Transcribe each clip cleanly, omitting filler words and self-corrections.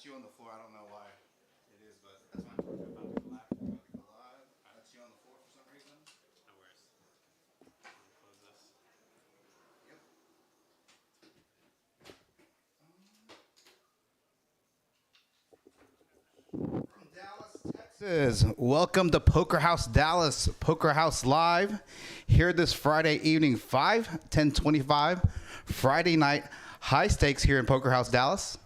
you on the floor. I don't know why it is, but that's fine. About to go live. I had you on the floor for some reason. No worries. Close this. Yep. From Dallas, Texas. Welcome to Poker House Dallas, Poker House Live. Here this Friday evening, 10/25, Friday night, high stakes here in Poker House Dallas.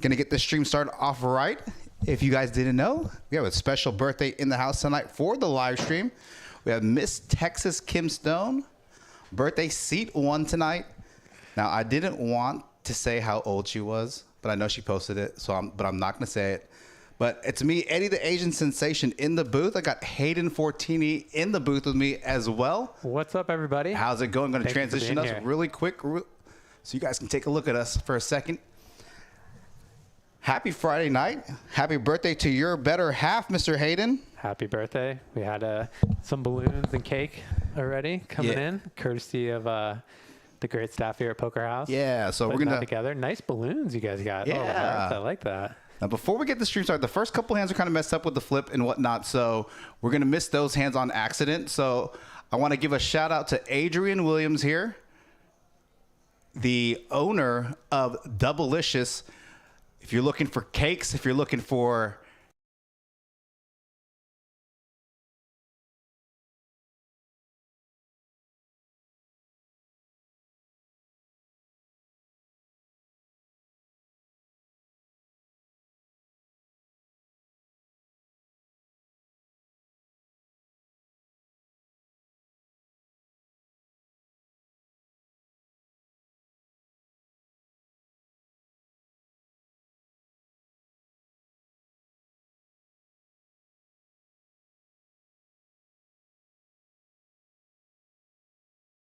Gonna get this stream started off right. If you guys didn't know, we have a special birthday in the house tonight for the live stream. We have Miss Texas Kim Stone, birthday seat 1 tonight. Now, I didn't want to say how old she was, but I know she posted it, so I'm not gonna say it. But it's me, Eddie the Asian Sensation, in the booth. I got Hayden Fortini in the booth with me as well. What's up, everybody? How's it going? I'm going to transition us here. really quick so you guys can take a look at us for a second. Happy Friday night. Happy birthday to your better half, Mr. Hayden. Happy birthday. We had some balloons and cake already coming in, courtesy of the great staff here at Poker House. Yeah, so we're going to... together. Nice balloons you guys got. Yeah. Oh, I like that. Now, before we get the stream started, the first couple hands are kind of messed up with the flip and whatnot, so we're going to miss those hands on accident. So I want to give a shout out to Adrian Williams here, the owner of Doubleicious. If you're looking for cakes, if you're looking for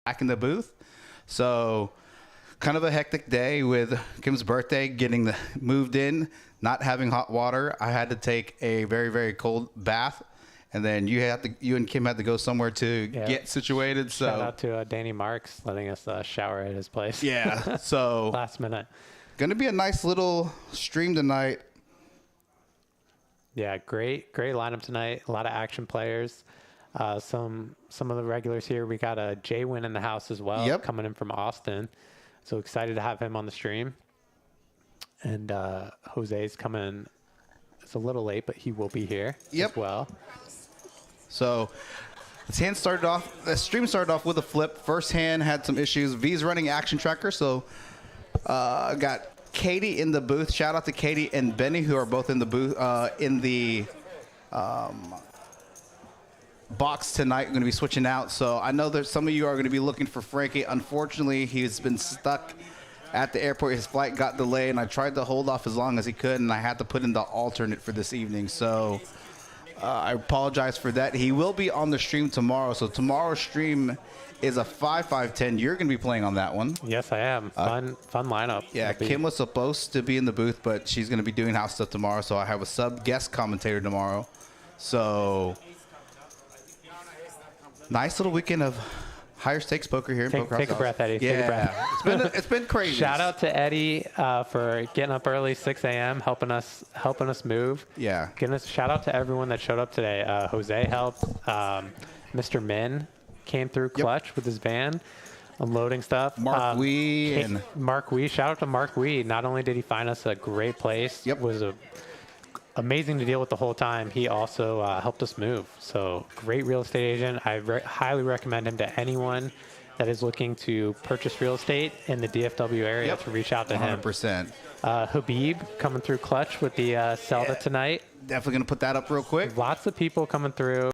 back in the booth. So kind of a hectic day with Kim's birthday, getting moved in, not having hot water. I had to take a very, very cold bath. And then you and Kim had to go somewhere to get situated. So shout out to Danny Marks letting us shower at his place. Yeah. So last minute. Gonna be a nice little stream tonight. Yeah, great lineup tonight. A lot of action players. Some of the regulars here. We got a Nguyen in the house as well, coming in from Austin. So excited to have him on the stream. And Jose's coming. It's a little late, but he will be here as well. So the stream started off with a flip. First hand had some issues. V's running action tracker, so got Katie in the booth. Shout out to Katie and Benny, who are both in the booth in the box tonight. We're going to be switching out. So I know that some of you are going to be looking for Frankie. Unfortunately, he's been stuck at the airport. His flight got delayed, and I tried to hold off as long as he could, and I had to put in the alternate for this evening. So I apologize for that. He will be on the stream tomorrow. So tomorrow's stream is a 5-5-10. You're going to be playing on that one. Yes, I am. Fun lineup. Yeah, Kim was supposed to be in the booth, but she's going to be doing house stuff tomorrow. So I have a sub guest commentator tomorrow. So nice little weekend of higher stakes poker here in Poker House. Take a breath, Eddie. Yeah, take a breath. it's been crazy. Shout out to Eddie for getting up early, 6 a.m., helping us move. Yeah. Shout out to everyone that showed up today. Jose helped. Mr. Min came through clutch with his van, unloading stuff. Mark Wee. Mark Wee. Shout out to Mark Wee. Not only did he find us a great place, was amazing to deal with the whole time, he also helped us move. So great real estate agent. I highly recommend him to anyone that is looking to purchase real estate in the DFW area to reach out to 100%. him. Habib coming through clutch with the Zelda tonight. Definitely going to put that up real quick. Lots of people coming through.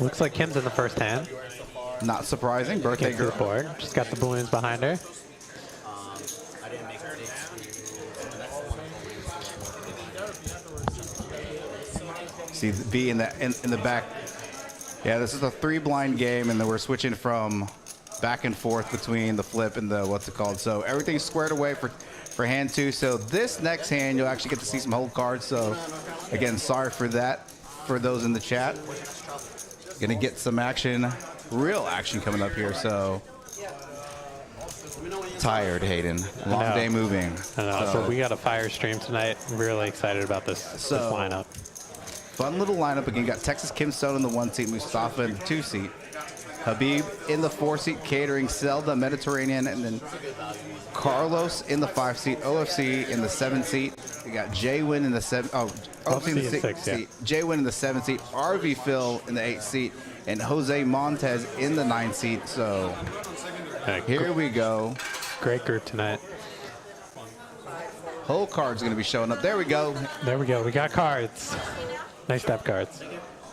Looks like Kim's in the first hand. Not surprising. Birthday Kim to the girl. board. She's got the balloons behind her. See the B in the back. Yeah, this is a 3-blind game, and then we're switching from back and forth between the flip and the what's it called. So everything's squared away for hand 2. So this next hand, you'll actually get to see some hold cards. So again, sorry for that for those in the chat. Gonna get some action, real action coming up here. So tired, Hayden. Long day moving. I know. So we got a fire stream tonight. Really excited about this lineup. Fun little lineup. Again, you got Texas Kim Stone in the 1 seat, Mustafa in the 2 seat, Habib in the 4 seat, catering, Zelda, Mediterranean, and then Carlos in the 5 seat, OFC in the 7 seat. You got Nguyen in the 7. Oh, OFC in the 6 seat. Nguyen in the 7 seat, RV Phil in the 8 seat, and Jose Montes in the 9 seat. So here we go. Great group tonight. Whole card's going to be showing up. There we go. There we go. We got cards. Nice step cards.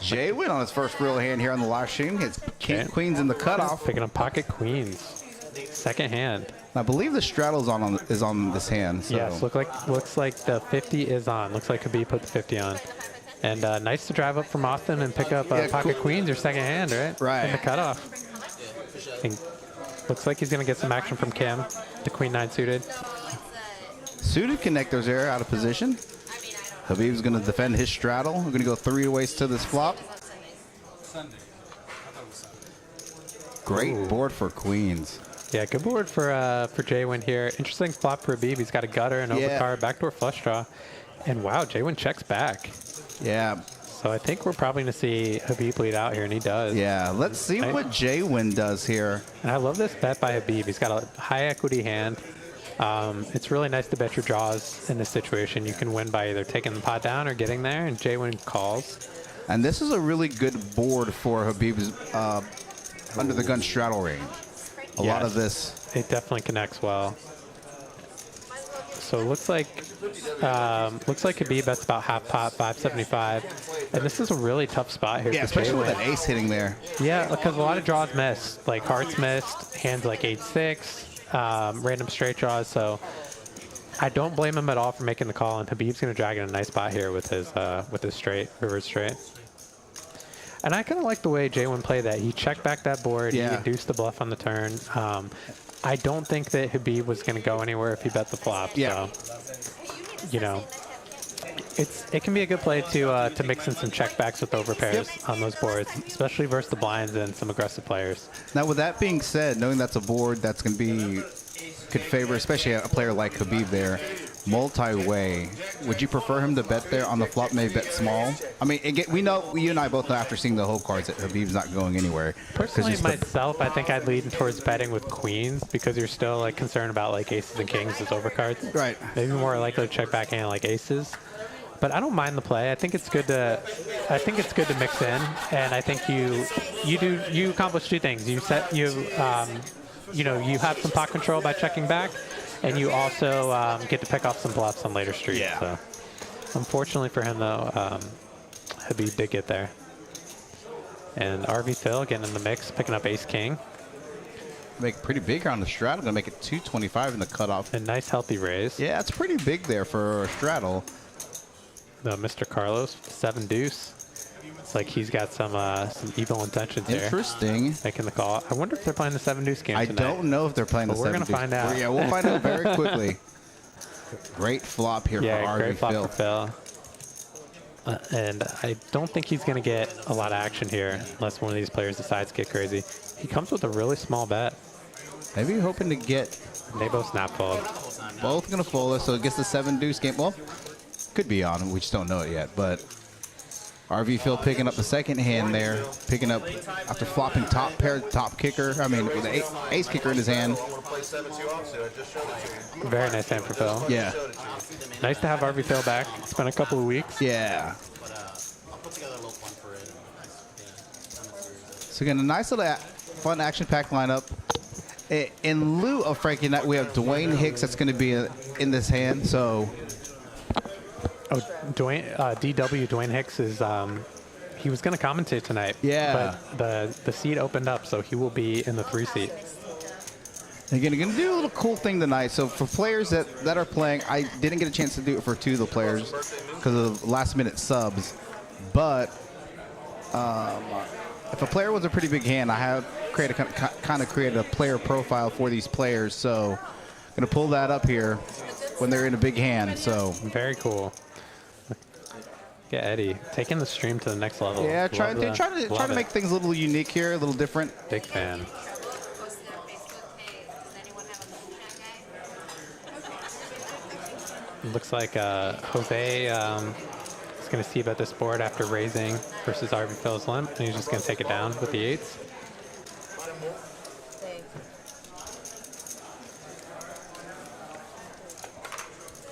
Nguyen on his first real hand here on the live stream. Hits King Queens in the cutoff. Picking up pocket queens. Second hand. I believe the straddle is on this hand. So. Yes, looks like the 50 is on. Looks like Habib put the 50 on. And nice to drive up from Austin and pick up pocket queens or second hand, right? Right. In the cutoff. And looks like he's going to get some action from Kim, the queen 9 suited. Suited connectors there out of position. Habib's going to defend his straddle. We're going to go 3 ways to this flop. Great board for queens. Yeah, good board for Nguyen here. Interesting flop for Habib. He's got a gutter, an overcard, backdoor flush draw. And wow, Nguyen checks back. Yeah. So I think we're probably going to see Habib lead out here, and he does. Yeah, let's see what Nguyen does here. And I love this bet by Habib. He's got a high equity hand. It's really nice to bet your draws in this situation. You can win by either taking the pot down or getting there, and Nguyen calls. And this is a really good board for Habib's under the gun straddle range. A lot of this. It definitely connects well. So it looks like Habib bets about half pot, 575, and this is a really tough spot here. Yeah, for especially with Nguyen. that ace hitting there. Yeah, because a lot of draws missed, like hearts missed, hands like 8-6, random straight draws. So I don't blame him at all for making the call, and Habib's going to drag in a nice spot here with his straight, reverse straight. And I kind of like the way Nguyen played that. He checked back that board. Yeah. He induced the bluff on the turn. I don't think that Habib was going to go anywhere if he bet the flop. Yeah. So, you know, it can be a good play to mix in some checkbacks with overpairs on those boards, especially versus the blinds and some aggressive players. Now, with that being said, knowing that's a board that's going to be could favor, especially a player like Habib there, multi-way, would you prefer him to bet there on the flop, maybe bet small? I mean, again, you and I both know after seeing the whole cards that Habib's not going anywhere. Personally, myself, I think I'd lean towards betting with queens because you're still like concerned about like aces and kings as overcards. Right. Maybe more likely to check back hand like aces. But I don't mind the play. I think it's good to mix in, and I think you accomplish 2 things. You have some pot control by checking back, and you also get to pick off some bluffs on later streets. Yeah. So, unfortunately for him, though, Habib did get there. And RV Phil getting in the mix, picking up ace king. Make pretty big on the straddle. Gonna make it 225 in the cutoff. A nice healthy raise. Yeah, it's pretty big there for a straddle. Mr. Carlos, 7 deuce. It's like he's got some evil intentions there. Interesting. Making the call. I wonder if they're playing the 7 deuce game tonight. I don't know if they're playing the 7 deuce. We're gonna find out. Yeah, we'll find out very quickly. Great flop here for RV great flop Phil. for Phil. And I don't think he's going to get a lot of action here unless one of these players decides to get crazy. He comes with a really small bet. Maybe you're hoping to get... They both snap fold. Both going to fold it, so it gets the 7 deuce game. Well, could be on. We just don't know it yet. But RV Phil picking up the second hand there. Picking up after flopping top pair, top kicker. I mean, with the ace kicker in his hand. Very nice hand for Phil. Yeah. Nice to have RV Phil back. It's been a couple of weeks. Yeah. So again, a nice little fun action-packed lineup. In lieu of Frankie Knight, we have Dwayne Hicks that's going to be in this hand. So, DW Dwayne Hicks is he was going to commentate tonight. Yeah. But the seat opened up, so he will be in the 3 seat. Again, going to do a little cool thing tonight. So for players that are playing, I didn't get a chance to do it for 2 of the players because of last-minute subs. But if a player was a pretty big hand, I have kind of created a player profile for these players. So I'm going to pull that up here when they're in a big hand. So very cool. Yeah, Eddie, taking the stream to the next level. Yeah, trying to make things a little unique here, a little different. Big fan. Looks like Jose is going to see about this board after raising versus RB Phil's limp, and he's just going to take it down with the 8s.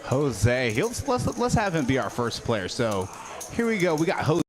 Jose, let's have him be our first player. So here we go. We got Jose.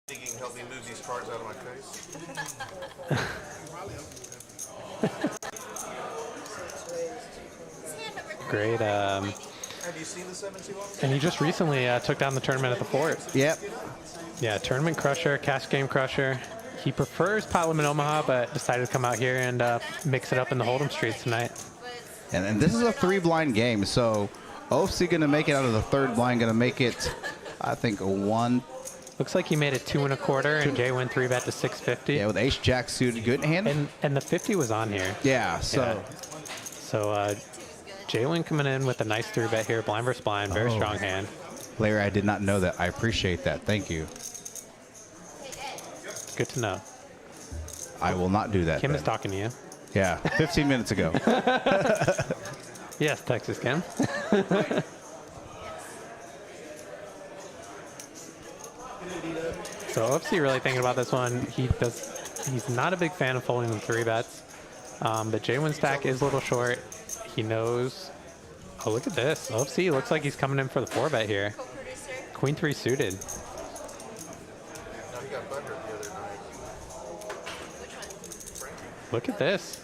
Think you can help me move these cards out of my face? Great. Have you seen the 7-2 on? And he just recently took down the tournament at the Fort. Yep. Yeah, tournament crusher, cash game crusher. He prefers pot limit Omaha, but decided to come out here and mix it up in the Hold'em streets tonight. And this is a 3-blind game, so OFC going to make it out of the 3rd blind, going to make it, I think, a 1. Looks like he made it 2 1/4, and Jay went 3-bet to 650. Yeah, with ace jack suited, good hand. And the 50 was on here. Yeah, so. Yeah. So Jalen coming in with a nice 3-bet here, blind versus blind, very strong hand. Larry, I did not know that. I appreciate that. Thank you. Good to know. I will not do that. Kim then. is talking to you. Yeah, 15 minutes ago. Yes, Texas Kim. So OFC really thinking about this one. He's not a big fan of folding the 3-bets. The J1 stack is a little short. He knows. Oh, look at this. OFC looks like he's coming in for the 4-bet here. Queen 3 suited. No, he got buttered the other night. Look at this.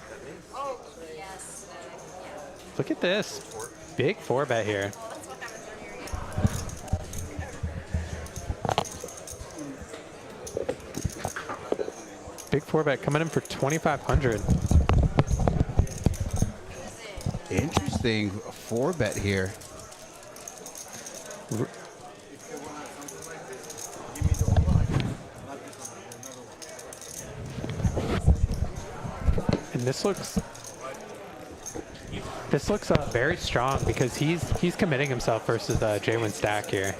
Look at this. Big 4-bet here. Big 4-bet coming in for 2,500. Interesting 4-bet here. And this looks very strong because he's committing himself versus J1 stack here.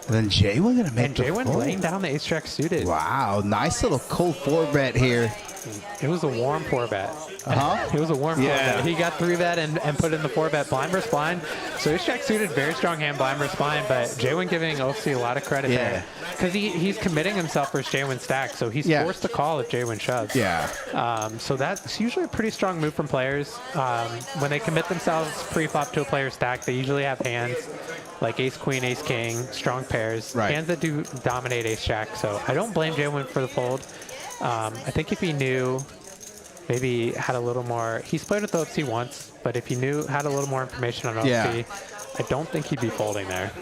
And then J1 going to make and J1 laying down the ace-jack suited. Wow, nice little cold 4-bet here. It was a warm 4-bet. Uh-huh. It was a warm 4-bet. He got 3-bet and put in the 4-bet blind versus blind. So ace-jack suited, very strong hand, blind versus blind, but J1 giving OFC a lot of credit there. Because he's committing himself versus J1 stack, so he's forced to call if J1 shoves. Yeah. So that's usually a pretty strong move from players. When they commit themselves pre-flop to a player's stack, they usually have hands like ace queen, ace king, strong pairs, hands that do dominate ace jack. So I don't blame Jalen for the fold. I think if he knew, maybe had a little more, he's played with OFC once, but if he had a little more information on OFC, I don't think he'd be folding there.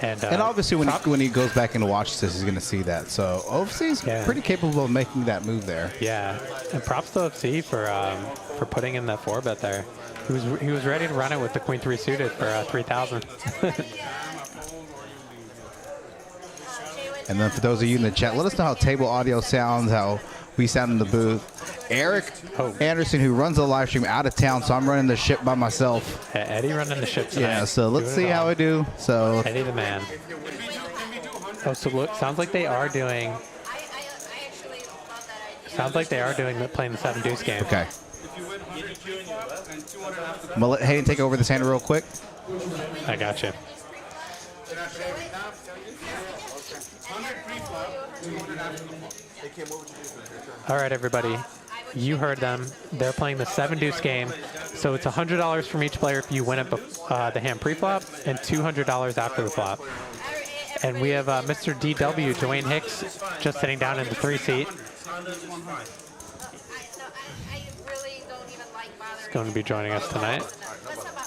And obviously when he goes back and watches this, he's going to see that. So OFC is pretty capable of making that move there. Yeah, and props to OFC for putting in that 4-bet there. He was ready to run it with the queen 3 suited for 3,000. And then for those of you in the chat, let us know how table audio sounds, how we sound in the booth. Eric Anderson, who runs the live stream, out of town, so I'm running the ship by myself. Eddie running the ship tonight. Yeah, so let's see how I do. So Eddie the man. Oh, so look, sounds like they are doing. Sounds like they are doing playing the 7 deuce game. Okay. I'm gonna let Hayden take over this hand real quick. I got you. All right, everybody. You heard them. They're playing the 7 deuce game. So it's $100 from each player if you win it the hand pre-flop, and $200 after the flop. And we have Mr. DW, Dwayne Hicks, just sitting down in the 3 seat. He's going to be joining us tonight.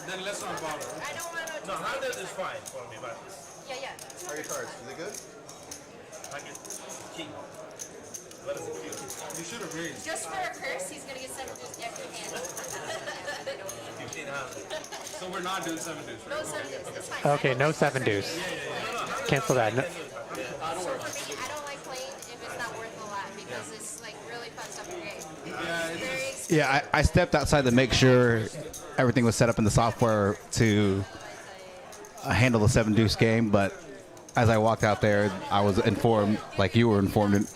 Then let's not bother. No, 100 is fine for me, but. Yeah. How are your cards? Are they good? I get king. What is it? You should have raised. Just for a curse, he's gonna get 7 deuce every hand. 1500. So we're not doing 7 deuce, right? No 7 deuce. It's fine. Okay, no 7 deuce. Cancel that. No. So for me, I don't like playing if it's not worth a lot because it's like really fun stuff to create. Very expensive. Yeah, I stepped outside to make sure everything was set up in the software to handle the 7 deuce game, but as I walked out there, I was informed, like you were informed,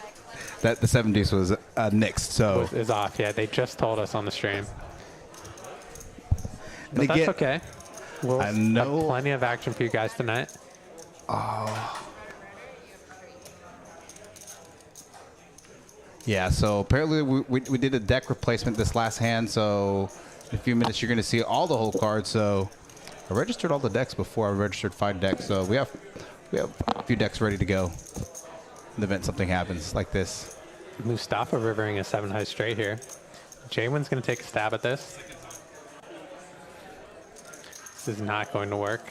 that the 7 deuce was nixed. So Is off. Yeah, they just told us on the stream. But and that's again, okay. We'll I have know- plenty of action for you guys tonight. Yeah, so apparently we did a deck replacement this last hand, so in a few minutes you're going to see all the whole cards. So I registered all the decks before I registered 5 decks, so we have a few decks ready to go in the event something happens like this. Mustafa rivering a 7 high straight here. Jaywin's going to take a stab at this. This is not going to work.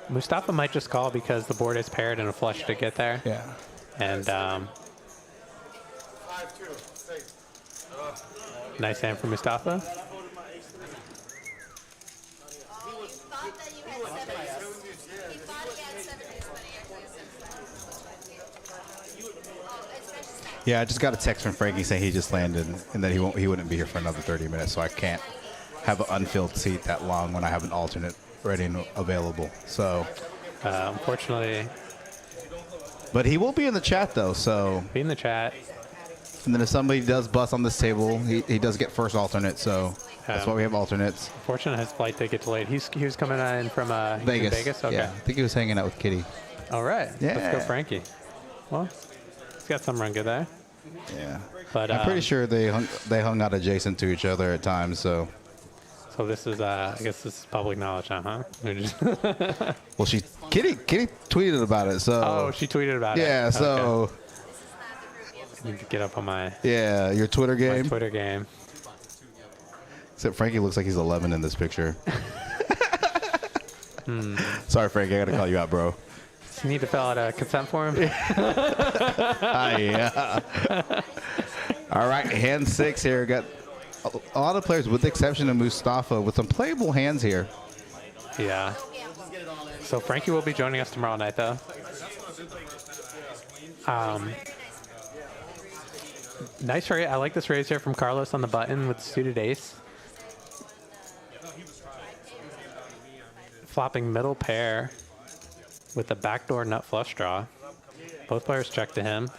Mustafa might just call because the board is paired and a flush to get there. Yeah. And 5-2. nice hand for Mustafa. Oh, you thought that you had 7 deuce. He thought he had 7 deuce, but he actually has 7 deuce. Oh, it's registered. Yeah, I just got a text from Frankie saying he just landed and that he wouldn't be here for another 30 minutes, so I can't have an unfilled seat that long when I have an alternate ready and available. So, Unfortunately, but he will be in the chat though. So, be in the chat. and then if somebody does bust on this table, he does get first alternate. So that's why we have alternates. Unfortunately, his flight ticket delayed. He was coming in from Vegas. Vegas. Okay. Yeah, I think he was hanging out with Kitty. All right. Let's Yeah. go, Frankie. Well, he's got some run good there. Yeah, But I'm pretty sure they hung out adjacent to each other at times. So, So this is, I guess this is public knowledge, huh? well, Kitty tweeted about it. So, Oh, she tweeted about it. yeah. So, I need to get up on my yeah, your Twitter game. Twitter game. Except Frankie looks like he's 11 in this picture. Sorry, Frankie, I gotta call you out, bro. You need to fill out a consent form. Yeah. All right, hand 6 here. Got a lot of players, with the exception of Mustafa, with some playable hands here. Yeah. So Frankie will be joining us tomorrow night, though. Nice raise. I like this raise here from Carlos on the button with suited ace. Flopping middle pair with a backdoor nut flush draw. Both players check to him.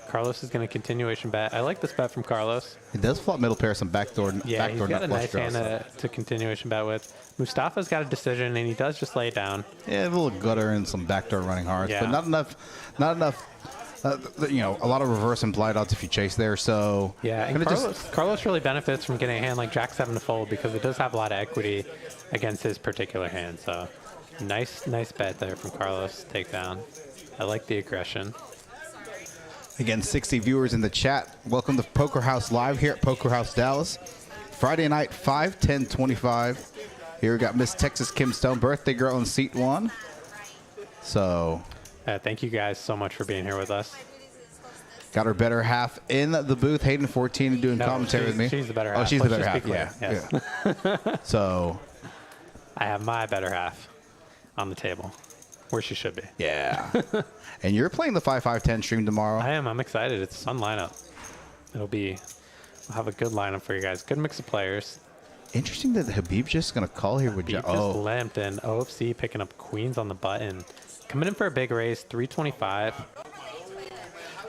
Carlos is going to continuation bet. I like this bet from Carlos. He does flop middle pair, some backdoor, Yeah, backdoor he's got nut a flush nice draws. hand to continuation bet with. Mustafa's got a decision, and he does just lay it down. Yeah, a little gutter and some backdoor running hearts, Yeah. but not enough. A lot of reverse implied odds if you chase there. So Yeah, and Carlos really benefits from getting a hand like Jack-7 to fold because it does have a lot of equity against his particular hand. So nice bet there from Carlos. Takedown. I like the aggression. Again, 60 viewers in the chat. Welcome to Poker House Live here at Poker House Dallas. Friday night, 5/10/25. Here we got Miss Texas Kim Stone, birthday girl in seat 1. So, Thank you guys so much for being here with us. got her better half in the booth. Hayden Fortini doing commentary with me. She's the better half. Oh, she's the Let's better just half. be clear. Yeah. Yes. So, I have my better half on the table, where she should be. yeah. And you're playing the 5/5/10 stream tomorrow. I am. I'm excited. It's a fun lineup. We'll have a good lineup for you guys. Good mix of players. Interesting that Habib's just going to call here with Beef just limped, and OFC picking up queens on the button. Coming in for a big raise, 325.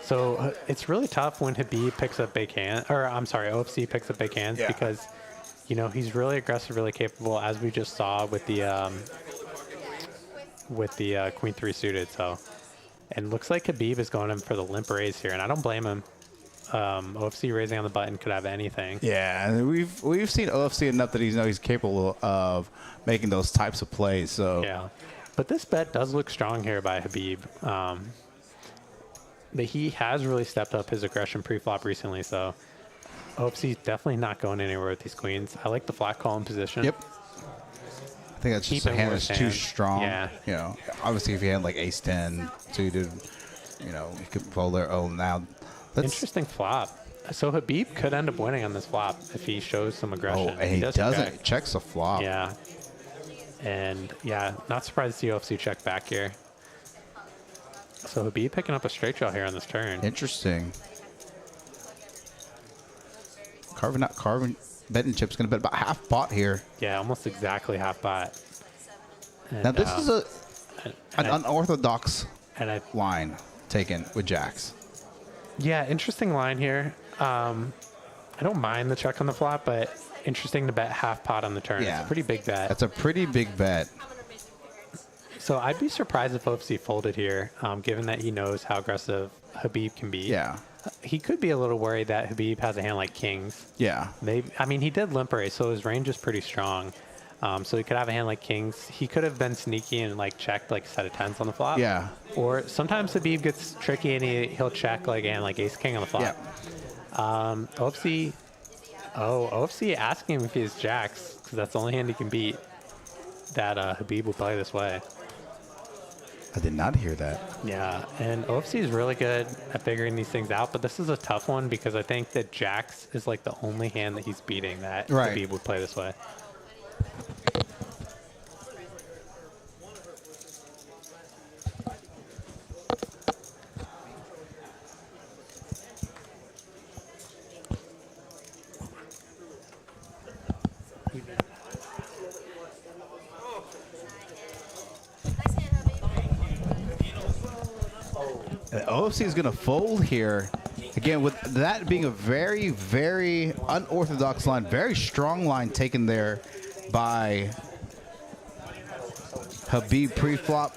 So it's really tough when Habib picks up big hand, or I'm sorry, OFC picks up big hands because, you know, he's really aggressive, really capable, as we just saw with the Queen 3 suited. So, and looks like Habib is going in for the limp raise here, and I don't blame him. OFC raising on the button could have anything. Yeah, and we've seen OFC enough that he's capable of making those types of plays. So yeah, but this bet does look strong here by Habib. But he has really stepped up his aggression pre-flop recently, so OFC's definitely not going anywhere with these queens. I like the flat call in position. Yep. I think that's just a hand that's too strong. Yeah. You know, obviously if he had like ace 10 suited, you know, he could fold there. Oh, now interesting flop. So Habib could end up winning on this flop if he shows some aggression. Oh, and he doesn't. Checks the flop. Yeah. And yeah, not surprised to see OFC check back here. So Habib picking up a straight draw here on this turn. Interesting. Carving betting chip's going to bet about half pot here. Yeah, almost exactly half pot. And, now this is an unorthodox line taken with jacks. Yeah, interesting line here. I don't mind the check on the flop, but interesting to bet half pot on the turn. Yeah. It's a pretty big bet. That's a pretty big bet. So I'd be surprised if OFC folded here, given that he knows how aggressive Habib can be. Yeah. He could be a little worried that Habib has a hand like kings. Yeah. I mean, he did limp raise, so his range is pretty strong. So he could have a hand like kings. He could have been sneaky and like checked like a set of tens on the flop. Yeah. Or sometimes Habib gets tricky and he'll check like a hand like ace king on the flop. Yeah. OFC asking him if he has jacks, because that's the only hand he can beat that Habib will play this way. I did not hear that. Yeah, and OFC is really good at figuring these things out, but this is a tough one because I think that jacks is like the only hand that he's beating that Habib would play this way. OFC is going to fold here. Again, with that being a very, very unorthodox line, very strong line taken there by Habib pre-flop.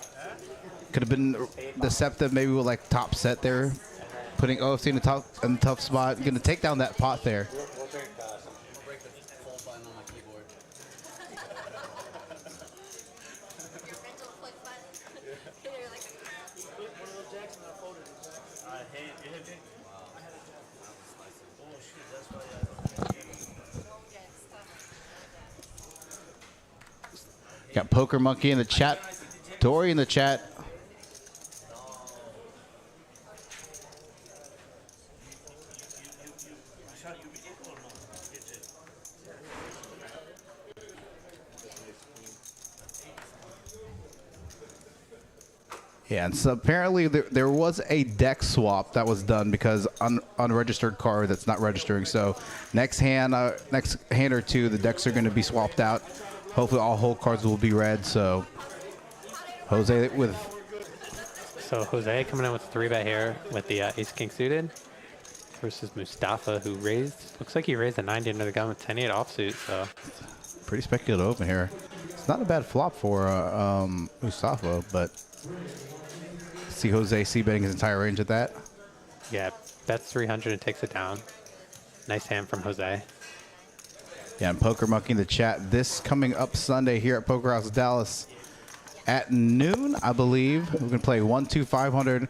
Could have been deceptive, maybe with like top set there, putting OFC in the tough spot. Going to take down that pot there. Got Poker Monkey in the chat. Dory in the chat. Yeah, and so apparently there was a deck swap that was done because unregistered card that's not registering. So next hand or two, the decks are going to be swapped out. Hopefully all whole cards will be red. So Jose coming in with 3-bet here with the ace king suited versus Mustafa, who raised, looks like he raised a 90 under the gun with 10-8 offsuit. So pretty speculative open here. It's not a bad flop for Mustafa, but see Jose c-betting his entire range at that. Yeah, bets 300 and takes it down. Nice hand from Jose. Yeah, and Poker Monkey in the chat. This coming up Sunday here at Poker House Dallas at noon, I believe. We're going to play 1-2-500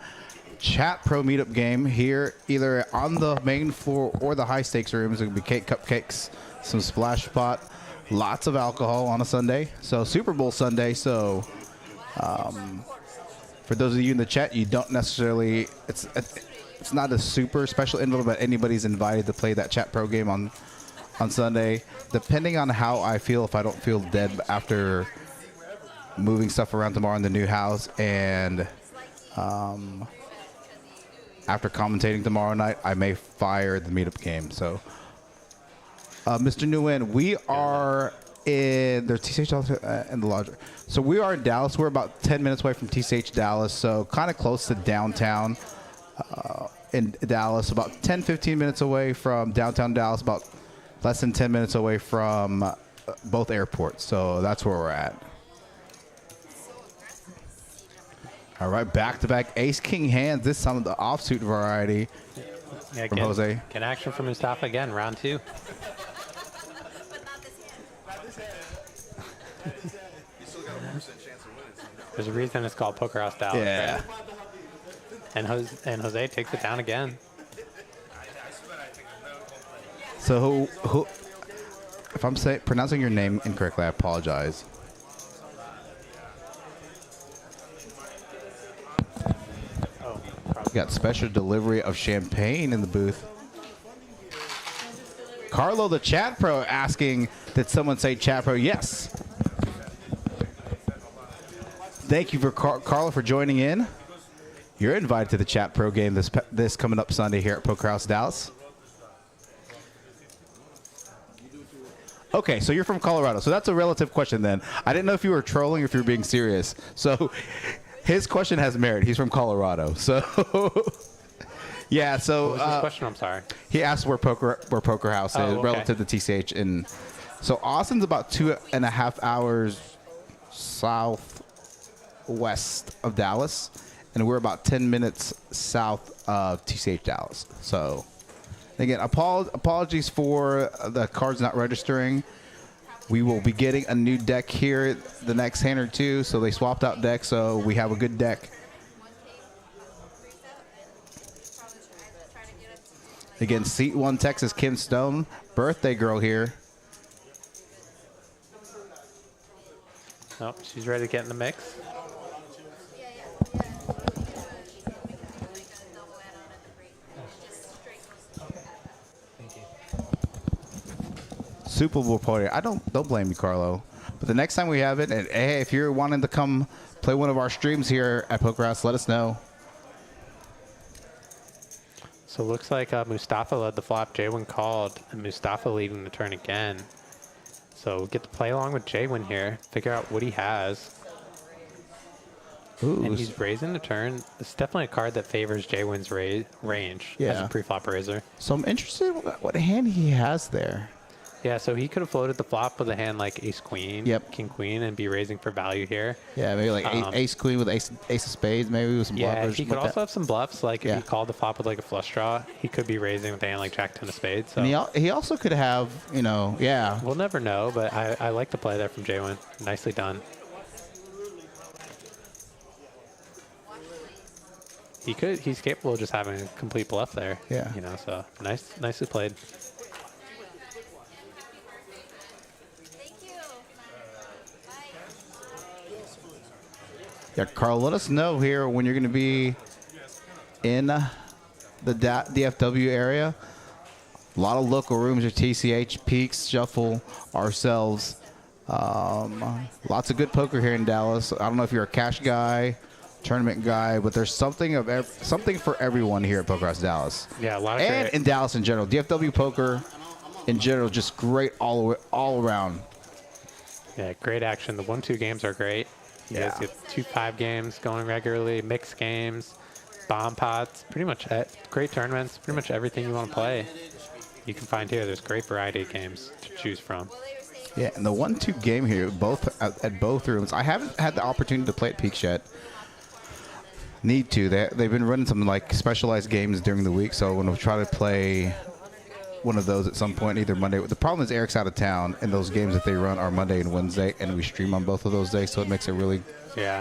chat pro meetup game here, either on the main floor or the high stakes rooms. It's going to be cake, cupcakes, some splash pot, lots of alcohol on a Sunday. So Super Bowl Sunday. So for those of you in the chat, you don't necessarily, it's not a super special invite, but anybody's invited to play that chat pro game on Sunday. Depending on how I feel, if I don't feel dead after moving stuff around tomorrow in the new house, and after commentating tomorrow night, I may fire the meetup game. So, Mr. Nguyen, we are in there's TCH Dallas in the lodge. So we are in Dallas. We're about 10 minutes away from TCH Dallas, so kind of close to downtown. in Dallas, about 10, 15 minutes away from downtown Dallas, about less than 10 minutes away from both airports. So that's where we're at. All right, back-to-back ace-king hands. This time of the offsuit variety from Jose. Get action from Mustafa again, round 2. But not this hand. You still got a 1% chance of winning. There's a reason it's called Poker House Dallas. Yeah. Right? And Jose takes it down again. So who if I'm pronouncing your name incorrectly, I apologize. Got special delivery of champagne in the booth. Carlo, the chat pro, asking, did someone say chat pro? Yes. Thank you for Carlo for joining in. You're invited to the chat pro game this coming up Sunday here at Poker House Dallas. Okay, so you're from Colorado. So that's a relative question then. I didn't know if you were trolling or if you were being serious. So his question has merit. He's from Colorado. So yeah, so what was his question? I'm sorry. He asked where Poker House is relative to TCH. And so Austin's about 2.5 hours southwest of Dallas, and we're about 10 minutes south of TCH Dallas. So again, apologies for the cards not registering. We will be getting a new deck here the next hand or two. So they swapped out decks, so we have a good deck. Again, Seat 1 Texas, Kim Stone, birthday girl here. Oh, she's ready to get in the mix. Super Bowl party. Don't blame me, Carlo. But the next time we have it, and hey, if you're wanting to come play one of our streams here at Poker House, let us know. So it looks like Mustafa led the flop. J1 called, and Mustafa leading the turn again. So we'll get to play along with J1 here, figure out what he has. Ooh. And he's raising the turn. It's definitely a card that favors J1's range as a pre-flop raiser. So I'm interested in what hand he has there. Yeah, so he could have floated the flop with a hand like ace-queen, king-queen, and be raising for value here. Yeah, maybe like ace-queen with ace of spades, maybe with some bluffers. Yeah, he could also have some bluffs. Like if he called the flop with like a flush draw, he could be raising with a hand like jack-10 of spades. So. And he also could have, We'll never know, but I like the play there from J1. Nicely done. He's capable of just having a complete bluff there. Yeah. So nicely played. Yeah, Carl, let us know here when you're going to be in the DFW area. A lot of local rooms at TCH, Peaks, Shuffle, ourselves. Lots of good poker here in Dallas. I don't know if you're a cash guy, tournament guy, but there's something for everyone here at Poker House Dallas. Yeah, a lot of and in Dallas in general. DFW poker in general, just great all around. Yeah, great action. The 1-2 games are great. You guys get 2-5 games going regularly, mixed games, bomb pots, pretty much great tournaments, pretty much everything you want to play. You can find here. There's great variety of games to choose from. Yeah, and the 1-2 game here, at both rooms. I haven't had the opportunity to play at Peaks yet. Need to. They've been running some like specialized games during the week, so I'm going to try to play one of those at some point, either Monday. The problem is Eric's out of town, and those games that they run are Monday and Wednesday, and we stream on both of those days, so it makes it really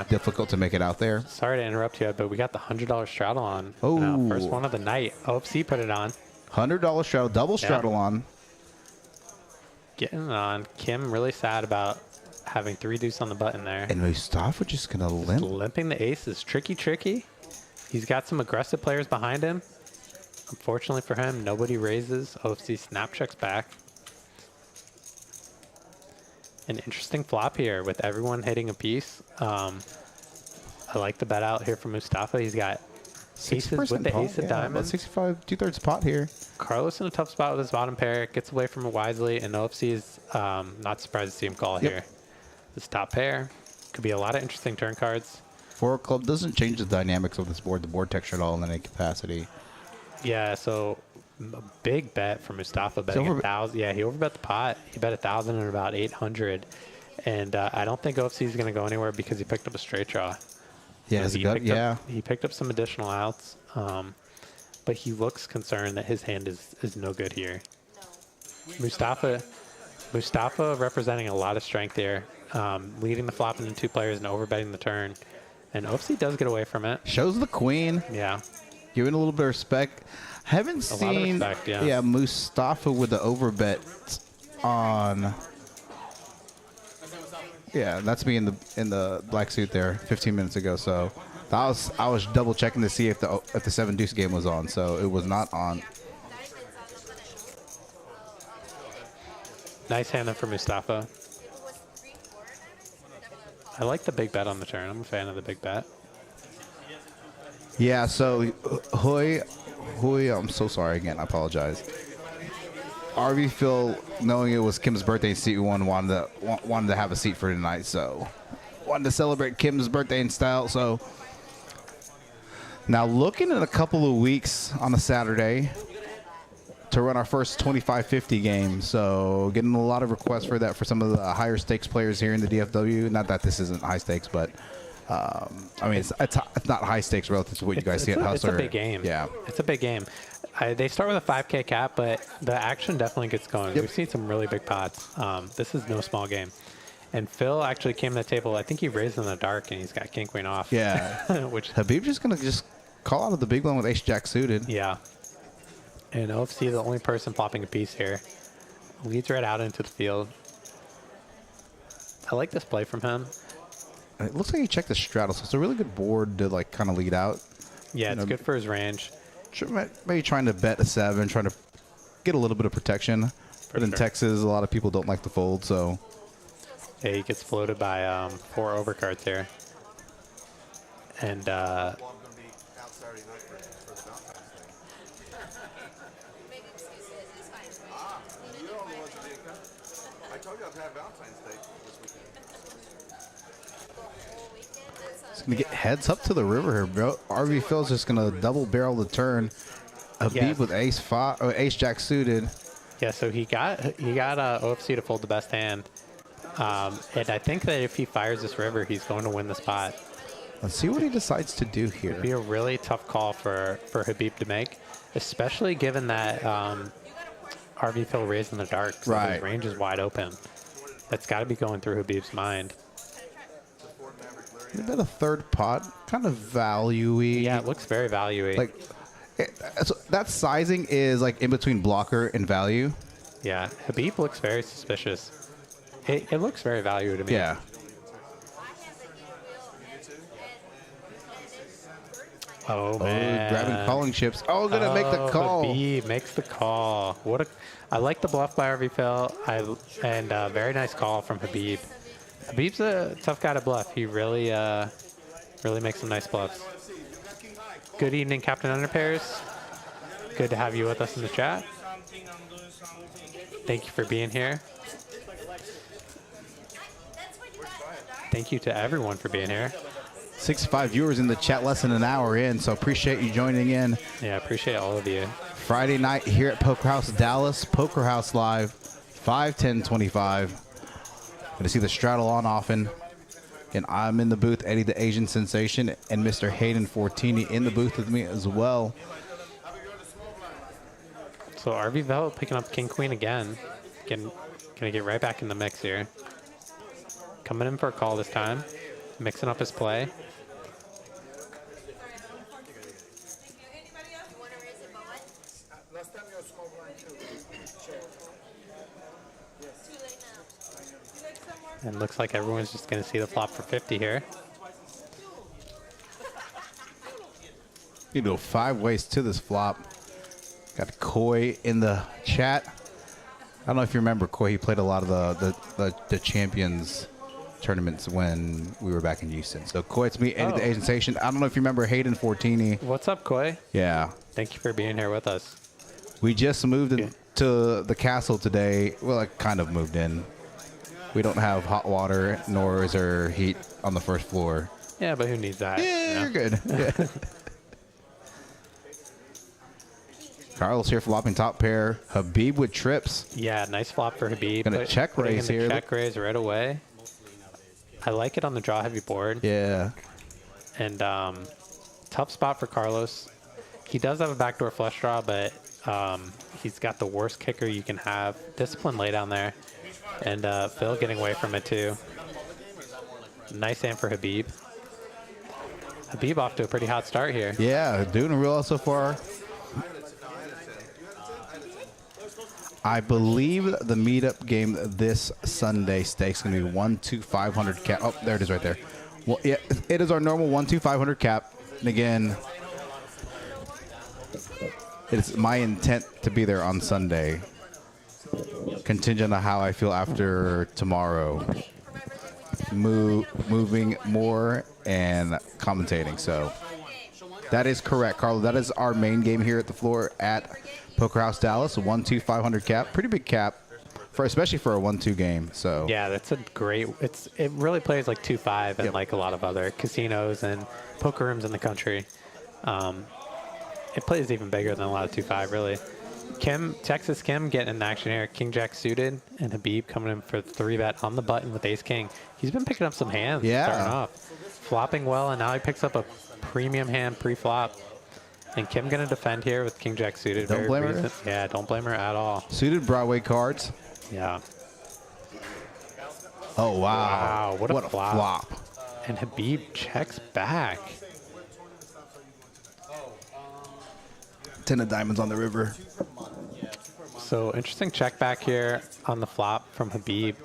difficult to make it out there. Sorry to interrupt you, but we got the $100 straddle on. Oh, first one of the night. OFC put it on. $100 straddle, double straddle on. Getting it on. Kim really sad about having 3 deuce on the button there. And Mustafa just gonna limp. Limping the aces. Tricky. He's got some aggressive players behind him. Unfortunately for him, nobody raises. OFC snap checks back. An interesting flop here with everyone hitting a piece. I like the bet out here from Mustafa. He's got aces with the ace of diamonds. 65, 2/3 pot here. Carlos in a tough spot with his bottom pair. Gets away from it wisely, and OFC is not surprised to see him call here. This top pair could be a lot of interesting turn cards. 4 club doesn't change the dynamics of this board, the board texture at all in any capacity. Yeah, so a big bet for Mustafa betting 1,000. Yeah, he overbet the pot. He bet 1,000 and about 800. And I don't think OFC is going to go anywhere because he picked up a straight draw. Yeah, He picked up some additional outs, but he looks concerned that his hand is no good here. Mustafa representing a lot of strength here, leading the flop into 2 players and overbetting the turn. And OFC does get away from it. Shows the queen. Yeah. Giving a little bit of respect. Haven't seen lot of respect, Mustafa with the overbet on. Yeah, that's me in the black suit there 15 minutes ago. So I was double checking to see if the 7 deuce game was on. So it was not on. Nice hand then for Mustafa. I like the big bet on the turn. I'm a fan of the big bet. Yeah, so Hoy, I'm so sorry again. I apologize. RV Phil, knowing it was Kim's birthday in seat 1, wanted to have a seat for tonight, so wanted to celebrate Kim's birthday in style. So now looking at a couple of weeks on a Saturday to run our first 25-50 game. So getting a lot of requests for that for some of the higher stakes players here in the DFW. Not that this isn't high stakes, but I mean, it's not high stakes relative to what you guys see at Hustler. It's a big game. Yeah. It's a big game. They start with a 5K cap, but the action definitely gets going. Yep. We've seen some really big pots. This is no small game. And Phil actually came to the table. I think he raised in the dark, and he's got king queen off. Yeah. Which Habib just going to call out of the big one with ace jack suited. Yeah. And OFC, the only person flopping a piece here, leads right out into the field. I like this play from him. It looks like he checked the straddle, so it's a really good board to like kind of lead out. Yeah, it's good for his range. Maybe trying to bet a 7, trying to get a little bit of protection. But in Texas, a lot of people don't like to fold, so. Yeah, he gets floated by 4 overcards here. And it's going to get heads up to the river here, bro. RV Phil's just going to double barrel the turn. Habib with ace jack suited. Yeah, so he got OFC to fold the best hand. And I think that if he fires this river, he's going to win the spot. Let's see what he decides to do here. It'd be a really tough call for Habib to make, especially given that RV Phil raised in the dark. So his range is wide open. That's got to be going through Habib's mind. A bit of third pot, kind of value-y. Yeah, it looks very value-y. Like that sizing is like in between blocker and value. Yeah, Habib looks very suspicious. It looks very value to me. Yeah. Oh man! Grabbing calling chips. Oh, gonna make the call. Habib makes the call. I like the bluff by RV Phil. And very nice call from Habib. Habib's a tough guy to bluff. He really makes some nice bluffs. Good evening, Captain Underpairs. Good to have you with us in the chat. Thank you for being here. Thank you to everyone for being here. 65 viewers in the chat, less than an hour in, so appreciate you joining in. Yeah, appreciate all of you. Friday night here at Poker House Dallas, Poker House Live, 5/10/25. Going to see the straddle on often. And I'm in the booth, Eddie the Asian Sensation, and Mr. Hayden Fortini in the booth with me as well. So RV Velo picking up King Queen again. Gonna get right back in the mix here. Coming in for a call this time. Mixing up his play. And looks like everyone's just going to see the flop for 50 here. You go 5 ways to this flop. Got Koi in the chat. I don't know if you remember Koi. He played a lot of the Champions tournaments when we were back in Houston. So Koi, it's me, Eddie the Asian Sensation. I don't know if you remember Hayden Fortini. What's up, Koi? Yeah. Thank you for being here with us. We just moved into the castle today. Well, I kind of moved in. We don't have hot water, nor is there heat on the first floor. Yeah, but who needs that? Yeah, you know? you're good. Yeah. Carlos here flopping top pair. Habib with trips. Yeah, nice flop for Habib. Gonna check raise here. Check raise right away. I like it on the draw heavy board. Yeah. And tough spot for Carlos. He does have a backdoor flush draw, but he's got the worst kicker you can have. Discipline lay down there. And Phil getting away from it too. Nice hand for Habib. Habib off to a pretty hot start here. Yeah, doing real well so far. I believe the meetup game this Sunday stakes going to be 1-2-500 cap. Oh, there it is right there. Well, yeah, it is our normal 1-2-500 cap. And again, it's my intent to be there on Sunday. Contingent on how I feel after tomorrow. Moving more and commentating. So that is correct, Carlo. That is our main game here at the floor at Poker House Dallas. 1-2-500 cap. Pretty big cap, especially for a 1-2 game. So yeah, that's a great. It really plays like 2-5 and like a lot of other casinos and poker rooms in the country. It plays even bigger than a lot of 2-5, really. Texas Kim getting in action here. King Jack suited, and Habib coming in for 3-bet on the button with Ace King. He's been picking up some hands starting off. Flopping well, and now he picks up a premium hand pre-flop. And Kim going to defend here with King Jack suited. Don't blame her. Yeah, don't blame her at all. Suited Broadway cards. Yeah. Oh, wow. Wow, what a flop. And Habib checks back. 10 of diamonds on the river. So interesting check back here on the flop from Habib.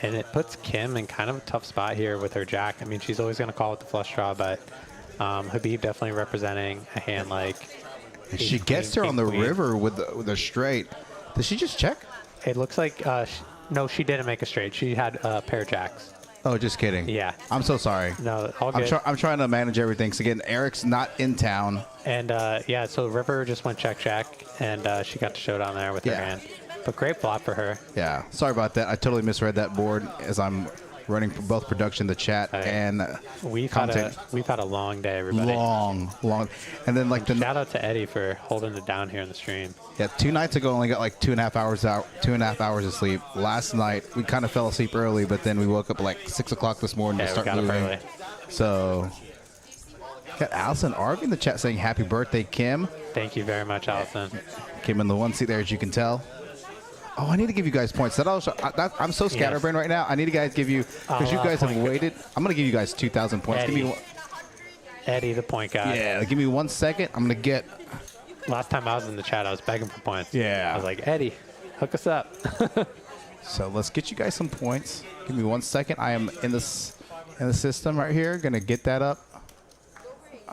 And it puts Kim in kind of a tough spot here with her jack. I mean, she's always going to call with the flush draw, but Habib definitely representing a hand like... And she gets her on the river with the straight. Did she just check? It looks like... no, she didn't make a straight. She had a pair of jacks. Oh, just kidding. Yeah. I'm so sorry. No, all good. I'm trying to manage everything. So again, Eric's not in town. And yeah, so river just went check, and she got to showdown there with her hand. But great flop for her. Yeah. Sorry about that. I totally misread that board as I'm running for both production, the chat, and we've had a long day, everybody. Long. And then like shout out to Eddie for holding it down here in the stream. Yeah, 2 nights ago only got like 2.5 hours of sleep. Last night we kind of fell asleep early, but then we woke up at like 6 o'clock this morning to start moving. So got Allison Arg in the chat saying happy birthday, Kim. Thank you very much, Allison. Kim in the one seat there, as you can tell. Oh, I need to give you guys points. I'm so scatterbrained right now. I need to give you, because you guys have waited. I'm going to give you guys 2,000 points. Eddie, the point guy. Yeah, give me 1 second. I'm going to get. Last time I was in the chat, I was begging for points. Yeah. I was like, Eddie, hook us up. So let's get you guys some points. Give me 1 second. I am in the system right here. Going to get that up.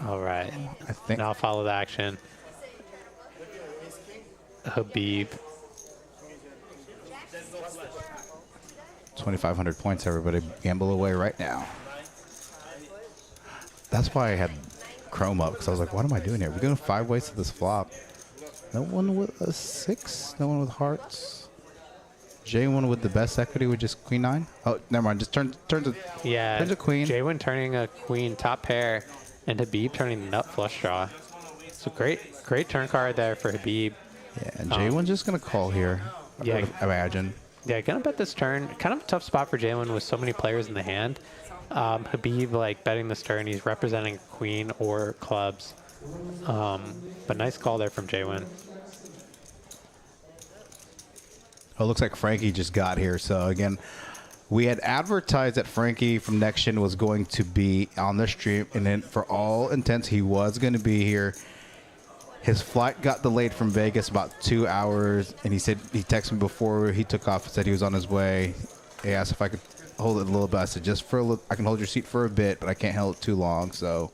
All right. I think. Now follow the action. Habib. 2,500 points, everybody. Gamble away right now. That's why I had Chrome up, because I was like, what am I doing here? We're going 5 ways to this flop. No one with a 6. No one with hearts. J1 with the best equity with just queen 9. Oh, never mind. Just turn to queen. J1 turning a queen top pair, and Habib turning nut flush draw. So great turn card there for Habib. Yeah, and J1 just going to call here. Yeah, I imagine. Yeah, gonna bet this turn. Kind of a tough spot for J1 with so many players in the hand. Habib like betting this turn. He's representing queen or clubs. But nice call there from J1. Oh, it looks like Frankie just got here. So again, we had advertised that Frankie from NextGen was going to be on the stream, and then for all intents, he was going to be here. His flight got delayed from Vegas about 2 hours, and he said he texted me before he took off and said he was on his way. He asked if I could hold it a little bit. I said, just for a little, I can hold your seat for a bit, but I can't hold it too long. So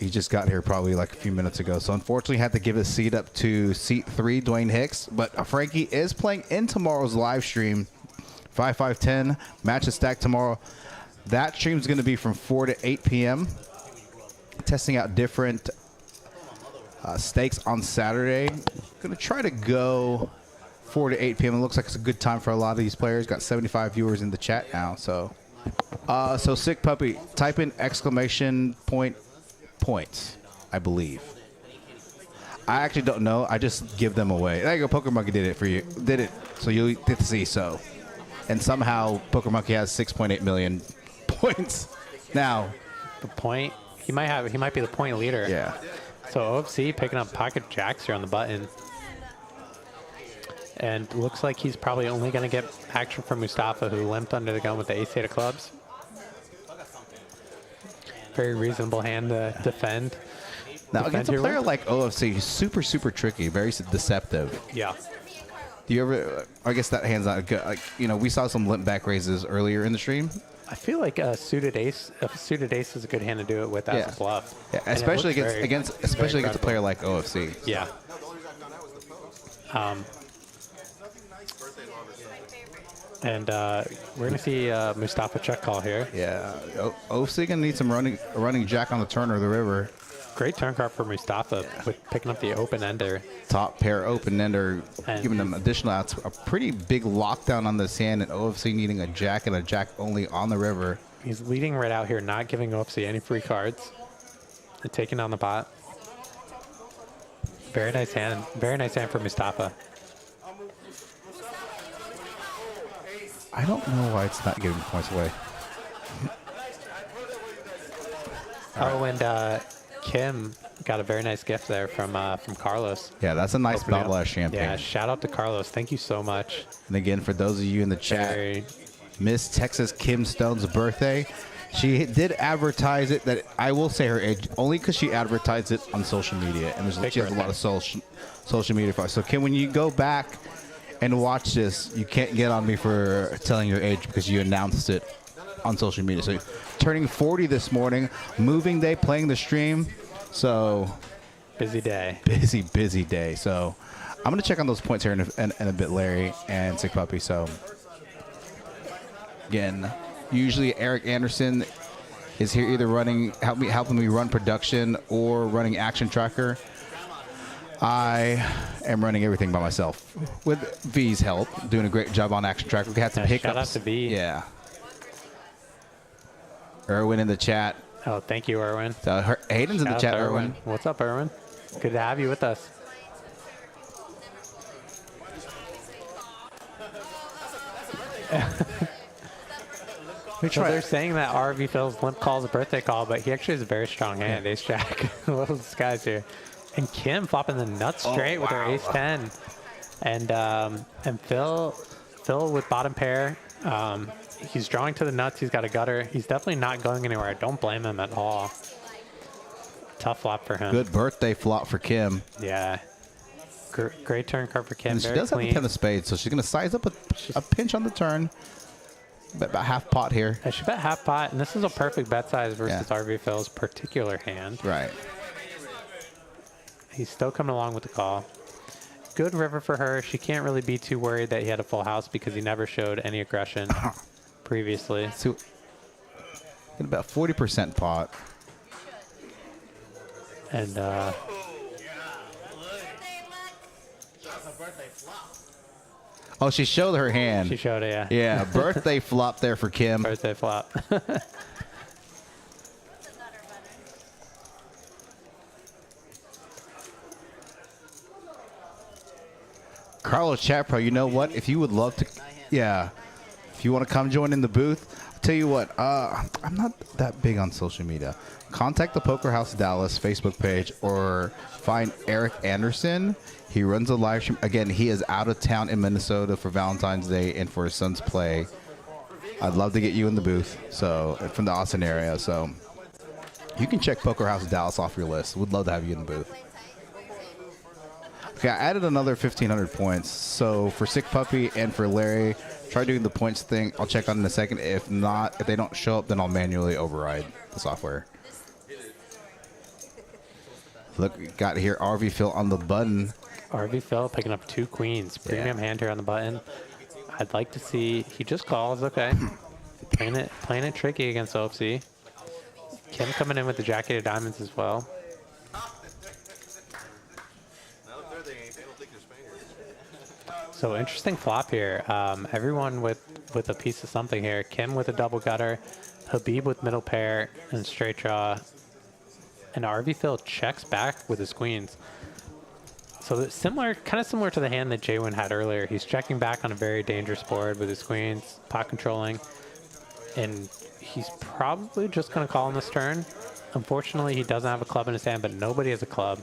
he just got here probably like a few minutes ago. So unfortunately, had to give his seat up to seat 3, Dwayne Hicks. But Frankie is playing in tomorrow's live stream, 5/5/10 matches stacked tomorrow. That stream is going to be from 4 to 8 p.m. Testing out different stakes on Saturday. Going to try to go 4 to 8 p.m. It looks like it's a good time for a lot of these players. Got 75 viewers in the chat now. So Sick Puppy, type in exclamation point points, I believe. I actually don't know. I just give them away. There you go. Poker Monkey did it for you. Did it. So you get to see. So, and somehow Poker Monkey has 6.8 million points now. The point. He might be the point leader. Yeah. So OFC picking up pocket jacks here on the button. And looks like he's probably only going to get action from Mustafa, who limped under the gun with the ace-8 of clubs. Very reasonable hand to defend. Now, against a player like OFC, he's super, super tricky, very deceptive. Yeah. Do you ever, I guess that hand's not good. Like, you know, we saw some limp back raises earlier in the stream. I feel like a suited ace is a good hand to do it with as a bluff. Yeah, especially against a player like OFC. Yeah. And we're going to see Mustafa check call here. Yeah. OFC going to need some running jack on the turn or the river. Great turn card for Mustafa with picking up the open ender. Top pair open ender, giving them additional outs. A pretty big lockdown on this hand, and OFC needing a jack and a jack only on the river. He's leading right out here, not giving OFC any free cards. And taking down the pot. Very nice hand. Very nice hand for Mustafa. I don't know why it's not giving points away. Oh, and Kim got a very nice gift there from Carlos. Yeah, that's a nice bottle of champagne. Yeah, shout out to Carlos. Thank you so much. And again, for those of you in the chat, Miss Texas Kim Stone's birthday. She did advertise it. That I will say her age only because she advertised it on social media, and she has a lot of social media for us. So Kim, when you go back and watch this, you can't get on me for telling your age because you announced it on social media. So turning 40 this morning, moving day, playing the stream. So busy day. Busy day. So I'm going to check on those points here in a bit, Larry and Sick Puppy. So again, usually Eric Anderson is here either helping me run production or running action tracker. I am running everything by myself with V's help, doing a great job on action tracker. We had some hiccups. Shout out to V. Yeah. Erwin in the chat. Oh, thank you, Erwin. So Hayden's in the chat, Erwin. What's up, Erwin? Good to have you with us. So they're saying that RV Phil's limp call is a birthday call, but he actually has a very strong hand. Ace Jack. Little disguise here. And Kim flopping the nuts straight with her ace 10. And Phil with bottom pair. He's drawing to the nuts. He's got a gutter. He's definitely not going anywhere. I don't blame him at all. Tough flop for him. Good birthday flop for Kim. Yeah. Great turn card for Kim. And she does have a 10 of spades, so she's going to size up a pinch on the turn. Bet about half pot here. I should bet half pot, and this is a perfect bet size versus RV Phil's particular hand. Right. He's still coming along with the call. Good river for her. She can't really be too worried that he had a full house because he never showed any aggression previously. So, get about 40% pot. And oh, she showed her hand. She showed it, yeah. Yeah, birthday flop there for Kim. Birthday flop. Carlos Chat Pro, you know what? If you would love to, if you want to come join in the booth, I'll tell you what, I'm not that big on social media. Contact the Poker House Dallas Facebook page or find Eric Anderson. He runs a live stream. Again, he is out of town in Minnesota for Valentine's Day and for his son's play. I'd love to get you in the booth, so from the Austin area. So you can check Poker House Dallas off your list. We'd love to have you in the booth. Okay, I added another 1,500 points. So for Sick Puppy and for Larry, try doing the points thing. I'll check on it in a second. If not, if they don't show up, then I'll manually override the software. Look, got here RV Phil on the button. RV Phil picking up 2 queens. Premium hand here on the button. I'd like to see, he just calls, okay. playing it tricky against OFC. Kim coming in with the jack 8 of diamonds as well. So interesting flop here. Everyone with a piece of something here. Kim with a double gutter, Habib with middle pair and straight draw. And RV Phil checks back with his queens. So it's similar, kind of similar to the hand that Nguyen had earlier. He's checking back on a very dangerous board with his queens, pot controlling, and he's probably just going to call on this turn. Unfortunately, he doesn't have a club in his hand, but nobody has a club.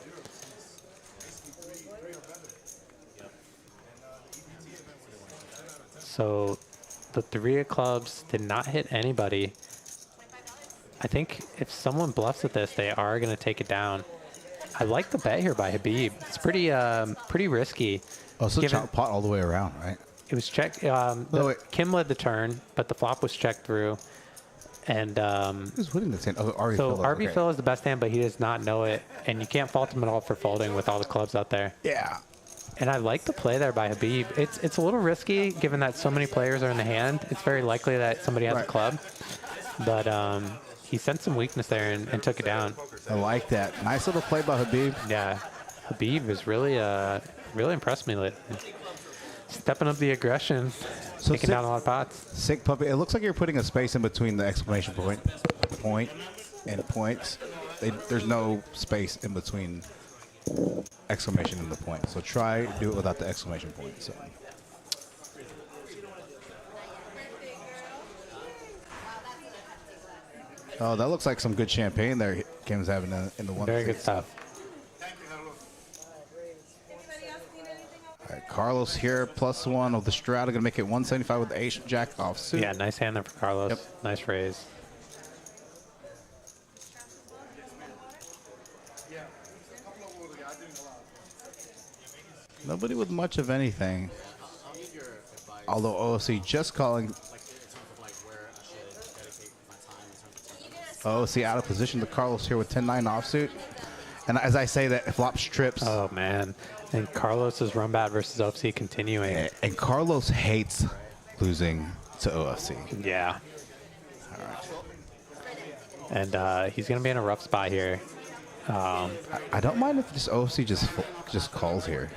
So the 3 of clubs did not hit anybody. I think if someone bluffs at this, they are going to take it down. I like the bet here by Habib. It's pretty risky. Oh, so chop pot all the way around, right? It was checked. Kim led the turn, but the flop was checked through. And who's winning this hand? Oh, RB so Phil. RB Phil is the best hand, but he does not know it. And you can't fault him at all for folding with all the clubs out there. Yeah. And I like the play there by Habib. It's a little risky given that so many players are in the hand. It's very likely that somebody has a club. But he sensed some weakness there and took it down. I like that. Nice little play by Habib. Yeah. Habib has really impressed me lately. Stepping up the aggression, taking down a lot of pots. Sick puppy. It looks like you're putting a space in between the exclamation point and points. There's no space in between exclamation and the point. So try do it without the exclamation point. So. Oh, that looks like some good champagne there Kim's having in the one. Very good stuff. All right, Carlos here, +1 of the Strata, gonna make it 175 with the ace jack offsuit. Yeah, nice hand there for Carlos. Yep. Nice raise. Nobody with much of anything. Although OFC just calling. OFC out of position to Carlos here with 10-9 offsuit. And as I say that, flops trips. Oh, man. And Carlos's run bad versus OFC continuing. And Carlos hates losing to OFC. Yeah. All right. And he's going to be in a rough spot here. I don't mind if this OFC just calls here.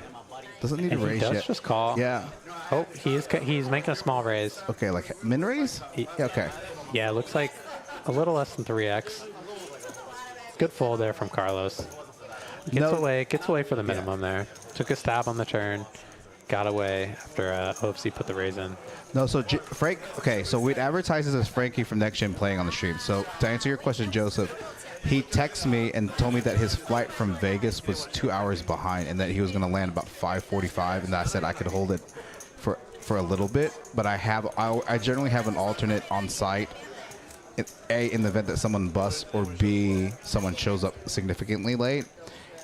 Doesn't need to raise yet. He does just call. Yeah. Oh, he's making a small raise. Okay, like min raise? Yeah, okay. Yeah, it looks like a little less than 3x. Good fold there from Carlos. Gets away for the minimum there. Took a stab on the turn. Got away after OFC put the raise in. No, so Frank. Okay, so we'd advertise this as Frankie from Next Gen playing on the stream. So to answer your question, Joseph, he texted me and told me that his flight from Vegas was 2 hours behind and that he was going to land about 5:45, and I said I could hold it for a little bit, but I generally have an alternate on site. A, in the event that someone busts, or B, someone shows up significantly late.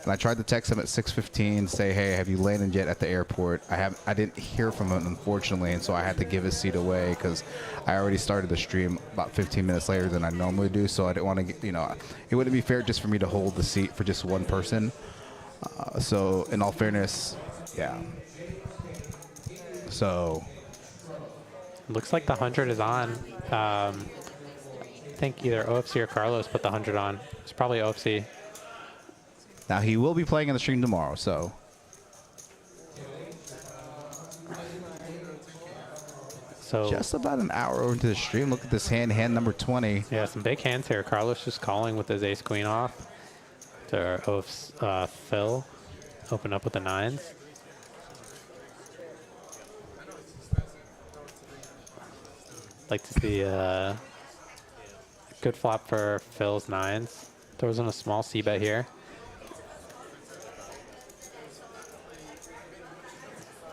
And I tried to text him at 6:15, say, hey, have you landed yet at the airport? I didn't hear from him, unfortunately, and so I had to give his seat away because I already started the stream about 15 minutes later than I normally do, so I didn't want to, it wouldn't be fair just for me to hold the seat for just one person. So in all fairness, yeah. So. Looks like the 100 is on. I think either OFC or Carlos put the 100 on. It's probably OFC. Now he will be playing in the stream tomorrow, so. So just about an hour into the stream. Look at this hand number 20. Yeah, some big hands here. Carlos just calling with his ace queen off. To Phil, open up with the 9s. Like to see good flop for Phil's 9s. Throws in a small c-bet here.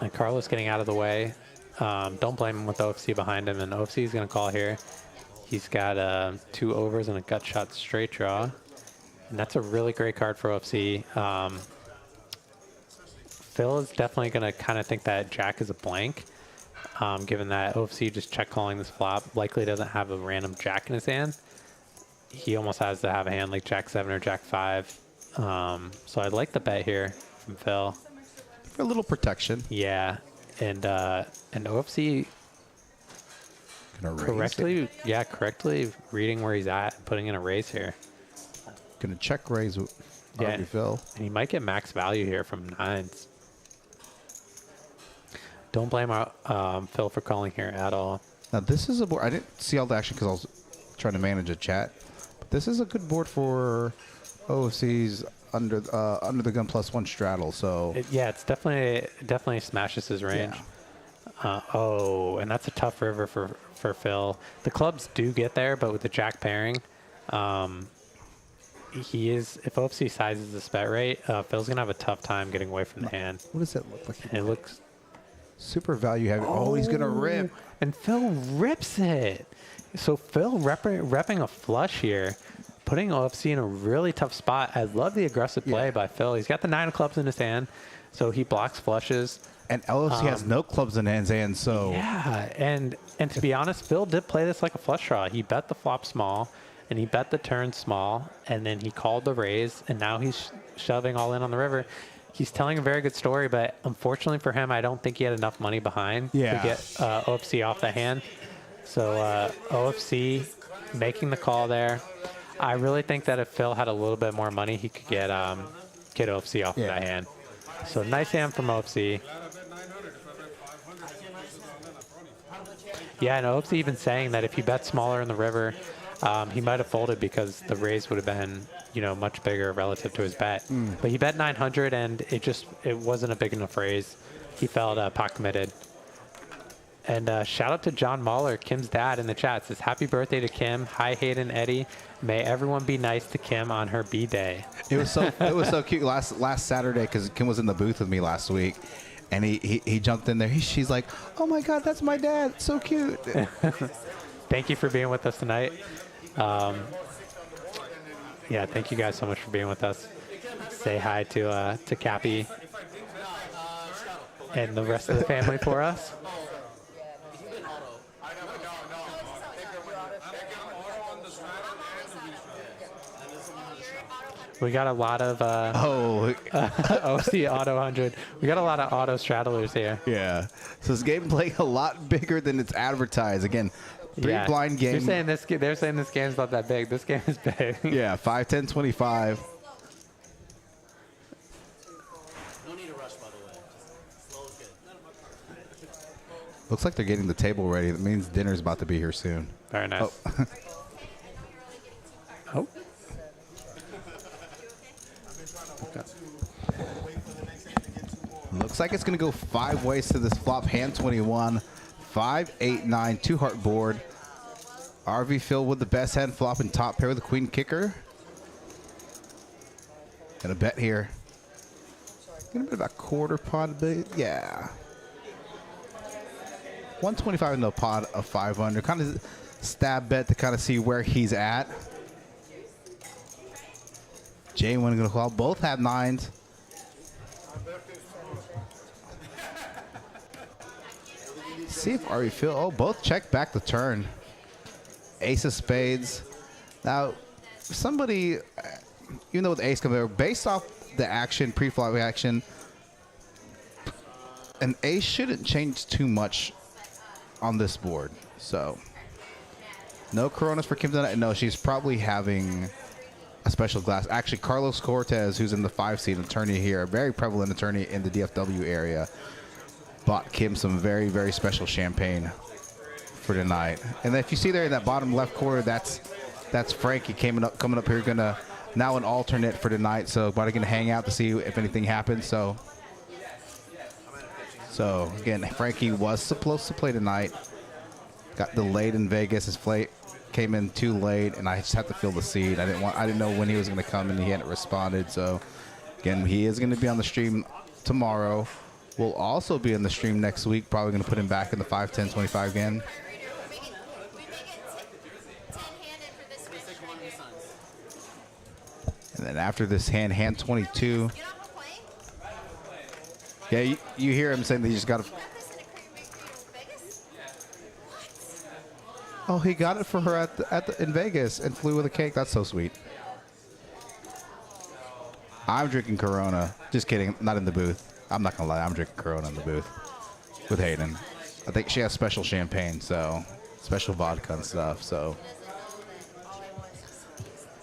And Carlos getting out of the way. Don't blame him with OFC behind him, and OFC is going to call here. He's got 2 overs and a gut shot straight draw. And that's a really great card for OFC. Phil is definitely going to kind of think that Jack is a blank, given that OFC just check calling this flop. Likely doesn't have a random Jack in his hand. He almost has to have a hand like Jack 7 or Jack 5. So I like the bet here from Phil. For a little protection. Yeah. And OFC correctly reading where he's at and putting in a raise here. Gonna check raise with RB Phil. And he might get max value here from 9s. Don't blame Phil for calling here at all. Now this is a board. I didn't see all the action because I was trying to manage a chat. But this is a good board for OFC's under the gun +1 straddle. So Yeah, it's definitely smashes his range. Oh, and that's a tough river for Phil. The clubs do get there, but with the jack pairing, he is, if OFC sizes the bet rate, Phil's gonna have a tough time getting away from the hand. what does that look like? It looks Super value heavy. Oh, he's gonna rip. And Phil rips it. So Phil repping a flush here, putting OFC in a really tough spot. I love the aggressive play by Phil. He's got the 9 of clubs in his hand, so he blocks flushes. And OFC has no clubs in his hand, so Yeah, and to be honest, Phil did play this like a flush draw. He bet the flop small, and he bet the turn small, and then he called the raise, and now he's shoving all in on the river. He's telling a very good story, but unfortunately for him, I don't think he had enough money behind to get OFC off the hand. So OFC making the call there. I really think that if Phil had a little bit more money, he could get OFC off of that hand. So nice hand from OFC. Yeah, and OFC even saying that if he bet smaller in the river, he might have folded because the raise would have been, much bigger relative to his bet. But he bet 900, and it wasn't a big enough raise. He felt pot committed. And shout out to John Mahler, Kim's dad, in the chat. Says, happy birthday to Kim. Hi, Hayden, Eddie. May everyone be nice to Kim on her B-Day. It was so cute last Saturday because Kim was in the booth with me last week. And he jumped in there. She's like, oh, my God, that's my dad. So cute. Thank you for being with us tonight. Yeah, thank you guys so much for being with us. Say hi to Cappy and the rest of the family for us. We got a lot of OC Auto 100. We got a lot of auto straddlers here. Yeah. So this game playing a lot bigger than it's advertised. Again, three blind game. They're saying this game's not that big. This game is big. Yeah, 5, 10, 25. No need to rush, by the way. Slow is good. Looks like they're getting the table ready. That means dinner's about to be here soon. Very nice. Oh. Looks like it's going to go 5 ways to this flop. Hand 21, 5, 8, 9, 2-heart board. RV Phil with the best hand flop and top pair with the queen kicker. And a bet here. Gonna bet about quarter pot, yeah. 125 in the pot of 500. Kind of stab bet to kind of see where he's at. Nguyen gonna call. Both have 9s. See if RV Phil. Oh, both check back the turn. Ace of spades. Now, somebody, even though with ace comes over, based off the action, pre-flop action, an ace shouldn't change too much on this board. So, no Coronas for Kim tonight. No, she's probably having a special glass. Actually, Carlos Cortez, who's in the 5-seat attorney here, a very prevalent attorney in the DFW area, bought Kim some very, very special champagne for tonight. And if you see there in that bottom left corner, that's Frankie coming up here, gonna now an alternate for tonight. So about gonna hang out to see if anything happens. So again, Frankie was supposed to play tonight. Got delayed in Vegas. His flight came in too late, and I just had to fill the seat. I didn't know when he was gonna come, and he hadn't responded. So again, he is gonna be on the stream tomorrow. We'll also be in the stream next week. Probably going to put him back in the 5, 10, 25 again. And then after this hand 22. Yeah, you hear him saying that he just got to. Oh, he got it for her in Vegas and flew with a cake. That's so sweet. I'm drinking Corona. Just kidding. Not in the booth. I'm not going to lie. I'm drinking Corona in the booth with Hayden. I think she has special champagne, so special vodka and stuff. So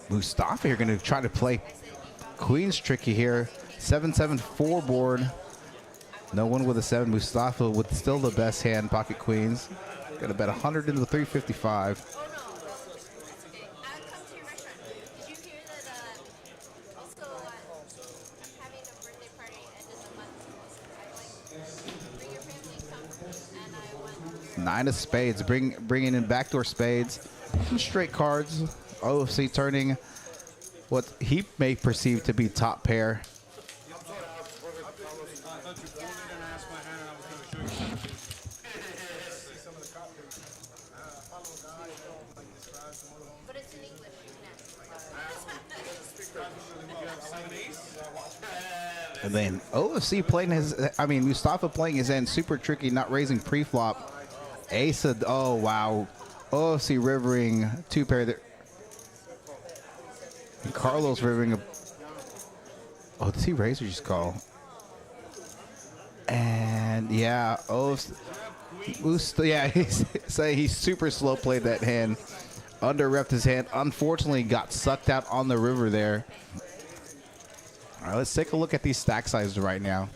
Mustafa here going to try to play Queen's tricky here. 7-7-4 board. No one with a 7. Mustafa with still the best hand, pocket queens. Going to bet 100 into the 355. 9 of spades, bringing in backdoor spades, some straight cards. OFC turning what he may perceive to be top pair. But it's in English. And then OFC playing his, Mustafa playing his end super tricky, not raising pre-flop. Ace of, oh wow. OFC rivering 2 pair there. And Carlos rivering a, oh, does he raise or just call? And yeah, OFC, yeah, he's saying he super slow played that hand. Under repped his hand. Unfortunately got sucked out on the river there. All right, let's take a look at these stack sizes right now.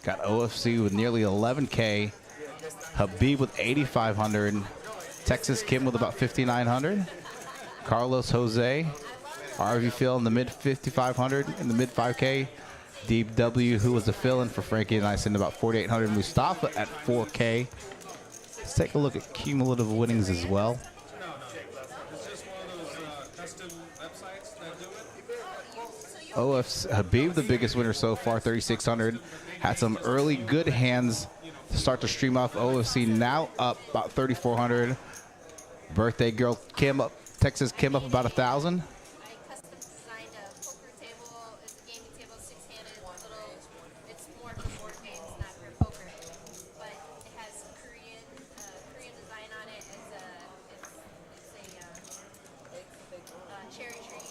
Got OFC with nearly 11K. Habib with 8,500. Texas Kim with about 5,900. Carlos Jose. RV Phil in the mid 5,500, in the mid 5K. Deep W, who was a fill-in for Frankie and I, sitting about 4,800. Mustafa at 4K. Let's take a look at cumulative winnings as well. OFC Habib, the biggest winner so far, 3,600. Had some early good hands to start to stream off. OFC now up about 3,400. Birthday girl Kim up, Texas Kim up about 1,000. I custom designed a poker table. It's a gaming table, 6-handed. It's more for board games, not for poker. But it has Korean design on it. It's a cherry tree,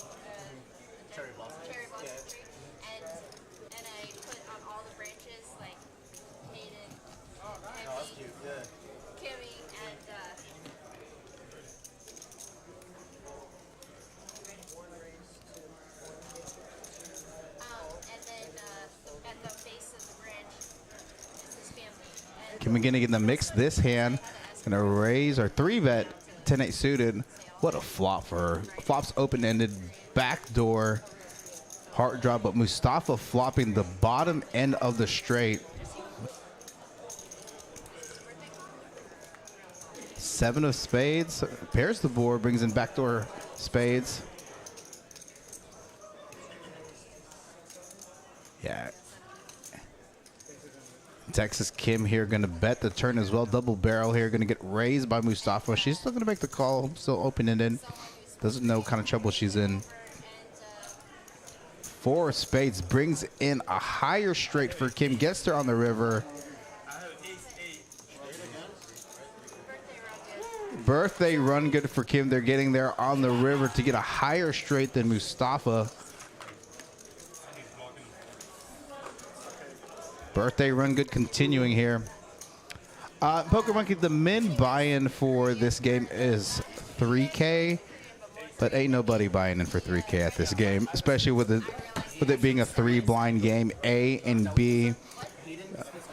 cherry blossom tree, and I put on all the branches like Hayden, Kimmy, and then at the base of the branch is his family. Kim again in the mix. This hand gonna raise or 3-bet 10-8 suited. What a flop for her. Flops open-ended, backdoor, heart drop, but Mustafa flopping the bottom end of the straight. 7 of spades, pairs the board, brings in backdoor spades. Yeah. Texas Kim here gonna bet the turn as well. Double barrel here, gonna get raised by Mustafa. She's still gonna make the call, still open-ended. Doesn't know what kind of trouble she's in. 4 of spades brings in a higher straight for Kim. Gets there on the river. Birthday run good for Kim. They're getting there on the river to get a higher straight than Mustafa. Birthday run good continuing here. Poker Monkey, the min buy-in for this game is 3K, but ain't nobody buying in for 3K at this game, especially with it being a 3-blind game. A and B,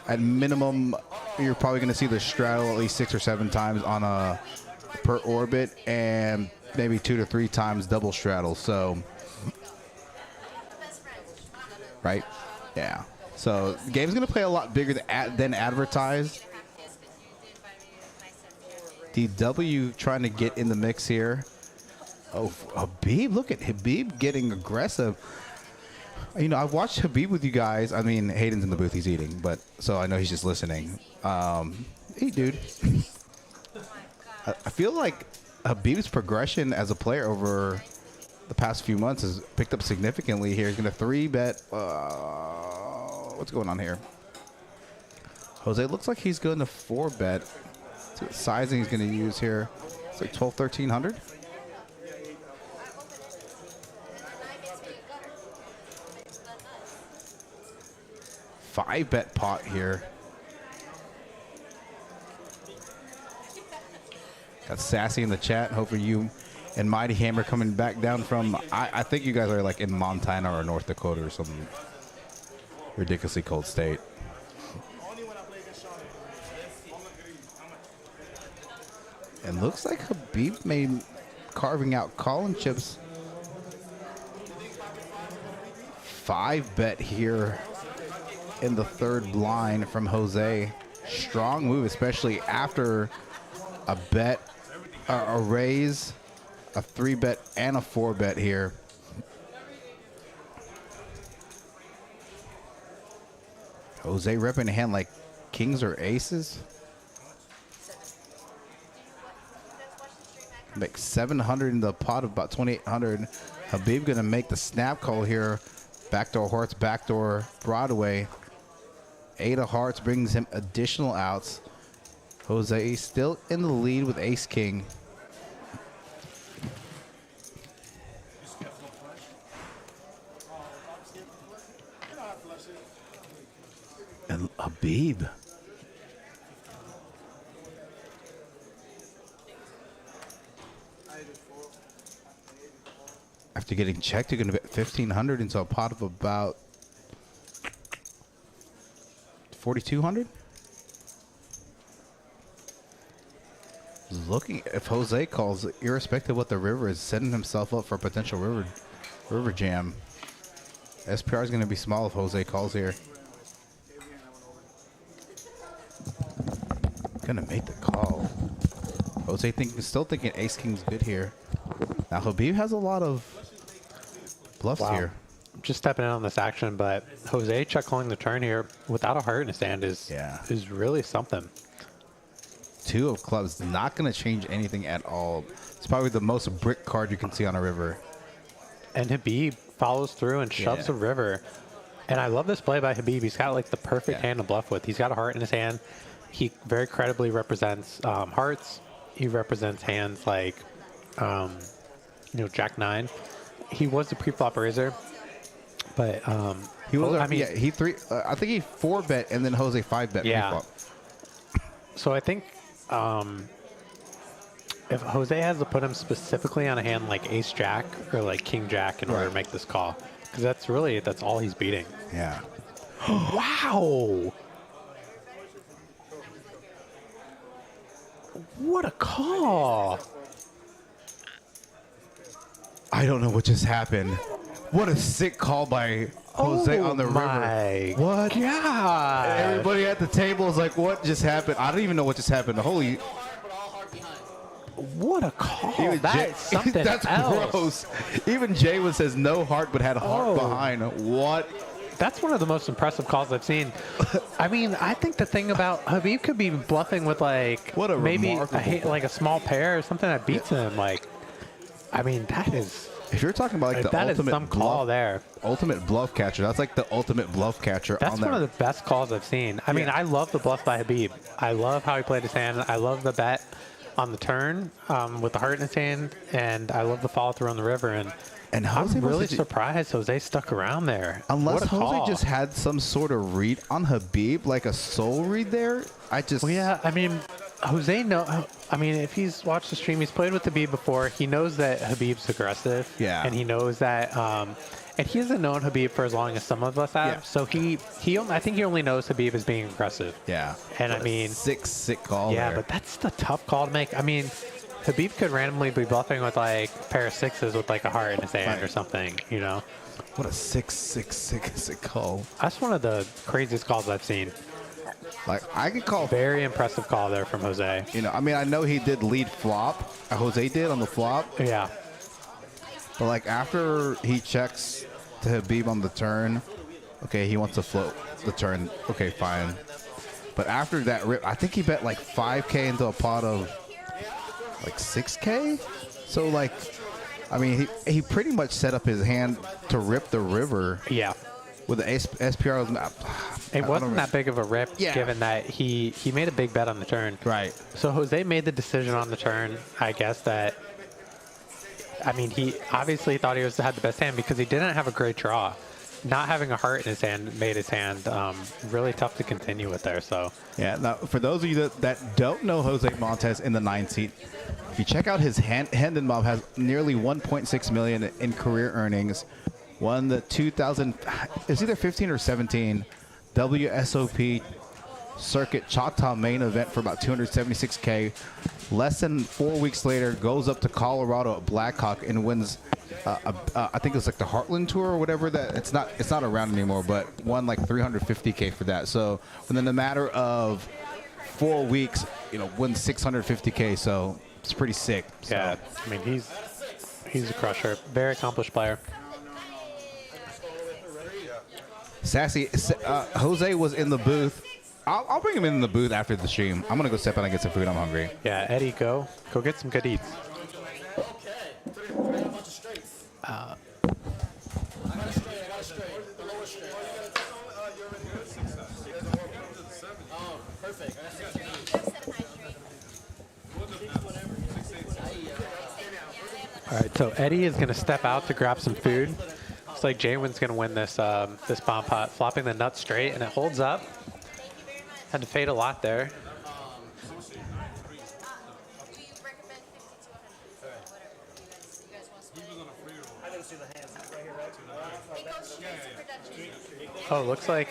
at minimum, you're probably going to see the straddle at least 6 or 7 times on a per orbit, and maybe 2 to 3 times double straddle. So, right? Yeah. So the game's gonna play a lot bigger than advertised. DW trying to get in the mix here. Oh, Habib! Look at Habib getting aggressive. You know, I've watched Habib with you guys. I mean, Hayden's in the booth; he's eating, but so I know he's just listening. Hey, dude. I feel like Habib's progression as a player over the past few months has picked up significantly here. He's gonna 3-bet. What's going on here? Jose looks like he's going to 4-bet. See what sizing he's going to use here. It's like 12, 1300. 5-bet pot here. Got Sassy in the chat. Hopefully you and Mighty Hammer coming back down from, I think you guys are like in Montana or North Dakota or something. Ridiculously cold state. And looks like Habib made carving out calling chips. 5-bet here in the 3rd blind from Jose. strong move, especially after a bet, a raise, a 3-bet, and a 4-bet here. Jose repping a hand like kings or aces. Make 700 in the pot of about 2,800. Habib gonna make the snap call here. Backdoor hearts, backdoor Broadway. 8 of hearts brings him additional outs. Jose still in the lead with ace king. And Habib. After getting checked, you're going to bet 1,500 into a pot of about 4,200. Looking if Jose calls, irrespective of what the river is, setting himself up for a potential river jam. SPR is going to be small if Jose calls here. Gonna make the call. Jose still thinking ace king's good here. Now Habib has a lot of bluffs here. Just stepping in on this action, but Jose check calling the turn here without a heart in his hand is really something. 2 of clubs, not going to change anything at all. It's probably the most brick card you can see on a river. And Habib follows through and shoves the river. And I love this play by Habib. He's got like the perfect hand to bluff with. He's got a heart in his hand. He very credibly represents hearts. He represents hands like, Jack 9. He was the pre-flop raiser, but he was. I think he 4-bet and then Jose 5-bet pre-flop. So I think if Jose has to put him specifically on a hand like Ace Jack or like King Jack in order to make this call, because that's all he's beating. Yeah. Wow. What a call. I don't know what just happened. What a sick call by Jose on the river. What? God. Everybody at the table is like, what just happened? I don't even know what just happened. Holy. What a call. That's something That's else. gross. Even Jay says no heart but had a heart behind. What? That's one of the most impressive calls I've seen. I mean, I think the thing about Habib could be bluffing with like maybe like a small pair or something that beats him. Like, I mean, that is. If you're talking about like the that ultimate is some call there. Ultimate bluff catcher. That's like the ultimate bluff catcher. That's one of the best calls I've seen. I mean, I love the bluff by Habib. I love how he played his hand. I love the bet on the turn with the heart in his hand, and I love the follow through on the river. And I'm really surprised Jose stuck around there. Unless Jose just had some sort of read on Habib, like a soul read there. Well, yeah, I mean, Jose, if he's watched the stream, he's played with Habib before. He knows that Habib's aggressive. Yeah. And he knows that, and he hasn't known Habib for as long as some of us have. Yeah. So I think he only knows Habib as being aggressive. Yeah. And I mean, sick call. Yeah, there. but that's the tough call to make. I mean, Habib could randomly be bluffing with like a pair of sixes with like a heart in his hand or something, you know? What a sick call. That's one of the craziest calls I've seen. Like, I could call. Very impressive call there from Jose. You know, I mean, I know he did lead flop. Jose did on the flop. Yeah. But like after he checks to Habib on the turn, okay, he wants to float the turn. Okay, fine. But after that rip, I think he bet like 5K into a pot of like 6K. So like, I mean, he pretty much set up his hand to rip the river. Yeah. With the SPR. It wasn't that big of a rip, given that he made a big bet on the turn. Right. So Jose made the decision on the turn, I guess, that, I mean, he obviously thought he had the best hand because he didn't have a great draw. Not having a heart in his hand made his hand really tough to continue with there. So yeah. Now, for those of you that don't know Jose Montes in the 9 seat, if you check out his Hendon Mob has nearly 1.6 million in career earnings. Won the 2000, it's either 15 or 17 WSOP circuit Choctaw main event for about 276K. Less than 4 weeks later, goes up to Colorado at Blackhawk and wins. I think it's like the Heartland Tour or whatever. That it's not around anymore, but won like 350K for that. So within a matter of 4 weeks, you know, win 650K. So it's pretty sick. So. Yeah, I mean, he's a crusher. Very accomplished player. Sassy, Jose was in the booth. I'll bring him in the booth after the stream. I'm going to go step out and get some food. I'm hungry. Yeah, Eddie, go get some good eats. All right, so Eddie is going to step out to grab some food. Looks like Jaywin's going to win this this bomb pot, flopping the nut straight, and it holds up. Had to fade a lot there. Oh, looks like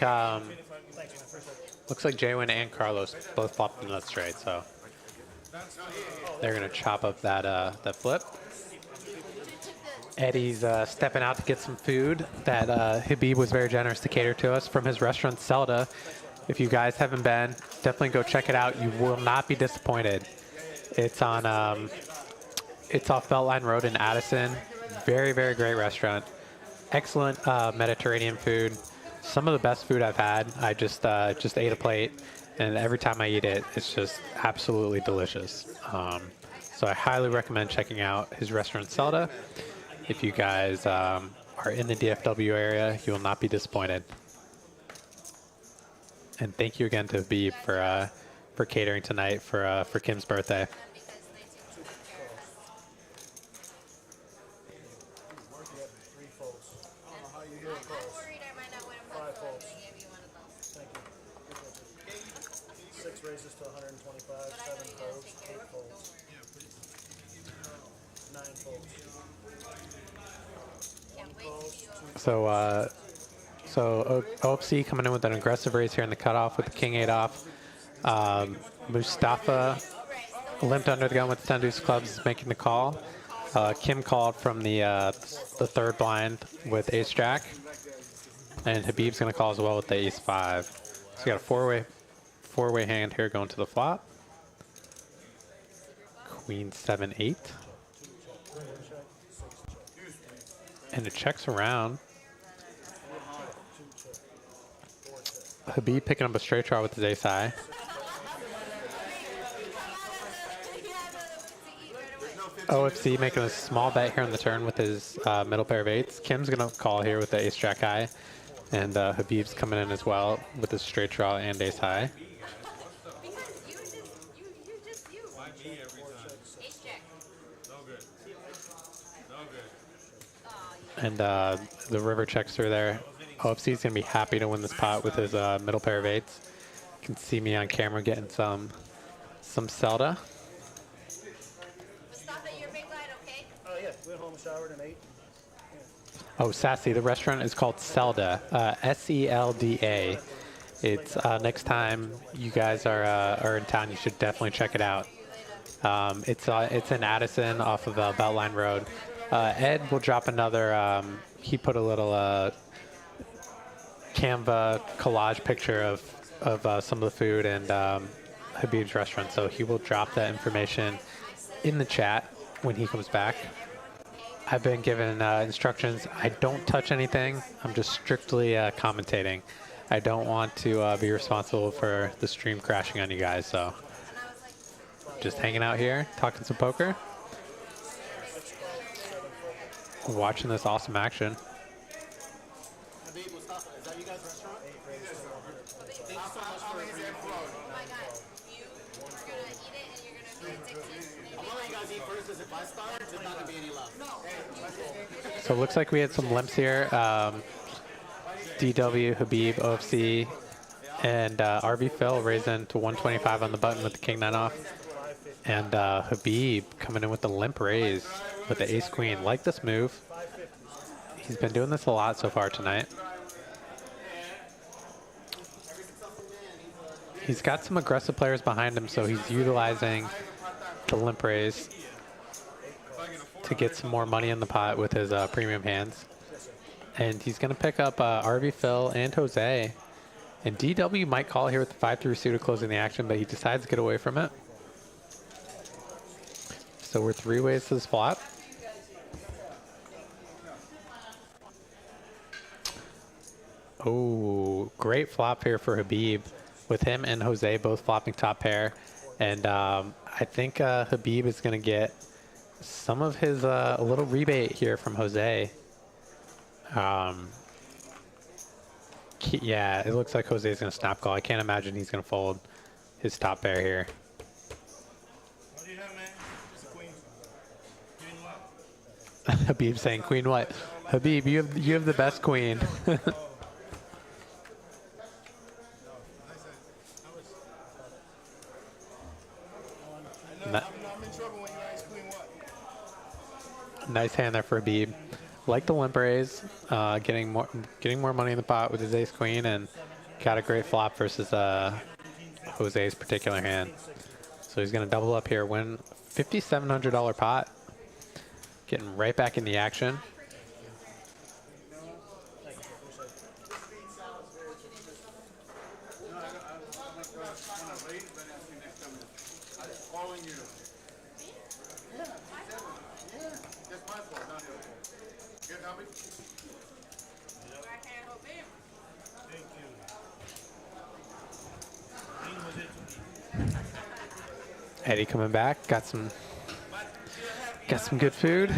Jaywin and Carlos both flopped the nut straight, so they're gonna chop up that that flip. Eddie's stepping out to get some food that Habib was very generous to cater to us from his restaurant Zelda. If you guys haven't been, definitely go check it out. You will not be disappointed. It's on it's off Beltline Road in Addison. Very, very great restaurant. Excellent Mediterranean food. Some of the best food I've had. I just ate a plate, and every time I eat it, it's just absolutely delicious. So I highly recommend checking out his restaurant Zelda. If you guys are in the DFW area, you will not be disappointed. And thank you again to Habib for catering tonight for Kim's birthday. Raises to 125, 7 folds, 8 folds, 9 folds. So OFC coming in with an aggressive raise here in the cutoff with the king 8 off. Mustafa limped under the gun with the 10 deuce clubs, is making the call. Kim called from the third blind with ace jack, and Habib's going to call as well with the ace 5. So we got a four-way hand here going to the flop. Queen 7 8, and it checks around. Habib picking up a straight draw with his ace high. OFC making a small bet here on the turn with his middle pair of eights. Kim's gonna call here with the ace jack high, and Habib's coming in as well with his straight draw and ace high. And the river checks through there. OFC is going to be happy to win this pot with his middle pair of eights. You can see me on camera getting some Zelda. Mustafa, your big line, okay? Oh, yeah. Went home, showered, and ate. Oh, Sassy, the restaurant is called Selda, S-E-L-D-A. It's next time you guys are in town, you should definitely check it out. It's in Addison off of Beltline Road. Ed will drop another, he put a little Canva collage picture of some of the food and Habib's restaurant. So he will drop that information in the chat when he comes back. I've been given instructions. I don't touch anything. I'm just strictly commentating. I don't want to be responsible for the stream crashing on you guys. So just hanging out here, talking some poker. Watching this awesome action. Habib, Mustafa, is that you guys' restaurant? Thank you so much for Oh my God, you're gonna eat it and you're gonna be addicted. I'm gonna let you guys eat first, because if I start, there's not gonna be any left. So it looks like we had some limps here. DW, Habib, OFC, and RV Phil raising to 125 on the button with the king 9 off. And Habib coming in with the limp raise with the ace queen. Like this move. He's been doing this a lot so far tonight. He's got some aggressive players behind him, so he's utilizing the limp raise to get some more money in the pot with his premium hands. And he's going to pick up RV Phil and Jose And DW might call here with the 5-3 suited closing the action, but he decides to get away from it. So we're 3 ways to this flop. Oh, great flop here for Habib, with him and Jose both flopping top pair. And I think Habib is going to get some of his a little rebate here from Jose. Yeah, it looks like Jose is going to snap call. I can't imagine he's going to fold his top pair here. What do you have, man? It's a queen. Queen what? Habib saying queen what? Habib, you have the best queen. I'm in trouble when you ask queen what? Nice hand there for Habib. Like the limp raise, getting more money in the pot with his ace queen, and got a great flop versus Jose's particular hand. So he's going to double up here, win $5,700 pot, getting right back in the action. Eddie coming back, got some good food.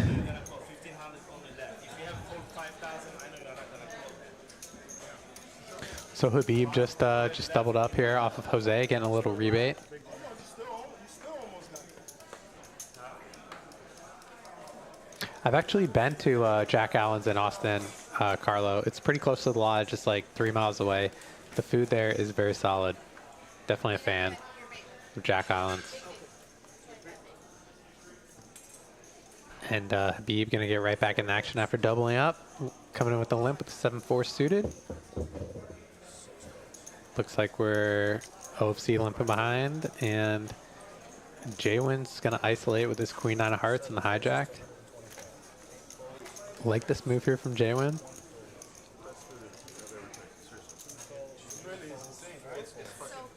So Habib just doubled up here off of Jose, getting a little rebate. I've actually been to Jack Allen's in Austin, Carlo. It's pretty close to the lodge, just like 3 miles away. The food there is very solid. Definitely a fan of Jack Allen's. And Habib gonna get right back in action after doubling up. Coming in with the limp with the 7-4 suited. Looks like we're OFC limping behind, and Jwin's gonna isolate with his queen 9 of hearts and the hijack. Like this move here from Jwin.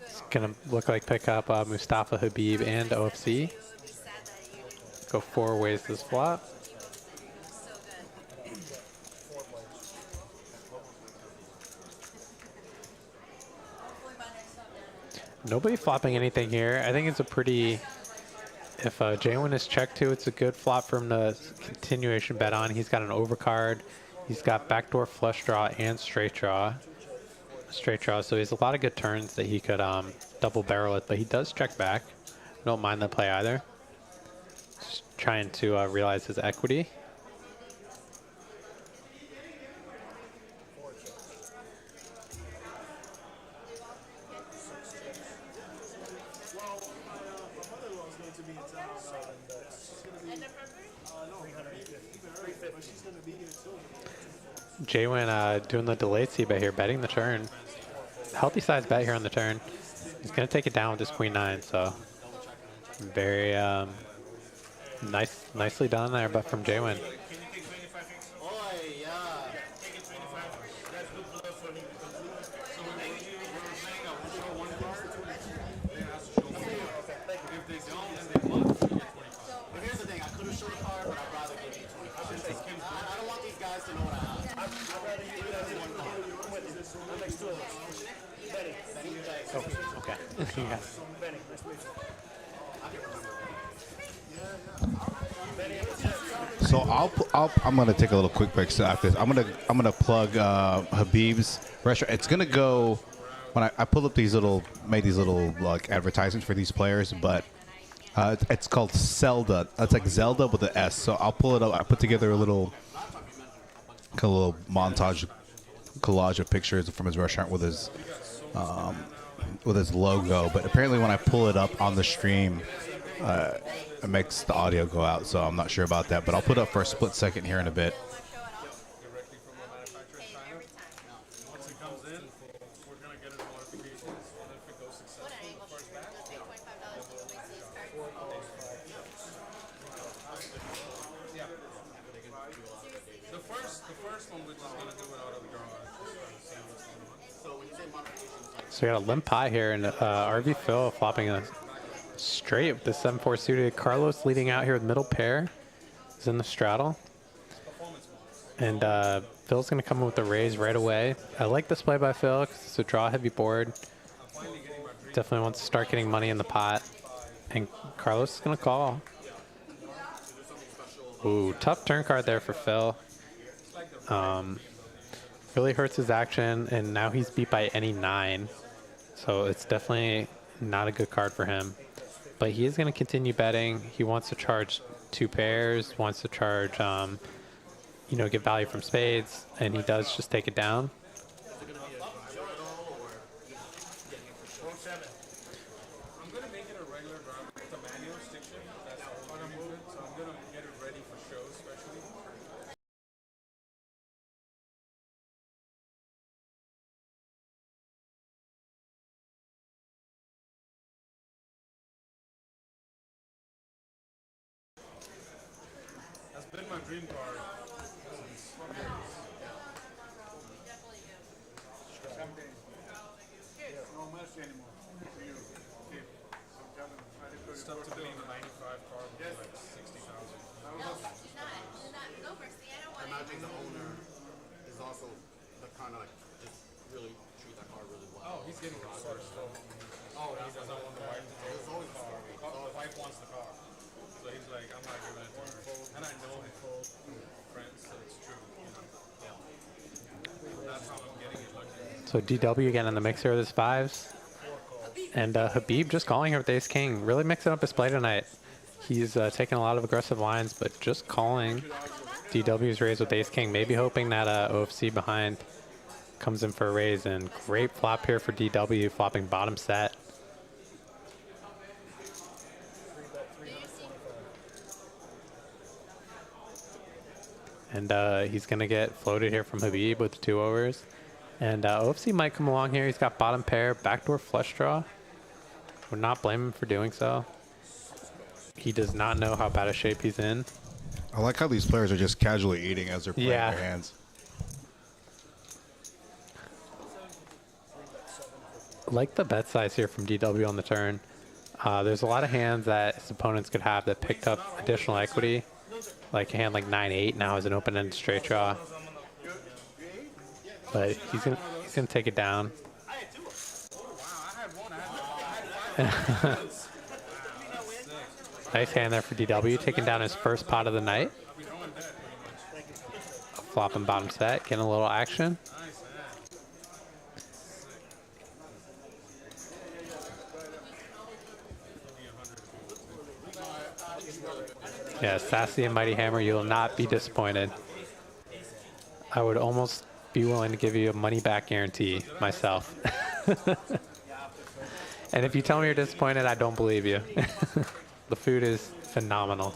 It's gonna look like pick up Mustafa, Habib, and OFC. Go 4 ways this flop. Nobody flopping anything here. I think it's a pretty, if Jwin is checked too, it's a good flop for him to continuation bet on. He's got an overcard. He's got backdoor flush draw and straight draw. So he has a lot of good turns that he could double barrel it, but he does check back. I don't mind the play either. Just trying to realize his equity. Jwin doing the delayed c bet here, betting the turn. Healthy size bet here on the turn. He's going to take it down with his queen 9, so very nicely done there, but from Jwin. Okay. Yeah. So I'm gonna take a little quick break after this. I'm gonna plug Habib's restaurant. It's gonna go when I pulled up made these little like advertisements for these players, but it's called Zelda. It's like Zelda with an S. So I'll pull it up. I put together a little montage collage of pictures from his restaurant with his logo. But apparently when I pull it up on the stream, it makes the audio go out, so I'm not sure about that, but I'll put it up for a split second here in a bit. The first one we're just gonna do it out of the garage. So when you say modifications, So we got a limp pie here, and RV Phil flopping a straight with the 7-4 suited. Carlos leading out here with middle pair. Is in the straddle. And Phil's going to come in with the raise right away. I like this play by Phil because it's a draw heavy board. Definitely wants to start getting money in the pot. And Carlos is going to call. Ooh, tough turn card there for Phil. Really hurts his action, and now he's beat by any 9. So it's definitely not a good card for him. But he is going to continue betting. He wants to charge 2 pairs, wants to charge, you know, get value from spades, and he does just take it down. I'm gonna make it a regular draw. It's a manual stick shift. That's all I'm moving. So I'm gonna get it ready for show, especially. That's been my dream card. It's tough to believe a 95 card with like 60,000. No, she's not. She's not. Go first. I don't want I imagine the owner is also the kind of like just really treat that card really well. Oh, he's getting the card still. Oh, he doesn't want the wife to take the car. The wife wants the car. So he's like, I'm not giving it to her. And I know him from friends, so it's true. You know? So that's how I'm getting it lucky. So DW again in the mixer with his 5s. And Habib just calling here with ace king. Really mixing up his play tonight. He's taking a lot of aggressive lines, but just calling. DW's raise with ace king. Maybe hoping that OFC behind comes in for a raise. And great flop here for DW, flopping bottom set. And he's going to get floated here from Habib with the 2 overs. And OFC might come along here. He's got bottom pair, backdoor flush draw. Would not blame him for doing so. He does not know how bad a shape he's in. I like how these players are just casually eating as they're playing their hands. Like the bet size here from DW on the turn. There's a lot of hands that his opponents could have that picked up additional equity. Like a hand like 9-8 now has an open-ended straight draw. But he's gonna take it down. Nice hand there for DW, taking down his first pot of the night. Flopping bottom set, getting a little action. Yeah, Sassy and Mighty Hammer, you will not be disappointed. I would almost be willing to give you a money back guarantee myself. And if you tell me you're disappointed, I don't believe you. The food is phenomenal.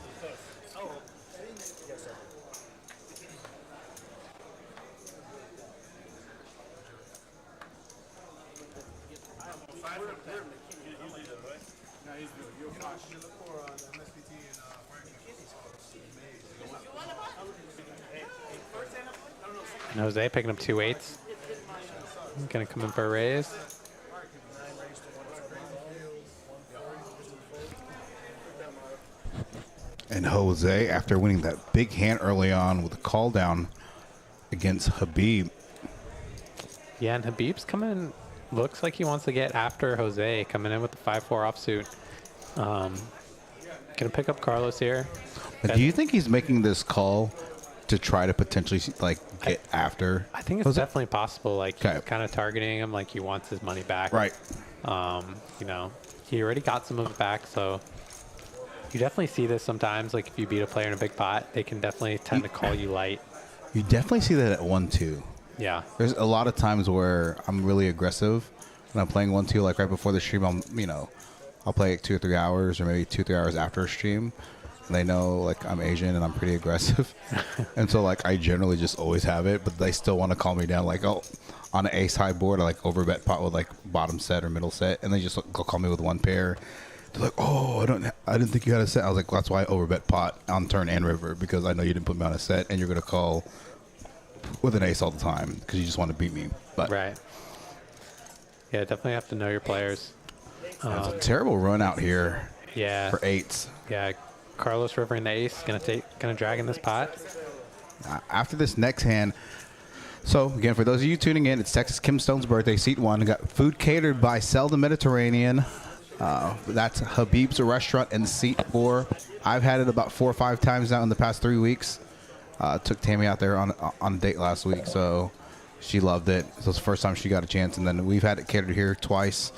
And Jose picking up 2 8s. Gonna come in for a raise. And Jose, after winning that big hand early on with a call down against Habib. Yeah, and Habib's coming, looks like he wants to get after Jose, coming in with the 5-4 offsuit. Gonna pick up Carlos here. Do you think he's making this call to try to potentially like get after? I think it's Jose? definitely possible. Like he's kind of targeting him, like he wants his money back. Right. You know, he already got some of it back, so you definitely see this sometimes. Like if you beat a player in a big pot, they can definitely tend to call you light. You definitely see that at 1-2. Yeah. There's a lot of times where I'm really aggressive when I'm playing 1-2. Like right before the stream, I'll play like 2 or 3 hours, or maybe 2 or 3 hours after a stream. And they know like I'm Asian and I'm pretty aggressive, and so like I generally just always have it. But they still want to call me down. Like, oh, on an ace high board, I like overbet pot with like bottom set or middle set, and they just go call me with 1 pair. They're like, oh, I didn't think you had a set. I was like, well, that's why I overbet pot on turn and river, because I know you didn't put me on a set, and you're gonna call with an ace all the time because you just want to beat me. But right. Yeah, definitely have to know your players. It's a terrible run out here. Yeah. For eights. Yeah. Carlos River and the ace gonna drag in this pot. After this next hand. So again, for those of you tuning in, it's Texas Kim Stone's birthday. Seat 1. We got food catered by Seldom Mediterranean. That's Habib's restaurant in seat 4. I've had it about 4 or 5 times now in the past 3 weeks. Took Tammy out there on a date last week, so she loved it. So it's the first time she got a chance, and then we've had it catered here twice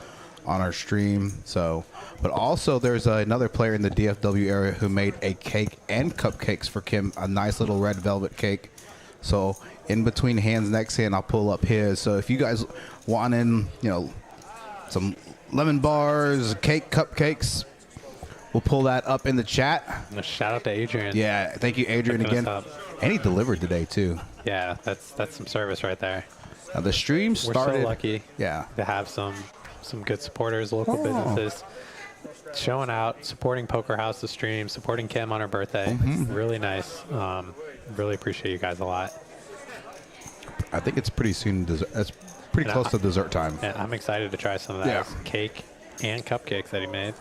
on our stream. So, but also there's another player in the DFW area who made a cake and cupcakes for Kim, a nice little red velvet cake. So in between hands, next hand I'll pull up his. So if you guys want in, some lemon bars, cake, cupcakes, we'll pull that up in the chat. And a shout out to Adrian. Yeah, thank you, Adrian, again. And he delivered today too. Yeah, that's some service right there. Now the stream started. We're so lucky. Yeah. To have some good supporters, local businesses showing out, supporting Poker House, the stream, supporting Kim on her birthday. Really nice. Really appreciate you guys a lot. I think it's pretty soon. It's pretty close to dessert time. And I'm excited to try some of that cake and cupcakes that he made.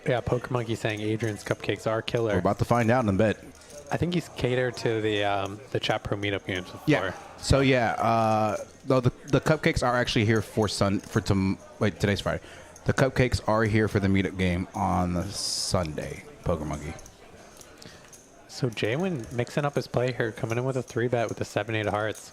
Yeah, Poker Monkey saying Adrian's cupcakes are killer. We're about to find out in a bit. I think he's catered to the Chat Pro meetup games before. Yeah. So though the cupcakes are actually here today's Friday. The cupcakes are here for the meetup game on Sunday. Poker Monkey. So Jaywin mixing up his play here, coming in with a 3-bet with the 7-8 of hearts.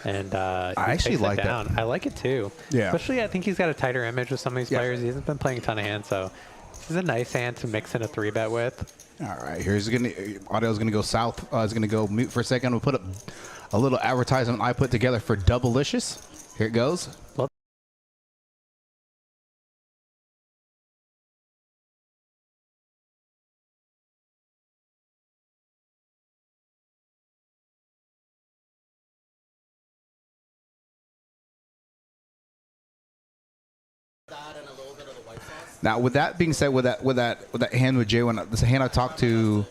And I actually like that. I like it too. Yeah. Especially I think he's got a tighter image with some of these players. He hasn't been playing a ton of hands, so this is a nice hand to mix in a 3-bet with. All right, audio's gonna go south. It's gonna go mute for a second. We'll put up a little advertisement I put together for Doubleicious. Here it goes. Now, with that being said, with that hand with Jay, this hand I talked to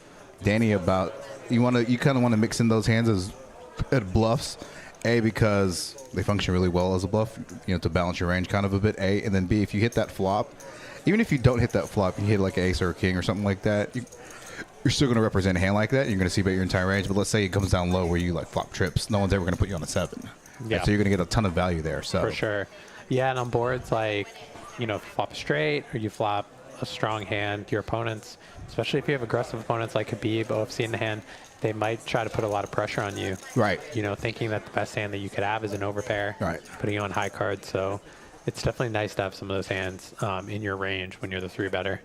Danny about, you kind of want to mix in those hands as bluffs, because they function really well as a bluff, to balance your range kind of a bit. And then B, if you hit that flop, even if you don't hit that flop, you hit like an ace or a king or something like that, you're still going to represent a hand like that. You're going to see about your entire range. But let's say it comes down low where you like flop trips, no one's ever going to put you on a 7. Yeah. So you're going to get a ton of value there. So for sure. Yeah, and on boards like, if you flop straight or you flop a strong hand, your opponents, especially if you have aggressive opponents like Habib, OFC in the hand, they might try to put a lot of pressure on you. Right. Thinking that the best hand that you could have is an overpair. Right. Putting you on high cards. So it's definitely nice to have some of those hands in your range when you're the 3-better.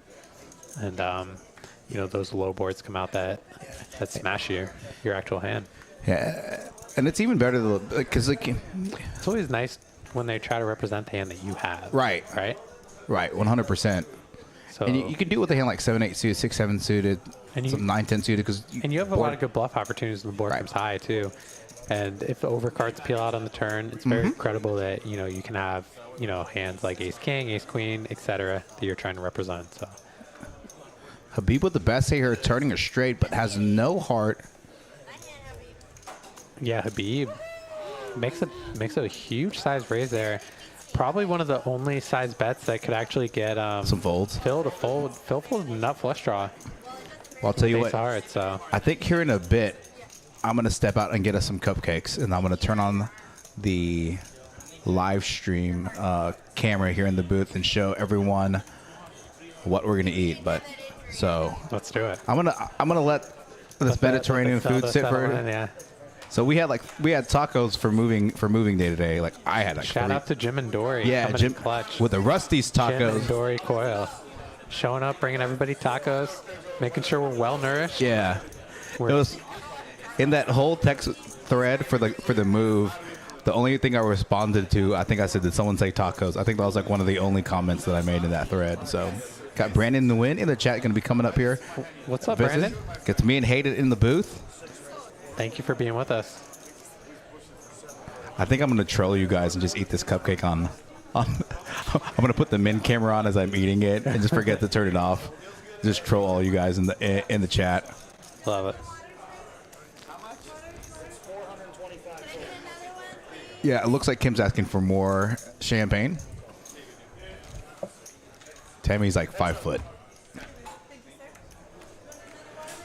And, those low boards come out that smash your actual hand. Yeah. And it's even better because it's always nice when they try to represent the hand that you have. Right. Right? Right, 100%. So, and you can do it with a hand like 7-8 suited, 6-7 suited, and 9-10 suited. And you have a lot of good bluff opportunities when the board comes high, too. And if the overcards peel out on the turn, it's very credible that, you can have, hands like ace-king, ace-queen, etc. that you're trying to represent. So Habib with the best here, turning a straight, but has no heart. Yeah, Habib makes a huge size raise there. Probably one of the only size bets that could actually get some folds. Phil fold nut flush draw. Well, I'll tell you what. Hard, so I think here in a bit, I'm gonna step out and get us some cupcakes, and I'm gonna turn on the live stream camera here in the booth and show everyone what we're gonna eat. But so let's do it. I'm gonna let this Mediterranean food sit for. Yeah. So we had tacos for moving day today. Like I had like shout out to Jim and Dory. Yeah, Jim clutch with the Rusty's tacos. Jim and Dory Coyle showing up, bringing everybody tacos, making sure we're well nourished. Yeah, it was in that whole text thread for the move. The only thing I responded to, I think I said, did someone say tacos? I think that was like one of the only comments that I made in that thread. So got Brandon Nguyen in the chat, going to be coming up here. What's up, Brandon? Gets me and Hayden in the booth. Thank you for being with us. I think I'm going to troll you guys and just eat this cupcake on I'm going to put the min camera on as I'm eating it and just forget to turn it off. Just troll all you guys in the chat. Love it. Yeah, it looks like Kim's asking for more champagne. Tammy's like 5 foot.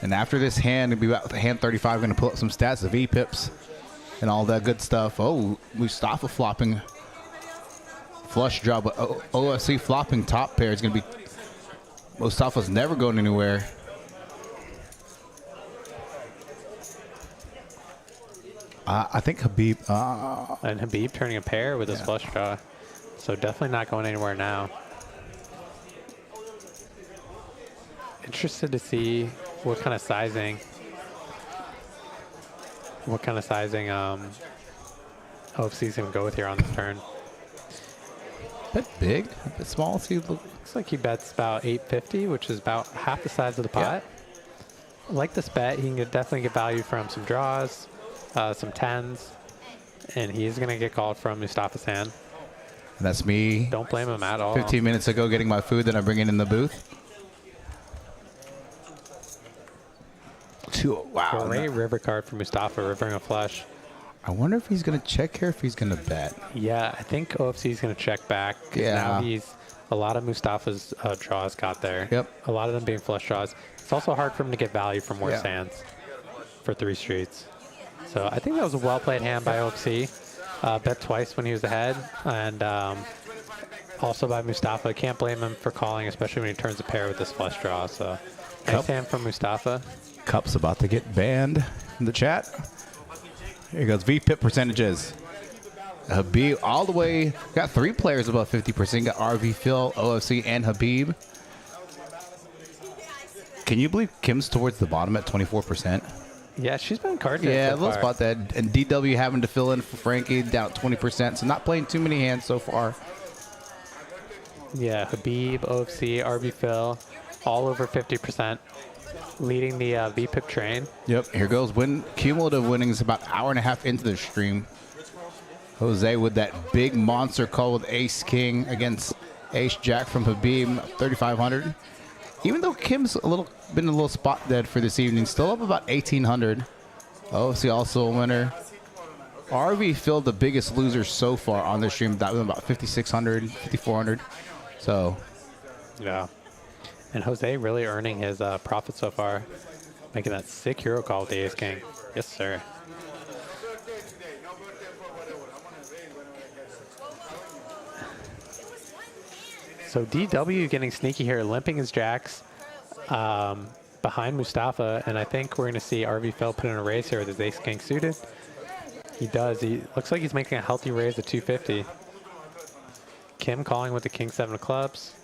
And after this hand, it'll be about hand 35. Going to pull up some stats of V-pips and all that good stuff. Oh, Mustafa flopping flush draw, but OFC flopping top pair is going to be. Mustafa's never going anywhere. I think Habib. And Habib turning a pair with his flush draw. So definitely not going anywhere now. Interested to see what kind of sizing OFC is going to go with here on this turn. A bit big, a bit small. Looks like he bets about 850, which is about half the size of the pot. I like this bet. He can definitely get value from some draws, some tens, and he is going to get called from Mustafa's hand. And that's me. Don't blame him at all. 15 minutes ago getting my food that I'm bringing in the booth. Wow. Great river card for Mustafa, rivering a flush. I wonder if he's going to check here, if he's going to bet. Yeah, I think OFC is going to check back. Yeah. Now a lot of Mustafa's draws got there. Yep. A lot of them being flush draws. It's also hard for him to get value from more sands for 3 streets. So I think that was a well-played hand by OFC. Bet twice when he was ahead. And also by Mustafa. Can't blame him for calling, especially when he turns a pair with this flush draw. So nice hand from Mustafa. Cup's about to get banned in the chat. Here goes V-pip percentages. Habib all the way. Got 3 players above 50%. Got RV, Phil, OFC, and Habib. Can you believe Kim's towards the bottom at 24%? Yeah, she's been card dead Yeah, so let's far. spot that. And DW having to fill in for Frankie down at 20%. So not playing too many hands so far. Yeah, Habib, OFC, RB Phil, all over 50%. Leading the V-pip train. Yep, here goes cumulative winnings about an hour and a half into the stream. Jose with that big monster call with Ace King against Ace Jack from Habib, 3,500. Even though Kim's been a little spot dead for this evening, still up about 1,800. OFC also a winner. RV Phil the biggest loser so far on the stream, that was about 5,600, 5,400. So, yeah. And Jose really earning his profit so far, making that sick hero call with the Ace King. Yes, sir. So DW getting sneaky here, limping his jacks behind Mustafa, and I think we're going to see RV Phil put in a raise here with his Ace King suited. He does. He looks like he's making a healthy raise at 250. Kim calling with the King 7 of clubs.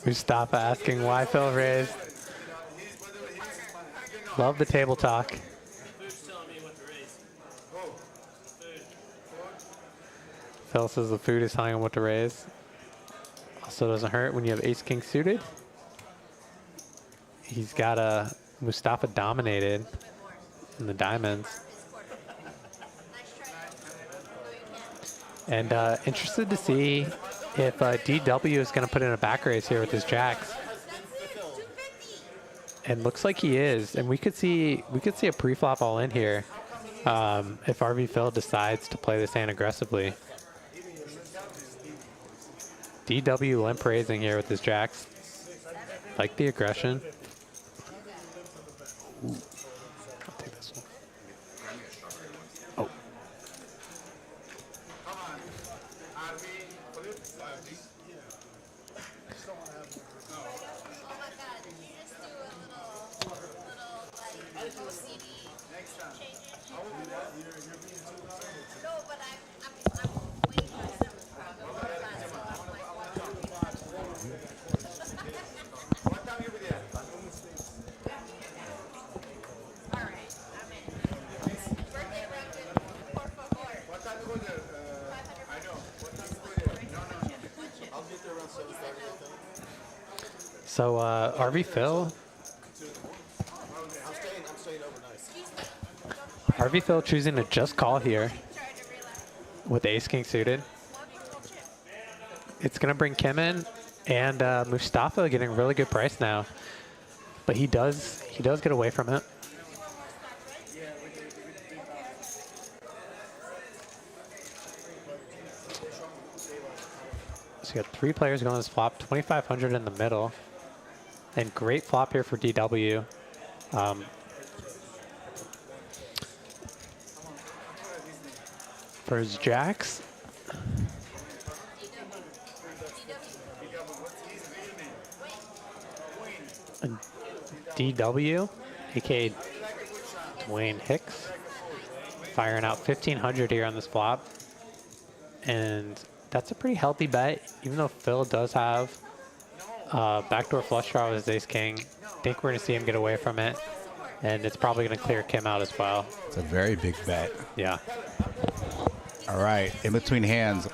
Mustafa asking why Phil raised. Love the table talk. Phil says the food is telling him what to raise. Also doesn't hurt when you have Ace King suited. He's got a Mustafa dominated in the diamonds. And interested to see if DW is going to put in a back raise here with his jacks. And looks like he is. And we could see a pre-flop all in here if RV Phil decides to play this hand aggressively. DW limp raising here with his jacks. Like the aggression. Ooh. I'll take this one. Oh. So RV Phil. RV Phil choosing to just call here with Ace King suited. it's going to bring Kim in, and Mustafa getting a really good price now. But he does get away from it. So you got 3 players going this flop, 2,500 in the middle. And great flop here for DW. For his jacks. And DW, aka Dwayne Hicks, firing out 1,500 here on this flop. And that's a pretty healthy bet, even though Phil does have backdoor flush draw with his ace-king. I think we're going to see him get away from it. And it's probably going to clear Kim out as well. It's a very big bet. Yeah. All right, in between hands,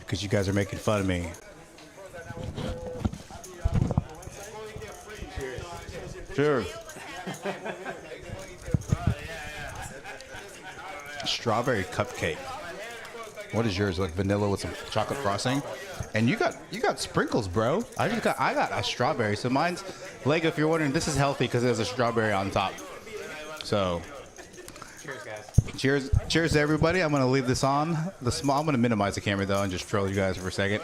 because you guys are making fun of me. Sure. Strawberry cupcake. What is yours? Like vanilla with some chocolate frosting? And you got sprinkles, bro. I got a strawberry. So mine's Lego. If you're wondering, this is healthy because there's a strawberry on top. So. Cheers, guys. Cheers to everybody. I'm gonna leave this on I'm gonna minimize the camera though and just troll you guys for a second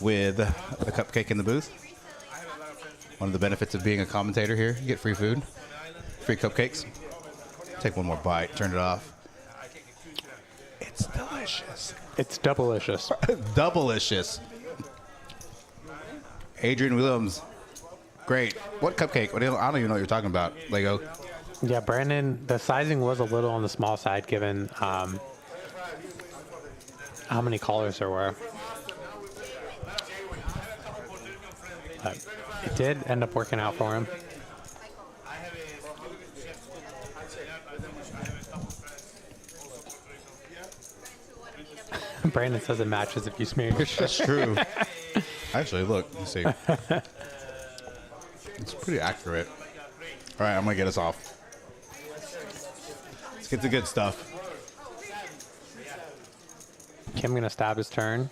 with the cupcake in the booth. One of the benefits of being a commentator here, you get free food, free cupcakes. Take one more bite, turn it off. It's delicious. It's double-licious. Double-licious. Adrian Williams, great. What cupcake? I don't even know what you're talking about. Lego. Yeah, Brandon, the sizing was a little on the small side given how many callers there were. But it did end up working out for him. Brandon says it matches if you smear your shirt. That's true. Actually, look, let's see. It's pretty accurate. All right, I'm going to get us off. Let's get the good stuff. Kim going to stab his turn.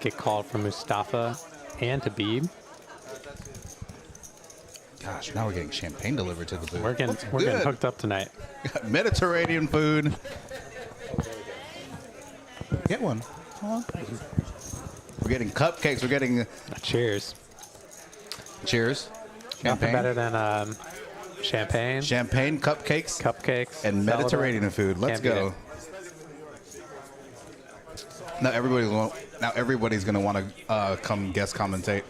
Get called from Mustafa and Habib. Gosh, now we're getting champagne delivered to the booth. We're getting hooked up tonight. Mediterranean food. Get one. Come on. We're getting cupcakes. We're getting... Cheers. Cheers. Nothing Champagne. better than champagne. Champagne, cupcakes. Cupcakes. And Mediterranean food. Let's go. Now everybody's going to want to come guest commentate.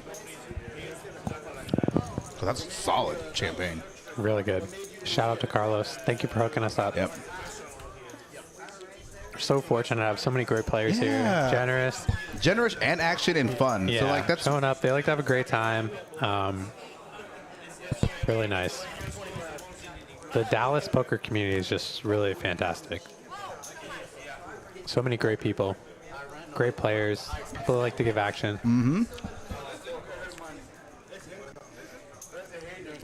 So that's solid champagne. Really good. Shout out to Carlos. Thank you for hooking us up. Yep. We're so fortunate to have so many great players here. Generous and action and fun. Yeah, so like that's showing up. They like to have a great time. Really nice. The Dallas poker community is just really fantastic. So many great people, great players, people that like to give action. Mm-hmm.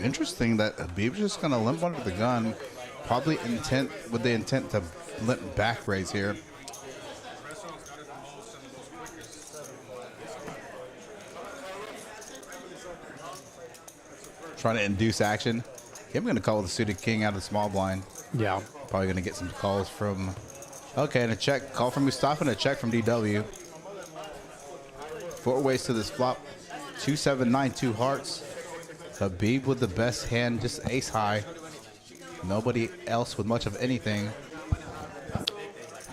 Interesting that Habib's just gonna limp under the gun, probably with the intent to limp back raise here. Trying to induce action. I'm going to call with the suited king out of the small blind. Yeah. Probably going to get some calls from... Okay, and a check. Call from Mustafa and a check from DW. 4 ways to this flop. 2, 7, 9, 2 hearts. Habib with the best hand, just ace high. Nobody else with much of anything.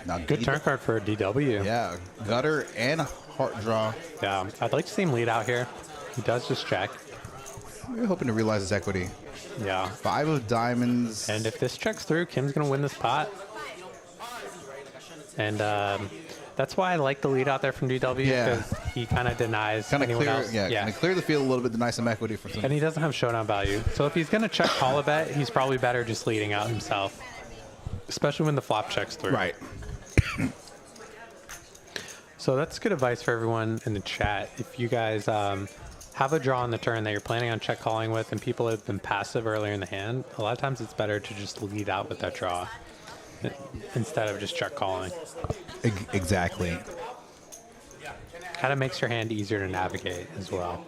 Now Good turn card for DW. Yeah, gutter and heart draw. Yeah, I'd like to see him lead out here. He does just check. We're hoping to realize his equity. Yeah. 5 of diamonds. And if this checks through, Kim's going to win this pot. And that's why I like the lead out there from DW. Yeah. Because he kind of denies anyone else. Yeah, kind of clear the field a little bit, deny some equity for some. And he doesn't have showdown value. So if he's going to check call a bet, he's probably better just leading out himself. Especially when the flop checks through. Right. So that's good advice for everyone in the chat. If you guys have a draw on the turn that you're planning on check calling with and people have been passive earlier in the hand, a lot of times it's better to just lead out with that draw instead of just check calling. Exactly. Kind of makes your hand easier to navigate as well.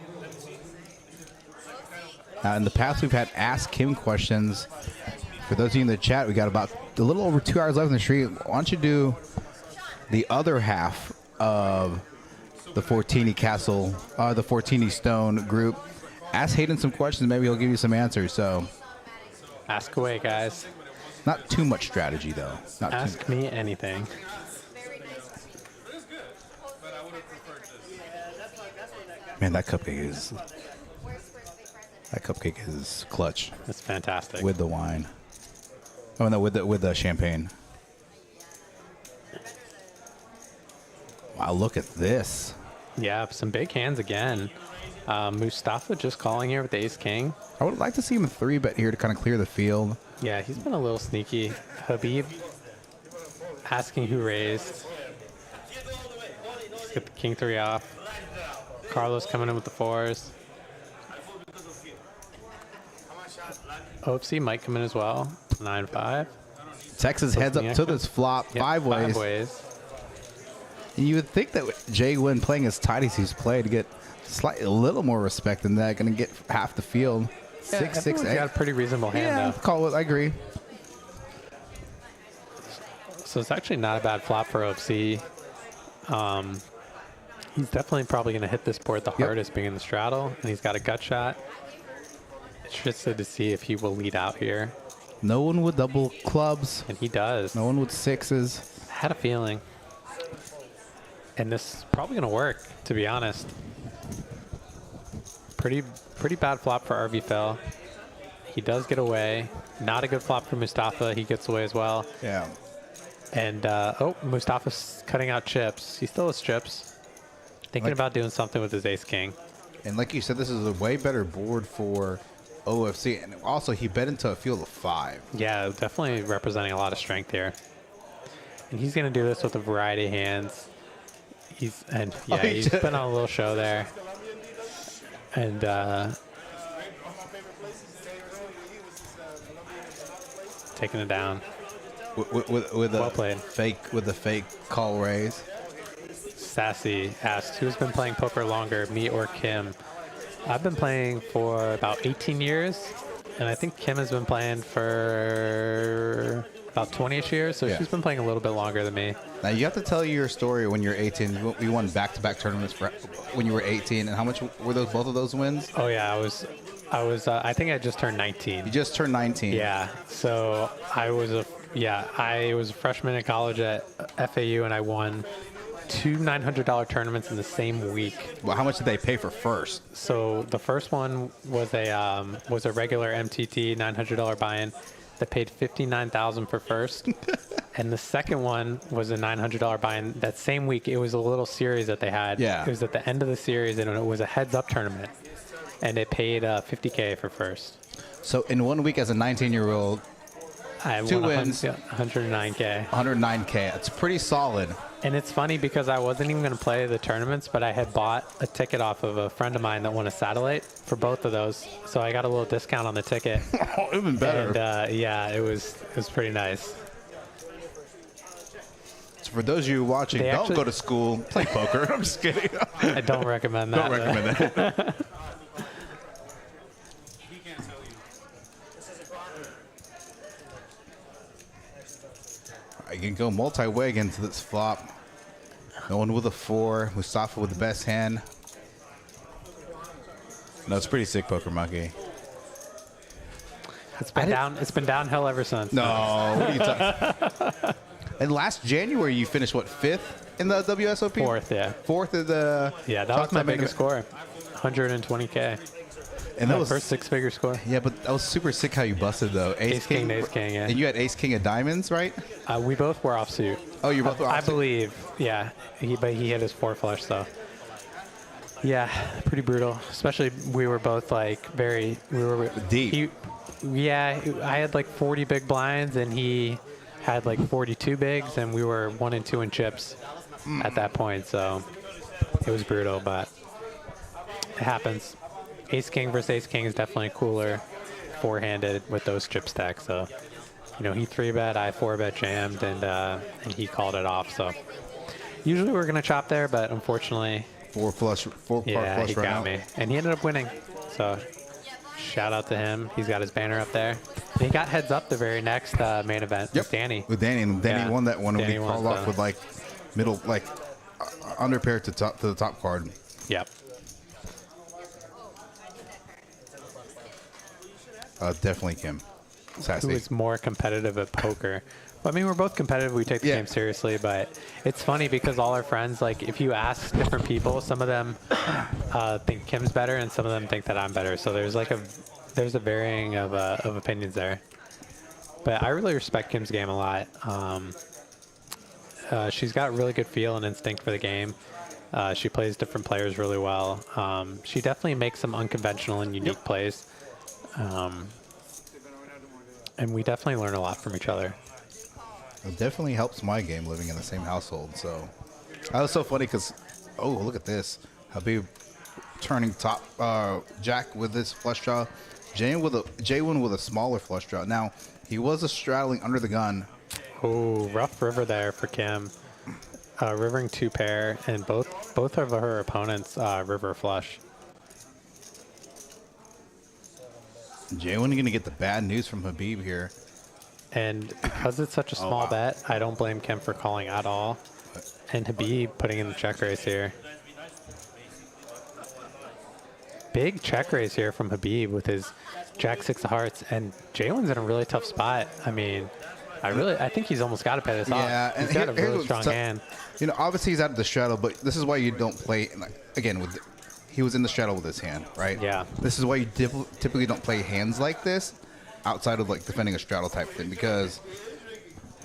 In the past, we've had Ask Him questions. For those of you in the chat, we got about a little over 2 hours left in the stream. Why don't you do the other half of the Fortini Castle, the Fortini Stone group? Ask Hayden some questions. Maybe he'll give you some answers. So, ask away, guys. Not too much strategy, though. Not ask me anything. Man, that cupcake is clutch. It's fantastic with the wine. Oh no, with the champagne. Wow, look at this. Yeah, some big hands again. Mustafa just calling here with the ace king. I would like to see him 3-bet here to kind of clear the field. Yeah, he's been a little sneaky. Habib asking who raised. Let's get the king 3 off. Carlos coming in with the 4s. OFC might come in as well. 9-5. Texas heads up to this flop. Yep, 5 ways. 5 ways. And you would think that Jay Nguyen playing as tight as he's played to get a little more respect than that. Going to get half the field. 6, 6, 8. Got a pretty reasonable hand, though. Call it. I agree. So it's actually not a bad flop for OFC. He's definitely probably going to hit this board the hardest, being in the straddle, and he's got a gut shot. Interested to see if he will lead out here. No one with double clubs. And he does. No one with 6s. I had a feeling. And this is probably going to work, to be honest. Pretty bad flop for RV Fell. He does get away. Not a good flop for Mustafa. He gets away as well. Yeah. And, Mustafa's cutting out chips. He still has chips. Thinking about doing something with his ace-king. And like you said, this is a way better board for OFC. And also, he bet into a field of 5. Yeah, definitely representing a lot of strength here. And he's going to do this with a variety of hands. He's been on a little show there. And taking it down. With well a played. fake call raise. Sassy asks, who's been playing poker longer, me or Kim? I've been playing for about 18 years, and I think Kim has been playing for about 20-ish years, so she's been playing a little bit longer than me. Now, you have to tell your story when you're 18. You won back-to-back tournaments when you were 18, and how much were both of those wins? Oh, yeah, I think I just turned 19. You just turned 19. Yeah, so I was a freshman in college at FAU, and I won 2 $900 tournaments in the same week. Well, how much did they pay for first? So the first one was a regular MTT $900 buy-in that paid $59,000 for first, and the second one was a $900 buy-in that same week. It was a little series that they had. Yeah. It was at the end of the series, and it was a heads-up tournament, and it paid $50K for first. So in 1 week as a 19-year-old, I two won wins, 109K. 109K. It's pretty solid. And it's funny because I wasn't even going to play the tournaments, but I had bought a ticket off of a friend of mine that won a satellite for both of those. So I got a little discount on the ticket. Oh, even better. And it was pretty nice. So for those of you watching, don't go to school, play poker. I'm just kidding. I don't recommend that. Don't recommend that. I can go multi-way into this flop. No one with a 4. Mustafa with the best hand. No, it's pretty sick, Poker Monkey. It's been downhill ever since. No, what are you talking? And last January, you finished what, 5th in the WSOP? 4th, yeah. 4th of the. Yeah, that was my biggest score, 120K. And that was first 6-figure score. Yeah, but that was super sick how you busted though. Ace king, yeah. And you had ace king of diamonds, right? We both were offsuit. Oh, you both were offsuit? I believe, yeah. But he hit his 4 flush, though. Yeah, pretty brutal. Especially we were both like we were deep. I had like 40 big blinds, and he had like 42 bigs, and we were 1 and 2 in chips at that point. So it was brutal, but it happens. Ace king versus ace king is definitely cooler four-handed with those chip stacks. So, he 3-bet, I 4-bet jammed, and he called it off. So usually we're going to chop there, but unfortunately 4 card Yeah, flush he right got now. me. And he ended up winning. So shout out to him. He's got his banner up there. And he got heads up the very next main event with Danny. With Danny, and Danny Yeah. won that one. Danny We won called off the- with like middle, like under pair to the top card. Yep. Definitely Kim. Sassy. Who is more competitive at poker? Well, I mean, we're both competitive. We take the game seriously, but it's funny because all our friends, like, if you ask different people, some of them think Kim's better, and some of them think that I'm better. So there's like there's a varying of opinions there. But I really respect Kim's game a lot. She's got really good feel and instinct for the game. She plays different players really well. She definitely makes some unconventional and unique plays. And we definitely learn a lot from each other. It definitely helps my game living in the same household. So that was so funny because, oh, look at this. Habib turning top jack with this flush draw. J1 with a smaller flush draw. Now, he was a straddling under the gun. Oh, rough river there for Kim. Rivering 2 pair, and both of her opponents river flush. J1 going to get the bad news from Habib here. And because it's such a small bet, I don't blame Kim for calling at all. And Habib putting in the check raise here. Big check raise here from Habib with his Jack 6 of hearts. And J1's in a really tough spot. I mean, I think he's almost got to pay this off. Yeah, and he's got a here's really what's strong tough. hand. You know, obviously he's out of the straddle, but this is why you don't play. Again, he was in the straddle with his hand, right? Yeah. This is why you typically don't play hands like this outside of like defending a straddle type thing, because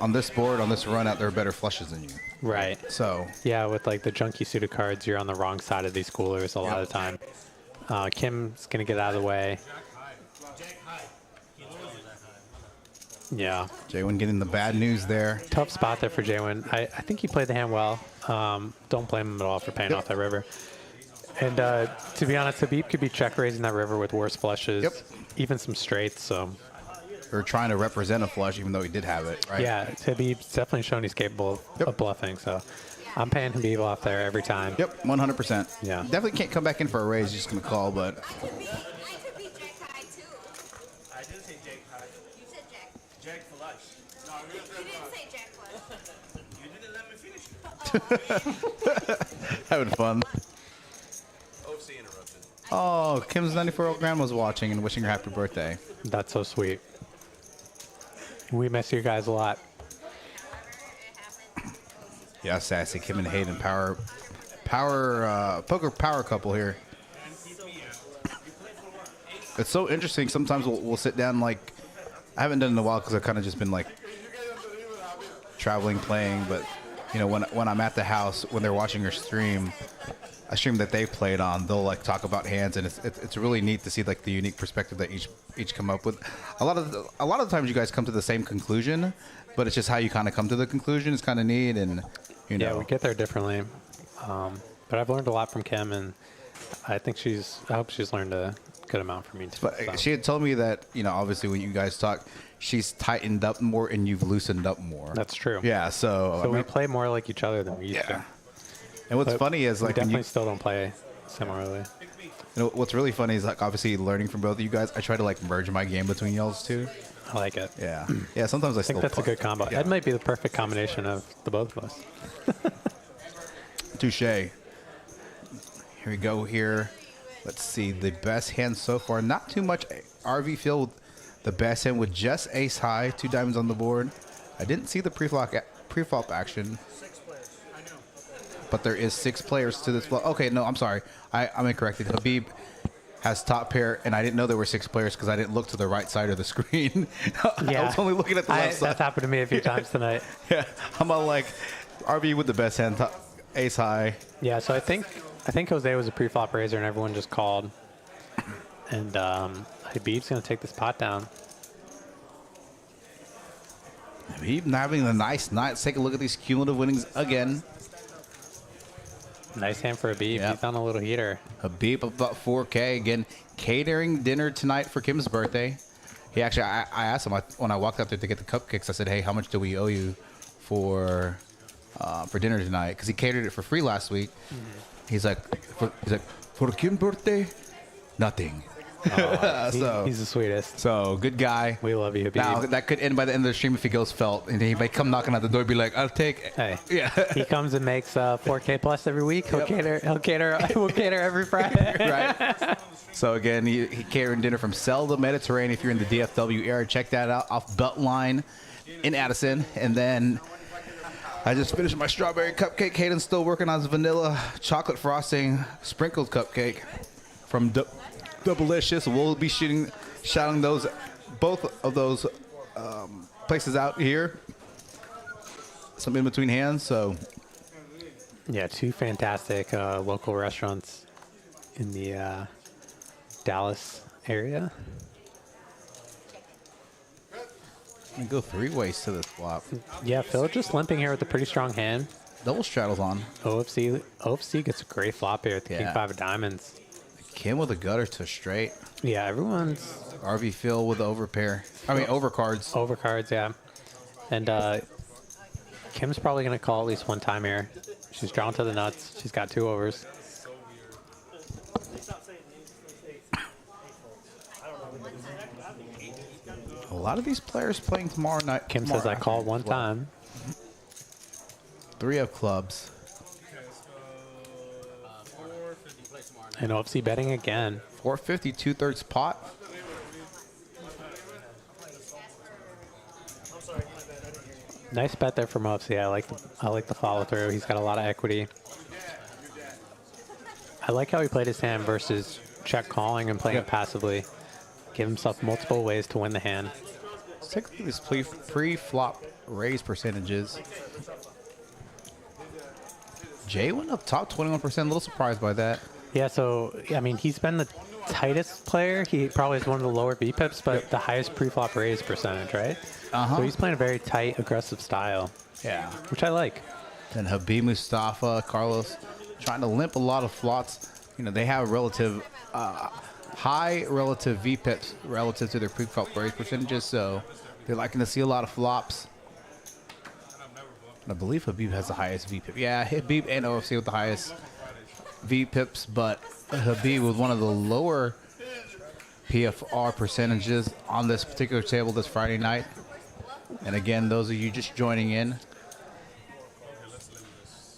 on this board, on this run out, there are better flushes than you. Right. So Yeah, with like the junky suited cards, you're on the wrong side of these coolers a lot of the time. Kim's going to get out of the way. Yeah. J1 getting the bad news there. Tough spot there for J1. I think he played the hand well. Don't blame him at all for paying off that river. And to be honest, Habib could be check raising that river with worse flushes, even some straights. So Or trying to represent a flush, even though he did have it, right? yeah, Habib's definitely shown he's capable of bluffing. So I'm paying Habib off there every time. Yep, 100%. Yeah. Definitely can't come back in for a raise. Just going to call, but I could be Jack high too. I didn't say Jack high. You said Jack. Jack flush. No, You didn't say Jack flush. you didn't let me finish. having fun. OC interrupted. Oh, Kim's 94-year-old grandma's watching and wishing her happy birthday. That's so sweet. We miss you guys a lot. Yeah, sassy. Kim and Hayden, poker power couple here. It's so interesting. Sometimes we'll sit down, like, I haven't done it in a while because I've kind of just been like traveling, playing. But you know, when I'm at the house, when they're watching your stream, a stream that they played on, they'll like talk about hands, and it's really neat to see like the unique perspective that each come up with. A lot of the times you guys come to the same conclusion, but it's just how you kind of come to the conclusion. It's kind of neat, and you know. Yeah, we get there differently. But I've learned a lot from Kim, and I think I hope she's learned a good amount from me too. But so. she had told me that, you know, obviously when you guys talk, she's tightened up more and you've loosened up more. That's true. Yeah, so So we play more like each other than we used yeah. to. And what's But funny is we like when definitely you still don't play similarly. know what's really funny is like obviously learning from both of you guys. I try to like merge my game between y'all's two. I like it. Yeah. Yeah, sometimes I I think still that's a good combo. Yeah. That might be the perfect combination of the both of us. Touche. Here we go here. Let's see. The best hand so far. Not too much RV filled. The best hand with just ace high. 2 diamonds on the board. I didn't see the pre-flop action. But there is 6 players to this flop. Okay, no, I'm sorry. I'm incorrect. Habib has top pair, and I didn't know there were 6 players because I didn't look to the right side of the screen. Yeah. I was only looking at the left side. That's happened to me a few times tonight. Yeah, I'm all like, RV with the best hand, ace high. Yeah, so I think Jose was a pre-flop raiser, and everyone just called. And Habib's going to take this pot down. Habib having a nice night. Let's take a look at these cumulative winnings again. Nice hand for Habib. Yep. He's on a little heater. Habib about 4K again, catering dinner tonight for Kim's birthday. He actually, I asked him when I walked up there to get the cupcakes. I said, "Hey, how much do we owe you for dinner tonight?" Because he catered it for free last week. He's like, for Kim birthday, nothing. He's the sweetest. So good guy. We love you, Habib. Now that could end by the end of the stream if he goes felt, and he might come knocking at the door, and be like, "I'll take it." Hey, Yeah. he comes and makes 4K plus every week. We'll cater every Friday. Right. So again, he catering dinner from Selda Mediterranean. If you're in the DFW area, check that out off Beltline in Addison. And then I just finished my strawberry cupcake. Hayden's still working on his vanilla chocolate frosting sprinkled cupcake from Delicious. We'll be shouting those, both of those places out here. Some in between hands. So Yeah, two fantastic local restaurants in the Dallas area. I'm gonna go 3 ways to this flop. Yeah, Phil just limping here with a pretty strong hand. Double straddles on. OFC gets a great flop here with the King 5 of diamonds. Kim with a gutter to straight. Yeah, everyone's RV Phil with the overpair. I mean, overcards. overcards, yeah. And Kim's probably going to call at least one time here. She's drawn to the nuts. She's got 2 overs. A lot of these players playing tomorrow night. Kim says, I called one time. 3 of clubs. And OFC betting again. 450, 2/3 pot. Nice bet there from OFC. I like the follow through. He's got a lot of equity. I like how he played his hand versus check calling and playing it passively. Give himself multiple ways to win the hand. Let's take a look at these pre-flop raise percentages. Jay went up top 21%. A little surprised by that. Yeah, so, I mean, he's been the tightest player. He probably has one of the lower VPIPs, but the highest pre-flop raise percentage, right? So he's playing a very tight, aggressive style. Yeah. Which I like. Then Habib, Mustafa, Carlos trying to limp a lot of flots. You know, they have relative high relative VPIPs relative to their pre-flop raise percentages, so they're liking to see a lot of flops. And I believe Habib has the highest VPIP. Yeah, Habib and OFC with the highest VPIPs, but Habib with one of the lower PFR percentages on this particular table this Friday night. And again, those of you just joining in,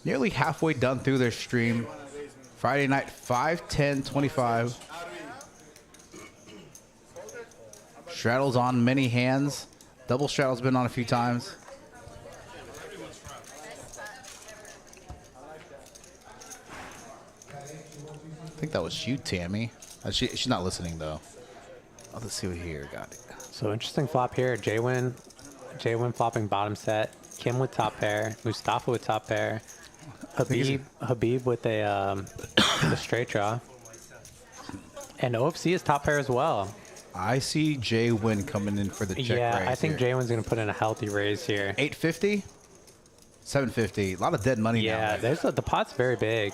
nearly halfway done through their stream. Friday night, 5-10-25. Straddles on many hands. Double straddle's been on a few times. I think that was you, Tammy. She's not listening, though. Let's see what here got it. So interesting flop here. J-Win flopping bottom set. Kim with top pair. Mustafa with top pair. Habib with a the straight draw. And OFC is top pair as well. I see J-Win coming in for the check raise. Yeah, I think here. J-Win's going to put in a healthy raise here. 850, 750. A lot of dead money now. Yeah, the pot's very big.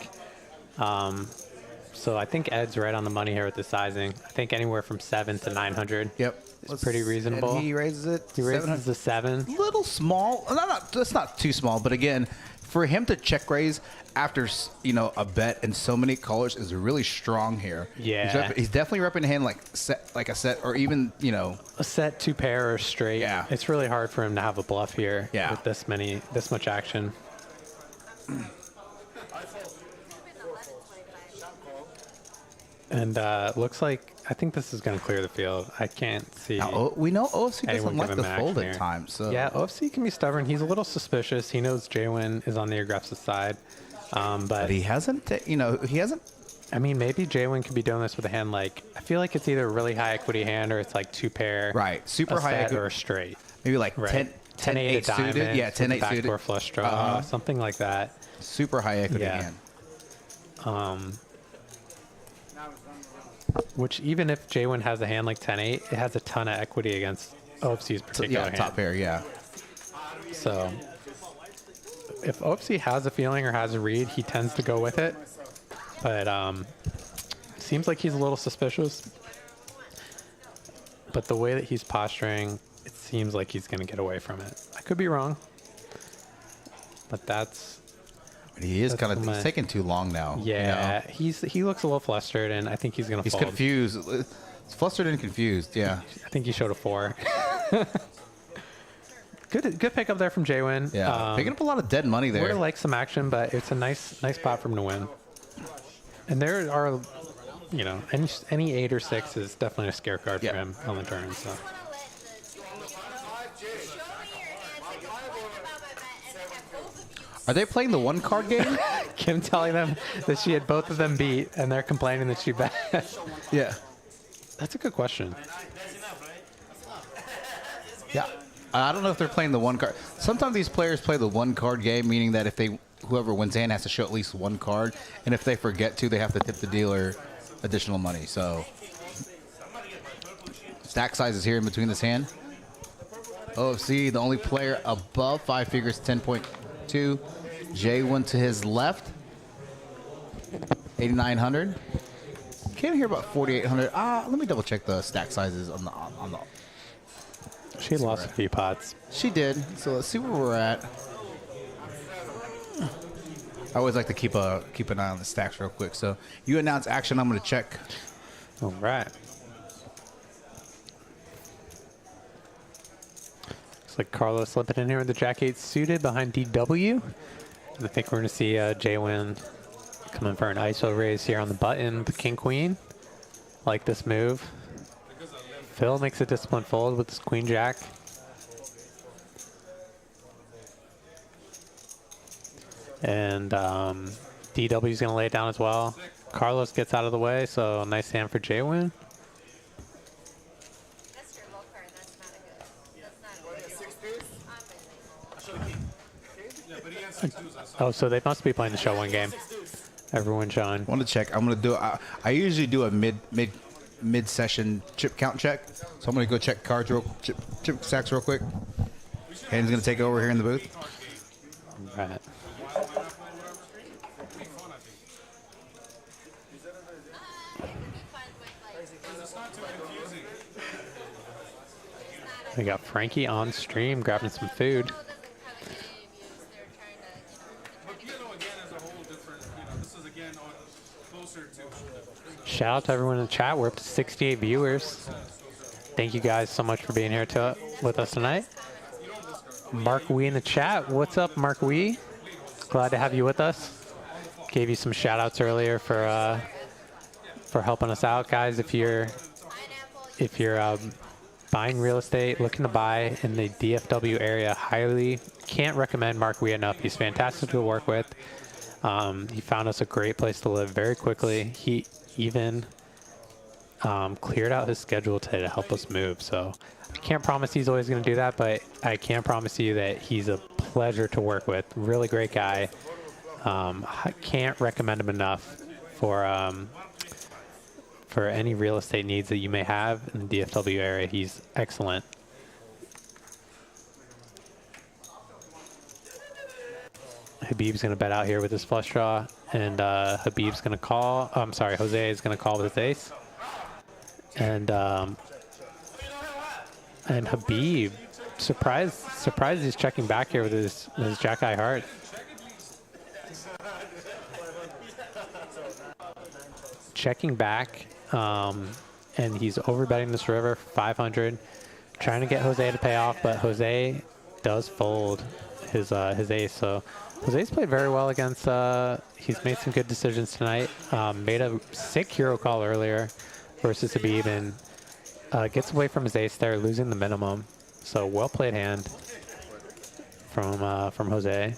So I think Ed's right on the money here with the sizing. I think anywhere from 7 to 900. Yep. It's pretty reasonable. And he raises it. He raises the 7. Little small. That's not too small, but again, for him to check raise after, you know, a bet and so many callers is really strong here. Yeah. He's definitely repping a hand like a set or even, you know, A set, 2 pair, or straight. Yeah. It's really hard for him to have a bluff here with this much action. And looks like, I think this is going to clear the field. I can't see. Now, we know OFC anyone doesn't like giving the him fold action at here. times. So Yeah, OFC can be stubborn. He's a little suspicious. He knows J-Win is on the aggressive side. but he hasn't, he hasn't. I mean, maybe J-Win could be doing this with a hand like, I feel like it's either a really high equity hand or it's like 2 pair. Right. Super a high set equity. or a straight. Maybe like Right. 10-8 diamond. suited. Yeah, 10-8 backdoor suited. flush draw, something like that. Super high equity Yeah. hand. Which even if J-Win has a hand like 10-8, it has a ton of equity against OFC's particular hand. Top pair, yeah. So if OFC has a feeling or has a read, he tends to go with it. But seems like he's a little suspicious. But the way that he's posturing, it seems like he's going to get away from it. I could be wrong. But that's... He is kind of he's taking too long now. Yeah, he looks a little flustered, and I think he's gonna. He's fold. confused. It's flustered and confused. Yeah. I think he showed a 4. Good pickup there from Nguyen. Yeah, picking up a lot of dead money there. Would have liked some action, but it's a nice spot from Nguyen. And there are, you know, any 8 or 6 is definitely a scare card for him on the turn. So. Are they playing the 1 card game? Kim telling them that she had both of them beat, and they're complaining that she bet. Yeah. That's a good question. Yeah. I don't know if they're playing the 1 card. Sometimes these players play the 1 card game, meaning that if whoever wins hand has to show at least 1 card, and if they forget to, they have to tip the dealer additional money. So stack size is here in between this hand. OFC, the only player above 5 figures, 10.2. J1 to his left, 8,900. Came here about 4,800. Let me double check the stack sizes on the. She lost a few pots. She did. So let's see where we're at. I always like to keep an eye on the stacks real quick. So you announce action. I'm going to check. All right. Looks like Carlos slipping in here with the Jack-8 suited behind DW. I think we're going to see J-Win coming for an ISO raise here on the button, the King-Queen. Like this move. Phil makes a disciplined fold with this Queen-Jack. And DW's going to lay it down as well. Carlos gets out of the way, so nice hand for J-Win. That's your low card. That's not a good. That's not Oh, so they must be playing the show 1 game. Everyone, John. I want to check. I'm going to do. I usually do a mid session chip count check. So I'm going to go check cards chip stacks real quick. Hayden's going to take over here in the booth. Right. We got Frankie on stream grabbing some food. Shout out to everyone in the chat. We're up to 68 viewers. Thank you guys so much for being here with us tonight. Mark Wee in the chat. What's up, Mark Wee? Glad to have you with us. Gave you some shout outs earlier for helping us out, guys. If you're buying real estate, looking to buy in the DFW area, highly can't recommend Mark Wee enough. He's fantastic to work with. He found us a great place to live very quickly. He even cleared out his schedule today to help us move. So I can't promise he's always going to do that, but I can promise you that he's a pleasure to work with. Really great guy. I can't recommend him enough for any real estate needs that you may have in the DFW area. He's excellent. Habib's going to bet out here with his flush draw, and Habib's going to call. I'm sorry, Jose is going to call with his ace. And Habib, surprised he's checking back here with his Jack-Eye heart. Checking back, and he's overbetting this river 500, trying to get Jose to pay off, but Jose does fold his ace. So Jose's played very well against. He's made some good decisions tonight. Made a sick hero call earlier versus Habib, and gets away from his ace there, losing the minimum. So well played hand from Jose.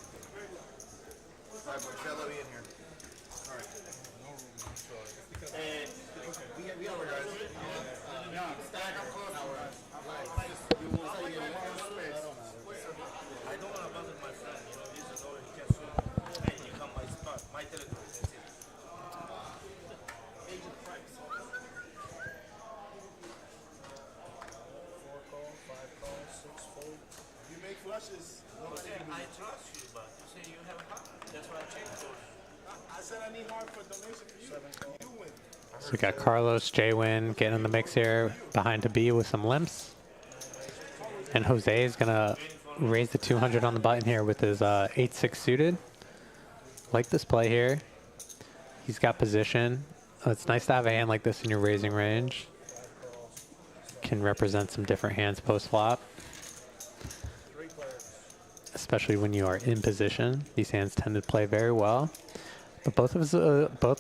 So we got Carlos, J-Win getting in the mix here behind Habib with some limps. And Jose is going to raise the 200 on the button here with his 8-6 suited. Like this play here. He's got position. It's nice to have a hand like this in your raising range. Can represent some different hands post-flop. Especially when you are in position. These hands tend to play very well. But both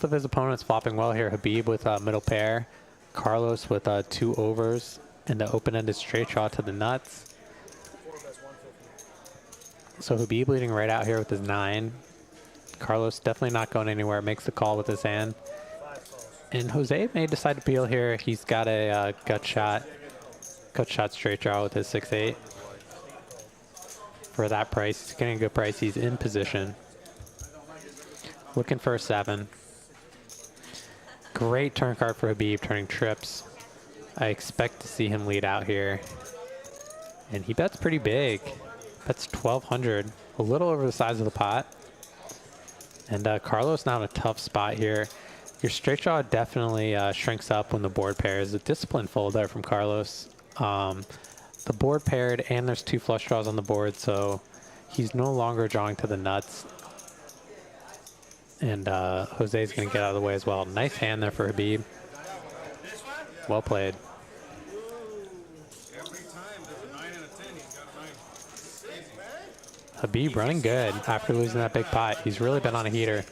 of his opponents flopping well here. Habib with middle pair. Carlos with 2 overs and the open-ended straight draw to the nuts. So Habib leading right out here with his 9. Carlos definitely not going anywhere. Makes the call with his hand. And Jose may decide to peel here. He's got a gut shot straight draw with his 6-8. For that price, he's getting a good price. He's in position. Looking for a 7. Great turn card for Habib, turning trips. I expect to see him lead out here. And he bets pretty big. Bets 1,200, a little over the size of the pot. And Carlos now in a tough spot here. Your straight draw definitely shrinks up when the board pairs. A disciplined fold there from Carlos. The board paired and there's 2 flush draws on the board, so he's no longer drawing to the nuts. And Jose's going to get out of the way as well. Nice hand there for Habib. Well played. Habib running good after losing that big pot. He's really been on a heater.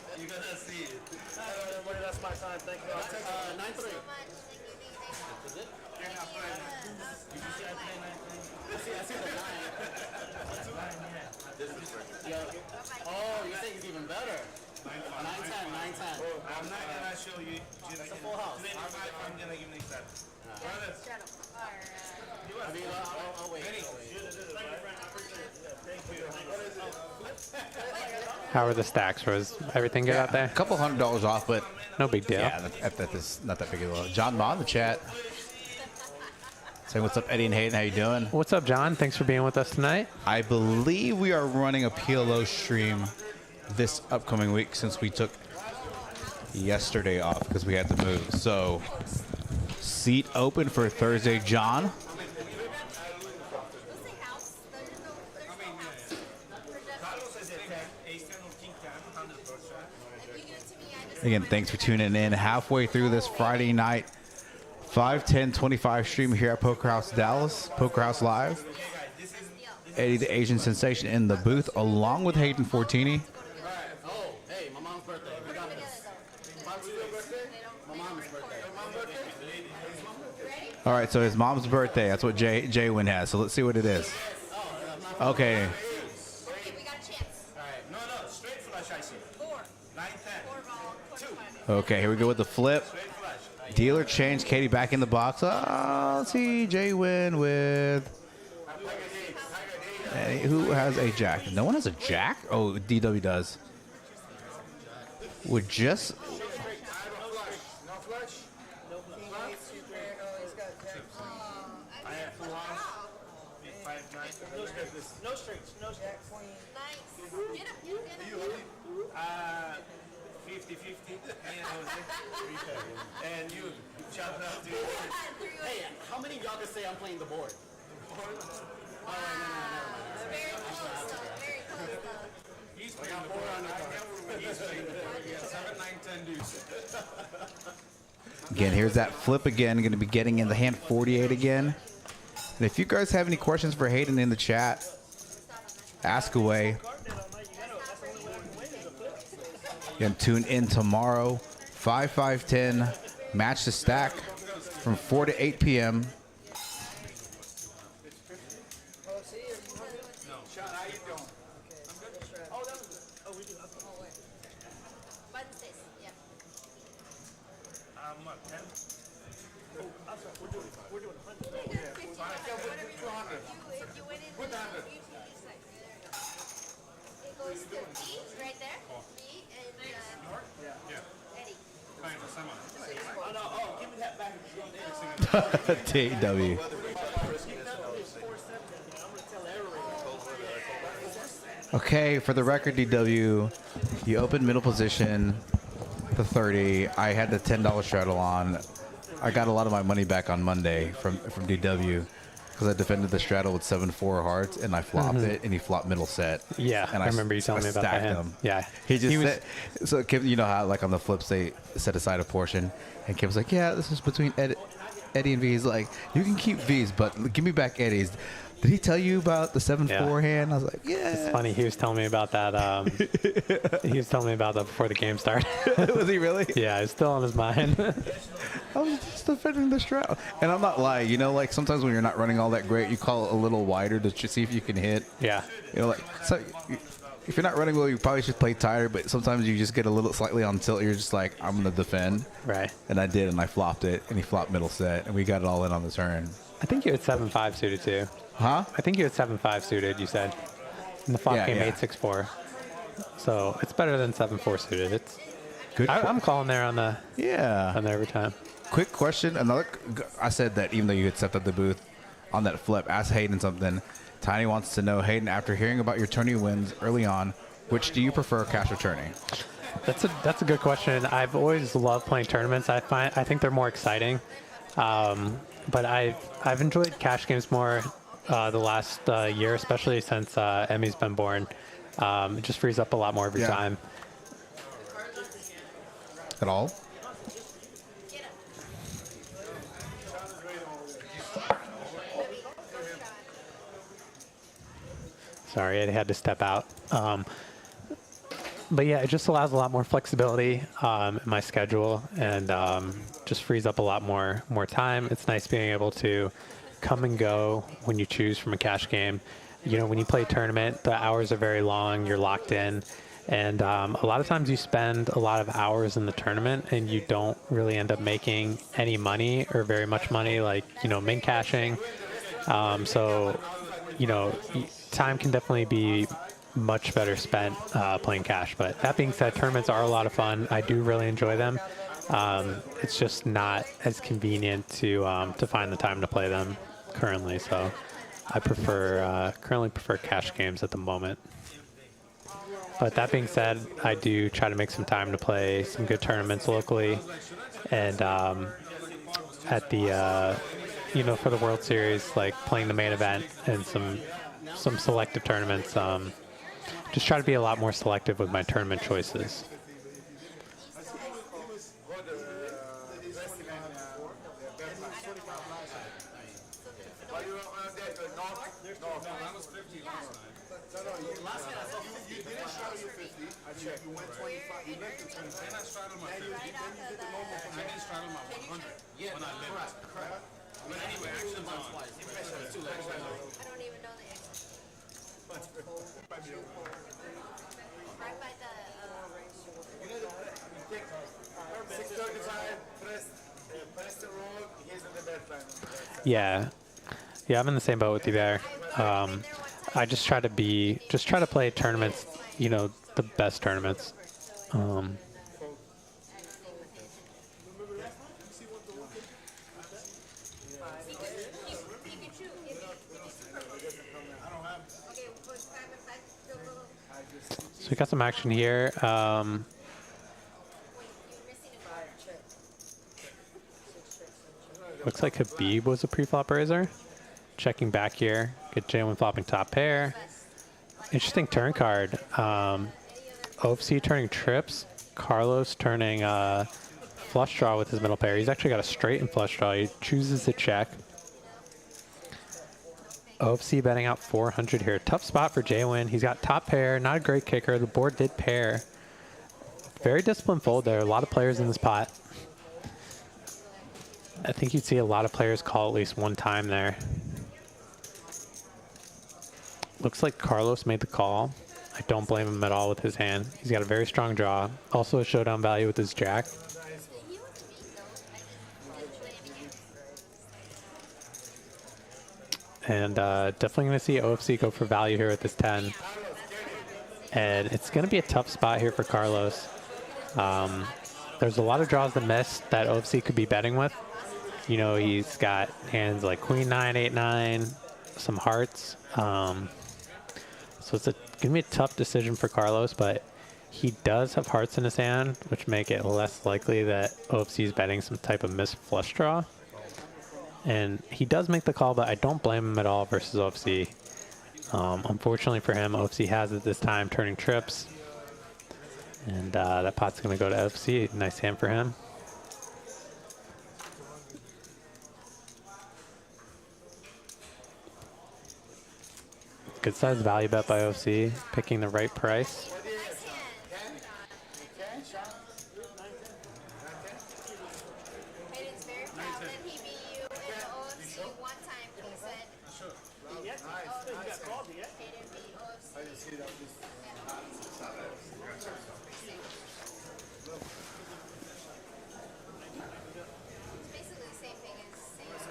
Oh, you think it's even better? 9-10, 9-10. I'm not gonna show you. It's a full house. I'm gonna give you an example. I'll wait. How are the stacks? Was everything good out there? A couple $100 off, but no big deal. yeah, that is not that big a deal. John Ma in the chat saying, "What's up, Eddie and Hayden? How you doing?" What's up, John? Thanks for being with us tonight. I believe we are running a PLO stream this upcoming week since we took yesterday off because we had to move. So, seat open for Thursday, John. Again, thanks for tuning in halfway through this Friday night 5/10/25 stream here at Poker House Dallas, Poker House Live. Eddie the Asian Sensation in the booth along with Hayden Fortini. Oh, hey, my mom's birthday. We got this. My mom's birthday. All right, so his mom's birthday. That's what Nguyen has. So let's see what it is. Okay. We got a chance. All right, no, straight flush, I see. 4. 9-10. 4 ball. 2. Okay, here we go with the flip. Dealer change. Katie back in the box. Let's see. Nguyen with. Who has a jack? No one has a jack? Oh, DW does. Would just. No straights, no straights. Nice. Get him. 50-50. And you, shout out to you. Hey, how many of y'all can say I'm playing the board? Very close though. Very close though. He's playing the board. He's playing the board. Yeah, 7, 9, 10 deuce. Again, here's that flip again. Going to be getting in the hand 48 again. And if you guys have any questions for Hayden in the chat, ask away. Again, tune in tomorrow, 5/5/10. Match the stack from 4 to 8 p.m. Montes. Yeah. What, 10? We're doing 100. Yeah, 50. Whatever you want. If you win it, you like, there you go. It goes to B right there. B and Eddie. Give me that back. TW. Okay, for the record, DW, you opened middle position, the 30. I had the $10 straddle on. I got a lot of my money back on Monday from DW. because I defended the straddle with 7-4 hearts, and I flopped it, and he flopped middle set. Yeah, and I remember you telling me about that hand. Yeah, he just said, so Kim, you know how like on the flips they set aside a portion, and Kim's like, yeah, this is between Eddie and V. He's like, you can keep V's, but give me back Eddie's. Did he tell you about the 7-4 hand? I was like, yeah. It's funny. He was telling me about that. He was telling me about that before the game started. Was he really? Yeah, it's still on his mind. I was just defending the straddle. And I'm not lying. You know, like sometimes when you're not running all that great, you call it a little wider to see if you can hit. Yeah. You know, like so if you're not running well, you probably should play tighter. But sometimes you just get a little slightly on tilt. You're just like, I'm going to defend. Right. And I did, and I flopped it, and he flopped middle set, and we got it all in on the turn. I think you had 7-5 suited too. Huh? I think you had 7-5 suited, you said. And the flop came 8-6-4. So it's better than 7-4 suited. It's good. I'm calling there on the on there every time. Quick question. I said that even though you had stepped up the booth on that flip, ask Hayden something. Tiny wants to know, Hayden, after hearing about your tourney wins early on, which do you prefer, cash or tourney? That's a good question. I've always loved playing tournaments. I think they're more exciting. But I've enjoyed cash games more the last year, especially since Emmy's been born. It just frees up a lot more of your time. At all? Sorry, I had to step out. But yeah, it just allows a lot more flexibility in my schedule, and just frees up a lot more time. It's nice being able to come and go when you choose from a cash game. You know, when you play a tournament, the hours are very long. You're locked in, and a lot of times you spend a lot of hours in the tournament, and you don't really end up making any money or very much money, like, you know, min cashing. So, you know, time can definitely be much better spent playing cash. But that being said, tournaments are a lot of fun. I do really enjoy them. It's just not as convenient to find the time to play them currently. So I currently prefer cash games at the moment. But that being said, I do try to make some time to play some good tournaments locally, and at the you know, for the World Series, like playing the main event and some selective tournaments. Just try to be a lot more selective with my tournament choices. Yeah, I'm in the same boat with you there. I just try to play tournaments, you know, the best tournaments. So we got some action here. Looks like Habib was a pre-flop raiser. Checking back here. Get Nguyen flopping top pair. Interesting turn card. OFC turning trips. Carlos turning flush draw with his middle pair. He's actually got a straight and flush draw. He chooses to check. OFC betting out 400 here. Tough spot for Nguyen. He's got top pair. Not a great kicker. The board did pair. Very disciplined fold there. A lot of players in this pot. I think you'd see a lot of players call at least one time there. Looks like Carlos made the call. I don't blame him at all with his hand. He's got a very strong draw. Also a showdown value with his jack. And definitely going to see OFC go for value here with this 10. And it's going to be a tough spot here for Carlos. There's a lot of draws that miss that OFC could be betting with. You know, he's got hands like Queen 9, 8, 9, some hearts. So it's going to be a tough decision for Carlos, but he does have hearts in his hand, which make it less likely that OFC is betting some type of missed flush draw. And he does make the call, but I don't blame him at all versus OFC. Unfortunately for him, OFC has it this time, turning trips. And that pot's going to go to OFC. Nice hand for him. Good size value bet by OFC, picking the right price. Hayden's very proud that he beat you in the OFC one time, he said. Hayden beat OFC. It's basically the same thing as saying.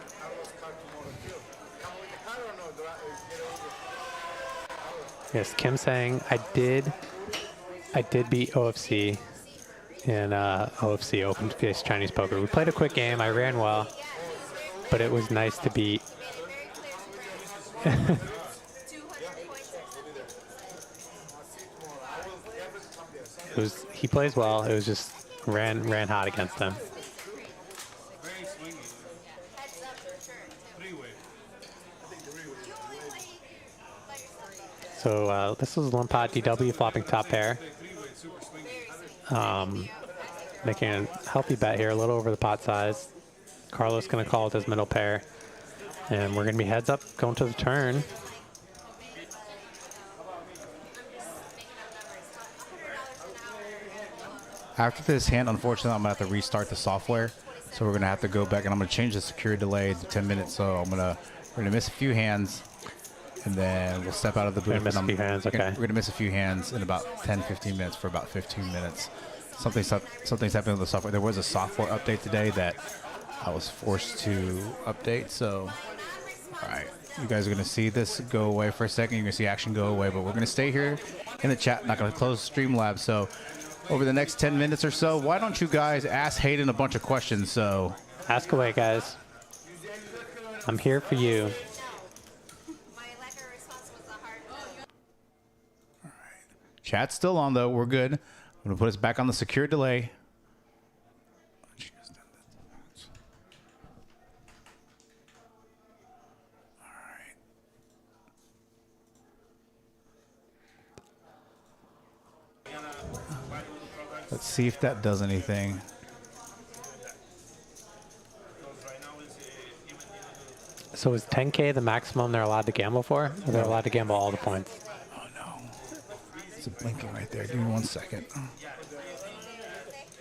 Yes, Kim saying I did beat OFC in OFC Open Face Chinese Poker. We played a quick game. I ran well, but it was nice to beat. Made it very clear to Brad. 200 points or something. It was he plays well. It was just ran hot against him. Very swingy. Heads up for sure. Three-way. You only play by yourself. So this was one pot DW flopping top pair. Three-way, super swingy. Making a healthy bet here, a little over the pot size. Carlos gonna call with his middle pair. And we're gonna be heads up going to the turn. After this hand, unfortunately, I'm gonna have to restart the software, so we're gonna have to go back, and I'm gonna change the security delay to 10 minutes. So we're gonna miss a few hands, and then we'll step out of the booth. Miss a few hands, okay. We're gonna miss a few hands in about 10-15 minutes for about 15 minutes. Something's happening with the software. There was a software update today that I was forced to update. So, all right, you guys are gonna see this go away for a second. You're gonna see action go away, but we're gonna stay here in the chat. Not gonna close Streamlabs. So, over the next 10 minutes or so, why don't you guys ask Hayden a bunch of questions? So, Ask away, guys. I'm here for you. My lack of response was a hard one. chat's still on though. We're good. I'm gonna put us back on the secure delay. Let's see if that does anything. So is 10K the maximum they're allowed to gamble for? Or they're allowed to gamble all the points? Oh no. It's a blinking right there. Give me 1 second.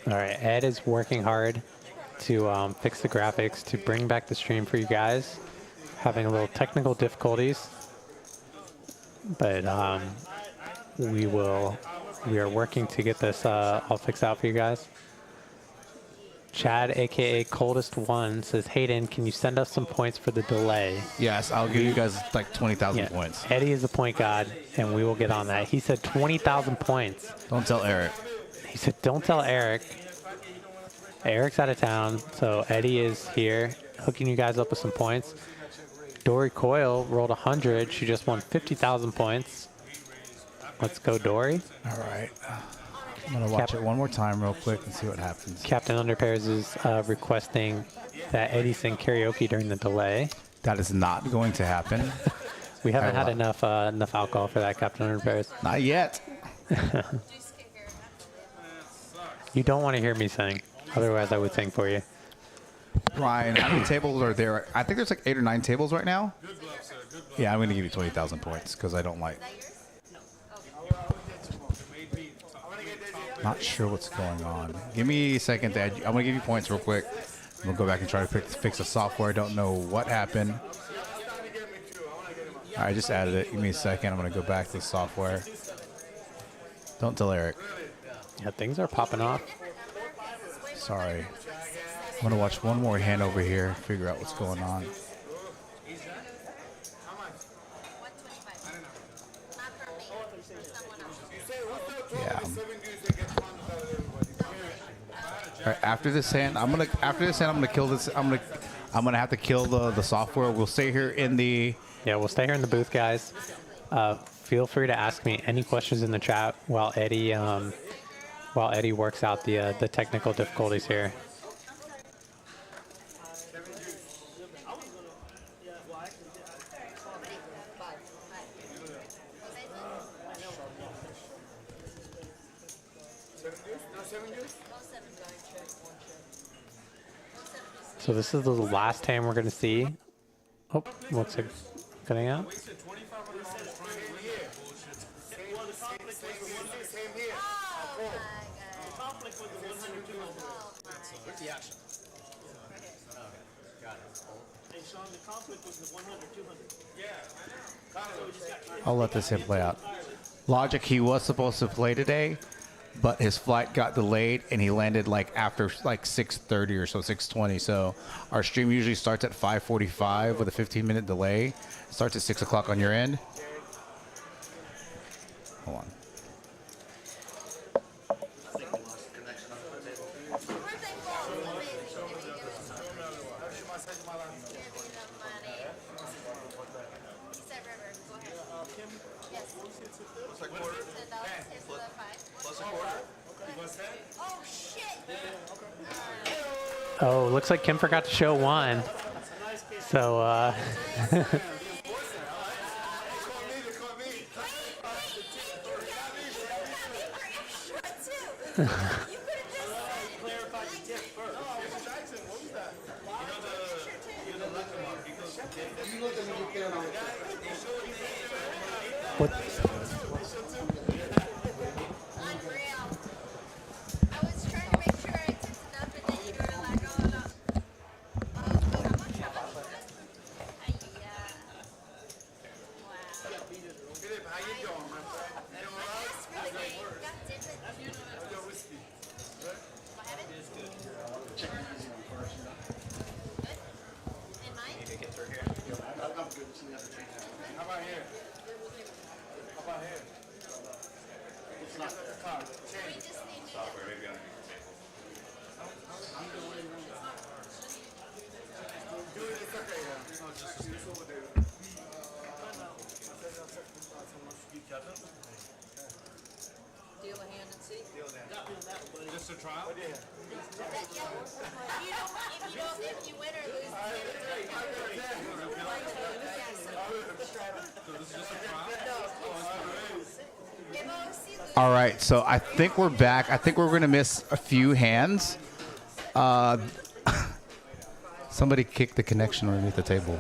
All right, Ed is working hard to fix the graphics, to bring back the stream for you guys. Having a little technical difficulties. But we are working to get this all fixed out for you guys. Chad, aka Coldest One, says, Hayden, can you send us some points for the delay? Yes, I'll give you guys like 20,000 points. Eddie is the point god, and we will get on that. He said 20,000 points. Don't tell Eric. He said, don't tell Eric. Eric's out of town, so Eddie is here, hooking you guys up with some points. Dory Coyle rolled 100. She just won 50,000 points. Let's go, Dory. All right. I'm going to watch it one more time real quick and see what happens. Captain Underpairs is requesting that Eddie sing karaoke during the delay. That is not going to happen. We haven't had enough alcohol for that, Captain Underpairs. Not yet. You don't want to hear me sing. Otherwise, I would sing for you. Brian, how many tables are there? I think there's like 8 or 9 tables right now. Yeah, I'm going to give you 20,000 points because I don't like. Not sure what's going on. Give me a second, Dad. I'm going to give you points real quick. I'm going to go back and try to fix the software. I don't know what happened. All right, I just added it. Give me a second. I'm going to go back to the software. Don't tell Eric. Yeah, things are popping off. Sorry. I'm going to watch one more hand over here, figure out what's going on. Yeah. All right, after this hand, I'm gonna kill this. I'm gonna have to kill the software. We'll stay here in the. Yeah, we'll stay here in the booth, guys. Feel free to ask me any questions in the chat while Eddie works out the technical difficulties here. So this is the last hand we're going to see. Oh, what's it cutting out? I'll let this hit play out. Logic, he was supposed to play today, but his flight got delayed and he landed like after like 6:30 or so, 6:20. So our stream usually starts at 5:45 with a 15-minute delay. It starts at 6 o'clock on your end. Hold on. Oh, looks like Kim forgot to show one. So, what? All right, so I think we're back. I think we're going to miss a few hands. Somebody kicked the connection underneath the table.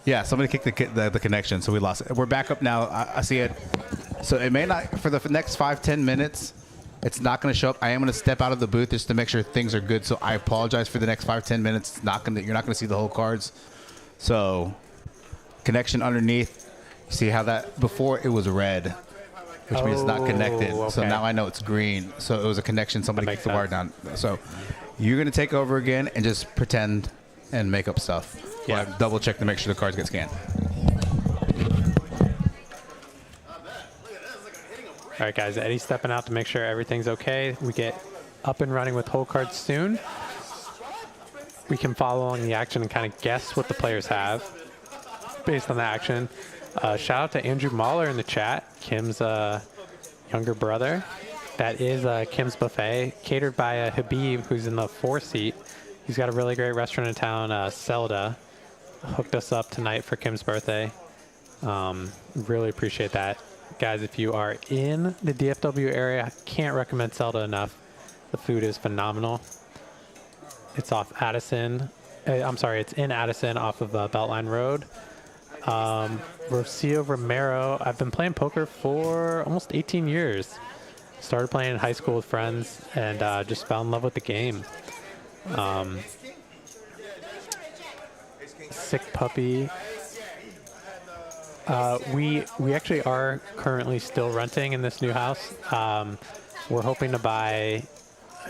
Yeah, somebody kicked the connection, so we lost it. We're back up now. I see it. So it may not, for the next 5-10 minutes, it's not going to show up. I am going to step out of the booth just to make sure things are good. So I apologize for the next 5-10 minutes. It's not going to, you're not going to see the whole cards. So connection underneath. See how that, before it was red, which means it's not connected. Okay. So now I know it's green. So it was a connection. Somebody kicked the wire down. So you're going to take over again and just pretend and make up stuff. Yeah. Double check to make sure the cards get scanned. All right, guys, Eddie's stepping out to make sure everything's okay. We get up and running with whole cards soon. We can follow along the action and kind of guess what the players have based on the action. Shout out to Andrew Mahler in the chat, Kim's younger brother. That is Kim's Buffet, catered by Habib, who's in the 4 seat. He's got a really great restaurant in town, Selda. Hooked us up tonight for Kim's birthday. Really appreciate that. Guys, if you are in the DFW area, I can't recommend Selda enough. The food is phenomenal. It's off Addison. I'm sorry, it's in Addison off of Beltline Road. Rocio Romero, I've been playing poker for almost 18 years. Started playing in high school with friends and just fell in love with the game. Sick Puppy. We actually are currently still renting in this new house. We're hoping to buy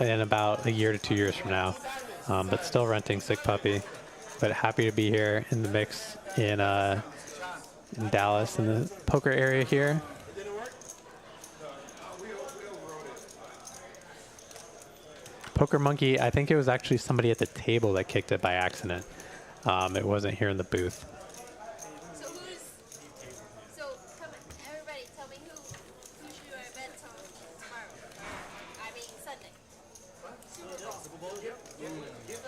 in about a year to 2 years from now, but still renting Sick Puppy. But happy to be here in the mix in Dallas, in the poker area here. Poker Monkey, I think it was actually somebody at the table that kicked it by accident. It wasn't here in the booth. So come on, everybody, tell me who should do our bet tomorrow? I mean Sunday. Super Bowl.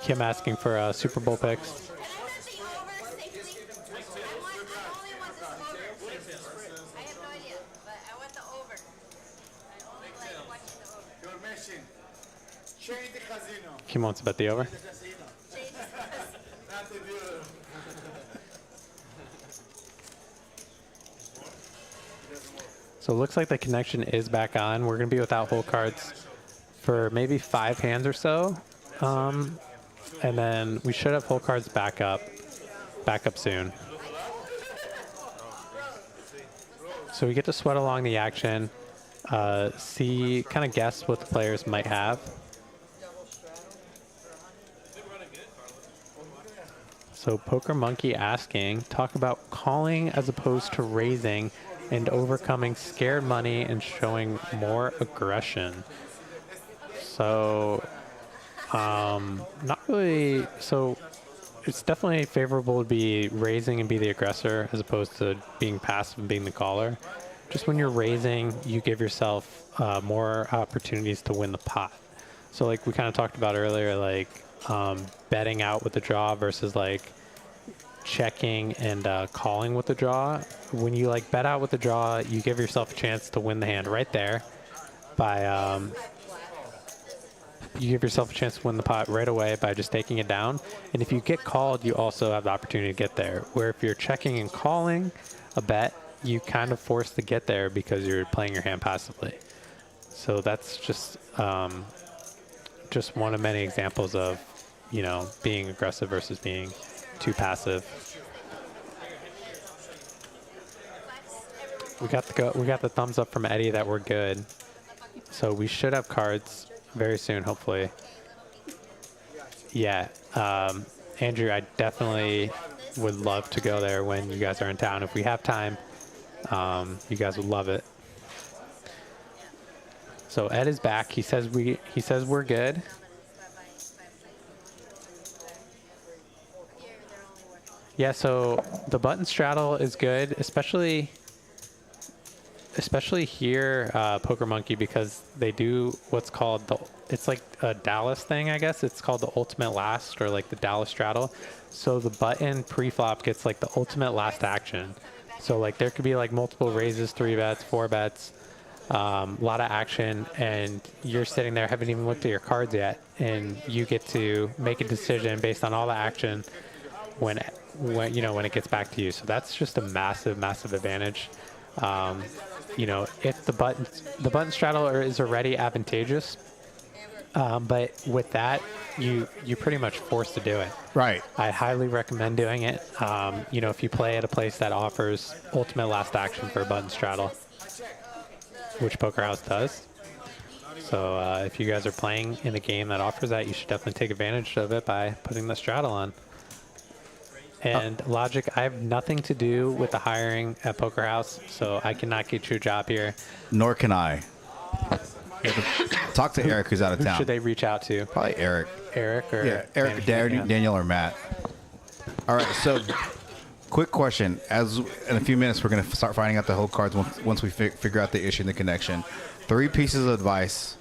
Kim asking for Super Bowl picks. Can I bet the over 60? I only want this over. I have no idea, but I want the over. I only like watching the over. He wants to bet the over. So it looks like the connection is back on. We're going to be without hole cards for maybe 5 hands or so. And then we should have hole cards back up soon. So we get to sweat along the action, see, kind of guess what the players might have. So Poker Monkey asking, talk about calling as opposed to raising and overcoming scared money and showing more aggression. So, not really. So it's definitely favorable to be raising and be the aggressor as opposed to being passive and being the caller. Just when you're raising, you give yourself more opportunities to win the pot. So like we kind of talked about earlier, like betting out with the draw versus like checking and calling with the draw. When you like bet out with the draw, you give yourself a chance to win the hand right there by you give yourself a chance to win the pot right away by just taking it down. And if you get called, you also have the opportunity to get there. Where if you're checking and calling a bet, you kind of forced to get there because you're playing your hand passively. So that's just one of many examples of, you know, being aggressive versus being too passive. We got the thumbs up from Eddie that we're good. So we should have cards very soon, hopefully. Yeah, Andrew, I definitely would love to go there when you guys are in town. If we have time, you guys would love it. So Ed is back. He says we're good. Yeah, so the button straddle is good, especially here, Poker Monkey, because they do what's called it's like a Dallas thing, I guess. It's called the ultimate last, or like the Dallas straddle. So the button pre-flop gets like the ultimate last action. So like there could be like multiple raises, 3 bets, 4 bets, a lot of action, and you're sitting there, haven't even looked at your cards yet, and you get to make a decision based on all the action when it gets back to you. So that's just a massive advantage. You know, if the button straddle is already advantageous, but with that, you're pretty much forced to do it. Right. I highly recommend doing it. You know, if you play at a place that offers ultimate last action for a button straddle, which Poker House does. So if you guys are playing in a game that offers that, you should definitely take advantage of it by putting the straddle on. And Logic, I have nothing to do with the hiring at Poker House, so I cannot get you a job here. Nor can I. Talk to Eric, who's out of town. Who should they reach out to? Probably Eric. Eric or Eric, Daniel or Matt. All right, so quick question. As in a few minutes, we're going to start finding out the whole cards once we figure out the issue and the connection. 3 pieces of advice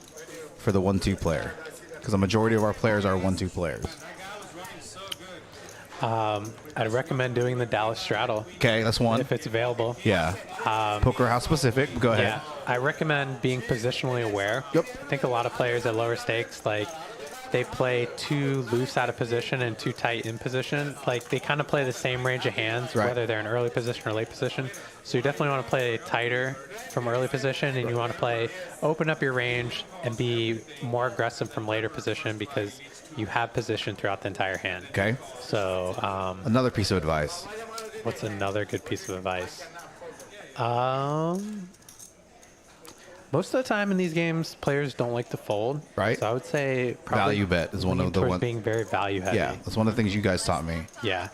for the 1-2 player, because the majority of our players are 1-2 players. I'd recommend doing the Dallas straddle. Okay, that's one. If it's available. Yeah. Poker House specific. Go ahead. Yeah, I recommend being positionally aware. Yep. I think a lot of players at lower stakes, like, they play too loose out of position and too tight in position. Like, they kind of play the same range of hands, right, whether they're in early position or late position. So you definitely want to play tighter from early position, and you want to open up your range and be more aggressive from later position, because you have position throughout the entire hand. Okay. So another piece of advice. What's another good piece of advice? Most of the time in these games, players don't like to fold. Right. So I would say probably value bet is one of the ones. Being very value heavy. Yeah, that's one of the things you guys taught me. Yeah.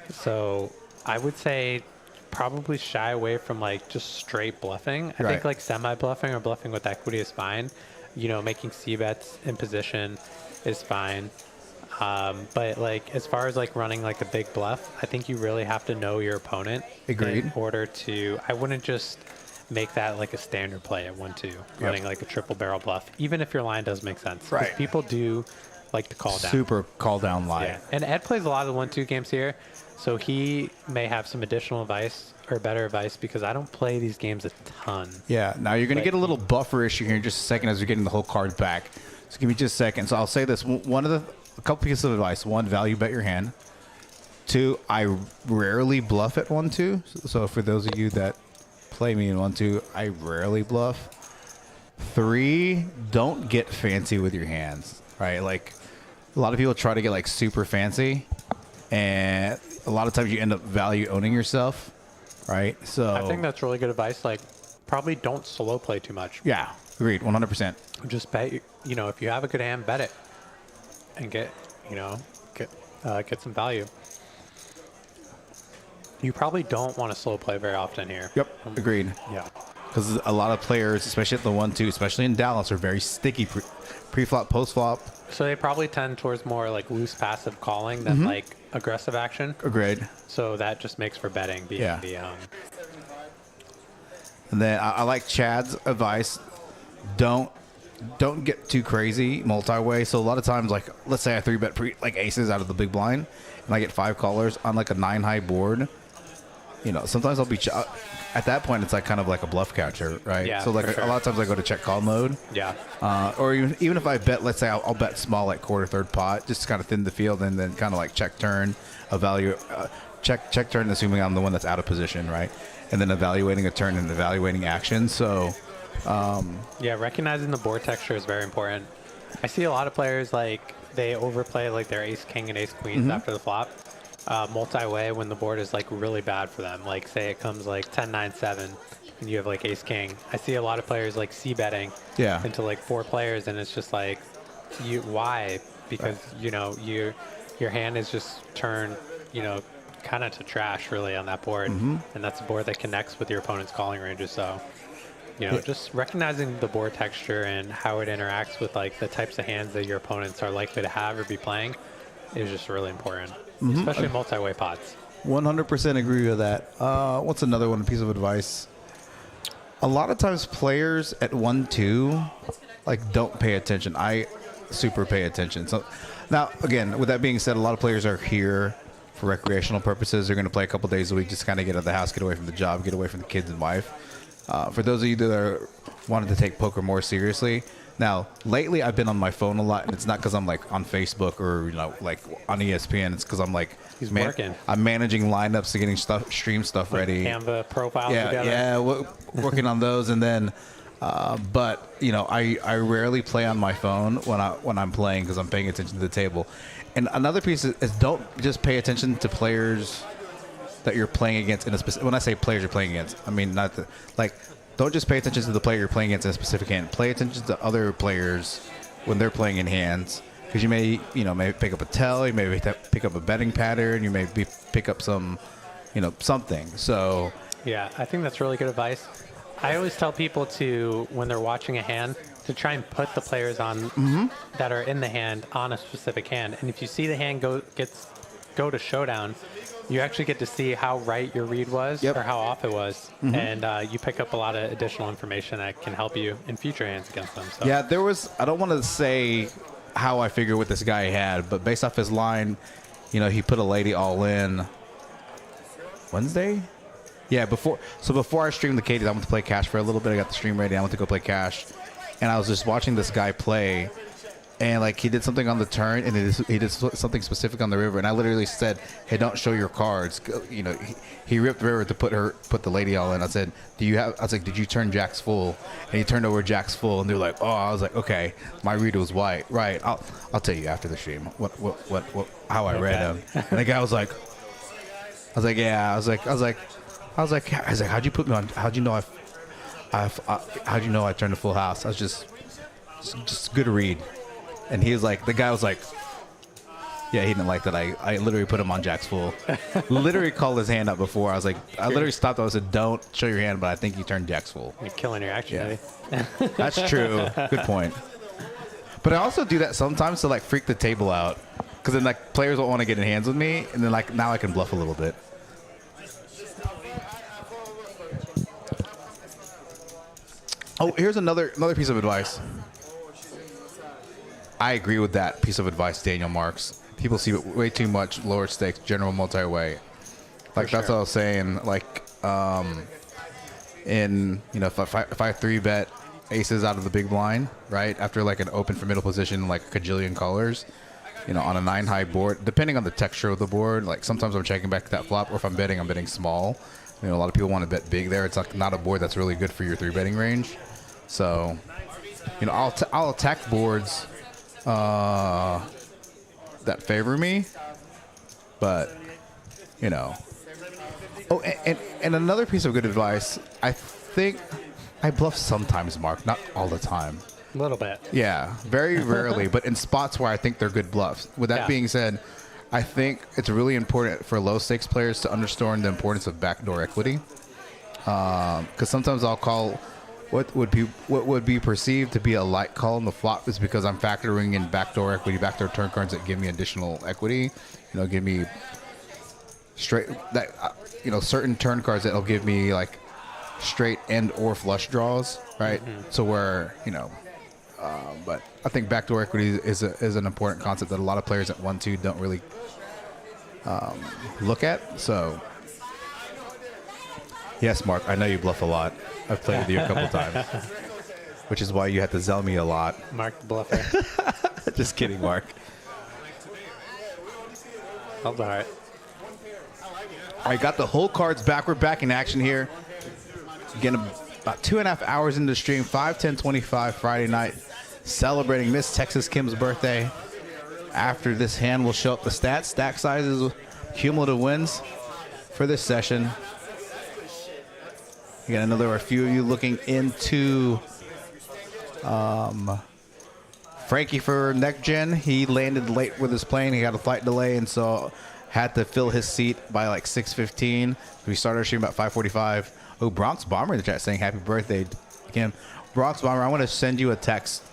So I would say probably shy away from like just straight bluffing. I think like semi-bluffing or bluffing with equity is fine. You know, making C bets in position is fine. But like as far as like running like a big bluff, I think you really have to know your opponent. Agreed. In order to, I wouldn't just make that like a standard play at 1-2, running like a triple barrel bluff, even if your line does make sense. Right. People do like to call down. Super call down line. Yeah. And Ed plays a lot of the 1-2 games here, so he may have some additional advice or better advice, because I don't play these games a ton. Yeah. Now you're going to get a little buffer issue here in just a second as you're getting the whole card back. So give me just a second. So I'll say this. A couple pieces of advice. One, value bet your hand. Two, I rarely bluff at 1-2. So for those of you that play me in 1-2, I rarely bluff. 3, don't get fancy with your hands, right? Like a lot of people try to get like super fancy, and a lot of times you end up value owning yourself, right? So I think that's really good advice. Like, probably don't slow play too much. yeah, agreed, 100%. Just bet. You know, if you have a good hand, bet it, and get some value. You probably don't want to slow play very often here. Yep, agreed. Yeah. Because a lot of players, especially at the 1-2, especially in Dallas, are very sticky pre-flop, post-flop. So they probably tend towards more like loose passive calling than like aggressive action. Agreed. So that just makes for betting being the And then I like Chad's advice. Don't get too crazy multi-way. So a lot of times, like let's say I 3-bet like aces out of the big blind, and I get 5 callers on like a 9-high board. You know, sometimes I'll be at that point. It's like kind of like a bluff catcher, right? Yeah, so like a lot of times I go to check call mode. Yeah. Or even if I bet, let's say I'll bet small, like quarter, third pot, just to kind of thin the field, and then kind of like check turn, check turn, assuming I'm the one that's out of position, right? And then evaluating a turn and evaluating action. So yeah, recognizing the board texture is very important. I see a lot of players like they overplay like their ace king and ace queens after the flop. Multi-way when the board is like really bad for them. Like say it comes like 10-9-7 and you have like ace king. I see a lot of players like c-betting into like 4 players, and it's just like, why? Because you know your hand is just turned kind of to trash really on that board, and that's a board that connects with your opponent's calling ranges. So just recognizing the board texture and how it interacts with like the types of hands that your opponents are likely to have or be playing is just really important. Especially multi-way pots. 100% agree with that. What's another one piece of advice? A lot of times players at 1-2 like don't pay attention. I super pay attention. So now again, with that being said, a lot of players are here for recreational purposes. They're going to play a couple days a week, just kind of get out of the house, get away from the job, get away from the kids and wife. For those of you that are wanting to take poker more seriously, now, lately I've been on my phone a lot, and it's not because I'm like on Facebook or like on ESPN. It's because I'm like working. I'm managing lineups to getting stream stuff like ready. Canva profiles together. Yeah, working on those, and then, but I rarely play on my phone when I'm playing because I'm paying attention to the table. And another piece is don't just pay attention to players that you're playing against in a specific. When I say players you're playing against, I mean not like. Don't just pay attention to the player you're playing against in a specific hand. Play attention to other players when they're playing in hands, because you may pick up a tell, you may pick up a betting pattern, you may pick up some, something. So yeah, I think that's really good advice. I always tell people to, when they're watching a hand, to try and put the players on that are in the hand on a specific hand. And if you see the hand go to showdown, you actually get to see how right your read was or how off it was. And you pick up a lot of additional information that can help you in future hands against them. So. Yeah, I don't want to say how I figure what this guy had, but based off his line, he put a lady all in Wednesday. Yeah, before I streamed the Katie's, I went to play cash for a little bit. I got the stream ready. I went to go play cash, and I was just watching this guy play. And like he did something on the turn, and he did something specific on the river, and I literally said, "Hey, don't show your cards." He ripped river to put the lady all in. I said, I was like, "Did you turn jacks full?" And he turned over jacks full, and they're like, "Oh," I was like, "Okay, my read was white, right?" I'll tell you after the stream how I read him. And the guy was like, "Yeah," I was like, "How'd you put me on? How'd you know how'd you know I turned a full house?" I was just good read. And he was like, the guy was like, yeah, he didn't like that. I literally put him on Jack's full. Literally called his hand up before. I was like, I literally stopped. I said, don't show your hand, but I think you turned Jack's full. You're killing your action. Yeah. That's true. Good point. But I also do that sometimes to like freak the table out, because then like players don't want to get in hands with me, and then like now I can bluff a little bit. Oh, here's another piece of advice. I agree with that piece of advice, Daniel Marks. People see way too much lower stakes, general multi-way. Like that's what I was saying. Like, if I 3-bet aces out of the big blind, right? After like an open for middle position, like a kajillion colors, you know, on a 9-high board, depending on the texture of the board, like sometimes I'm checking back that flop, or if I'm betting small. You know, a lot of people want to bet big there. It's like not a board that's really good for your 3-betting range. So, you know, I'll attack boards that favor me, but, you know. Oh, and another piece of good advice, I think I bluff sometimes, Mark, not all the time. A little bit. Yeah, very rarely, but in spots where I think they're good bluffs. With that being said, I think it's really important for low-stakes players to understand the importance of backdoor equity. Because sometimes I'll call what would be perceived to be a light call in the flop is because I'm factoring in backdoor equity, backdoor turn cards that give me additional equity. You know, give me straight that you know, certain turn cards that'll give me like straight and or flush draws, right? So where, you know, but I think backdoor equity is an important concept that a lot of players at 1-2 don't really look at. So yes, Mark, I know you bluff a lot. I've played with you a couple times, which is why you have to zell me a lot. Mark the bluffer. Just kidding, Mark. That's all right. I got the whole cards back. We're back in action here. Again, about 2.5 hours into the stream, 5/10/25 Friday night, celebrating Miss Texas Kim's birthday. After this hand, will show up the stats, stack sizes, cumulative wins for this session. Again, I know there are a few of you looking into Frankie for NextGen. He landed late with his plane. He had a flight delay, and so had to fill his seat by like 6:15. We started our stream about 5:45. Oh, Bronx Bomber in the chat saying happy birthday, Kim. Bronx Bomber, I want to send you a text.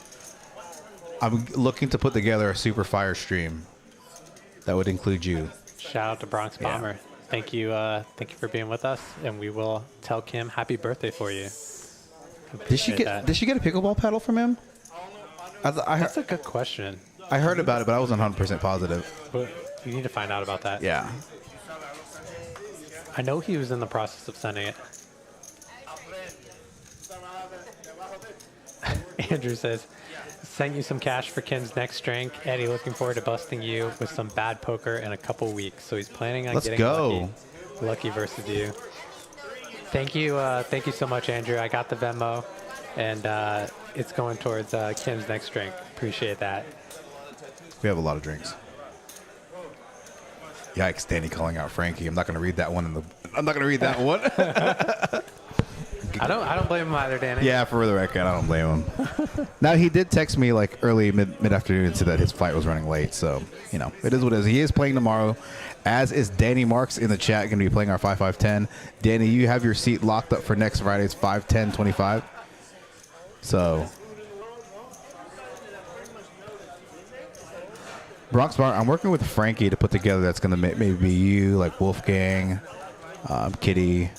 I'm looking to put together a super fire stream that would include you. Shout out to Bronx Bomber. Thank you for being with us, and we will tell Kim happy birthday for you. Did she get a pickleball paddle from him? That's a good question. I heard about it, but I wasn't 100% positive. But you need to find out about that. Yeah. I know he was in the process of sending it. Andrew says, sent you some cash for Kim's next drink. Eddie, looking forward to busting you with some bad poker in a couple weeks. So he's planning on getting lucky versus you. Thank you so much, Andrew. I got the Venmo, and it's going towards Kim's next drink. Appreciate that. We have a lot of drinks. Yikes, Danny calling out Frankie. I'm not going to read that one. I'm not going to read that one. I don't blame him either, Danny. Yeah, for the record, I don't blame him. Now, he did text me like early mid-afternoon and said that his flight was running late. So, you know, it is what it is. He is playing tomorrow, as is Danny Marks in the chat, going to be playing our 5-5-10. Danny, you have your seat locked up for next Friday's 5-10-25. So, Bronx Bar, I'm working with Frankie to put together that's going to maybe be you, like Wolfgang, Kitty,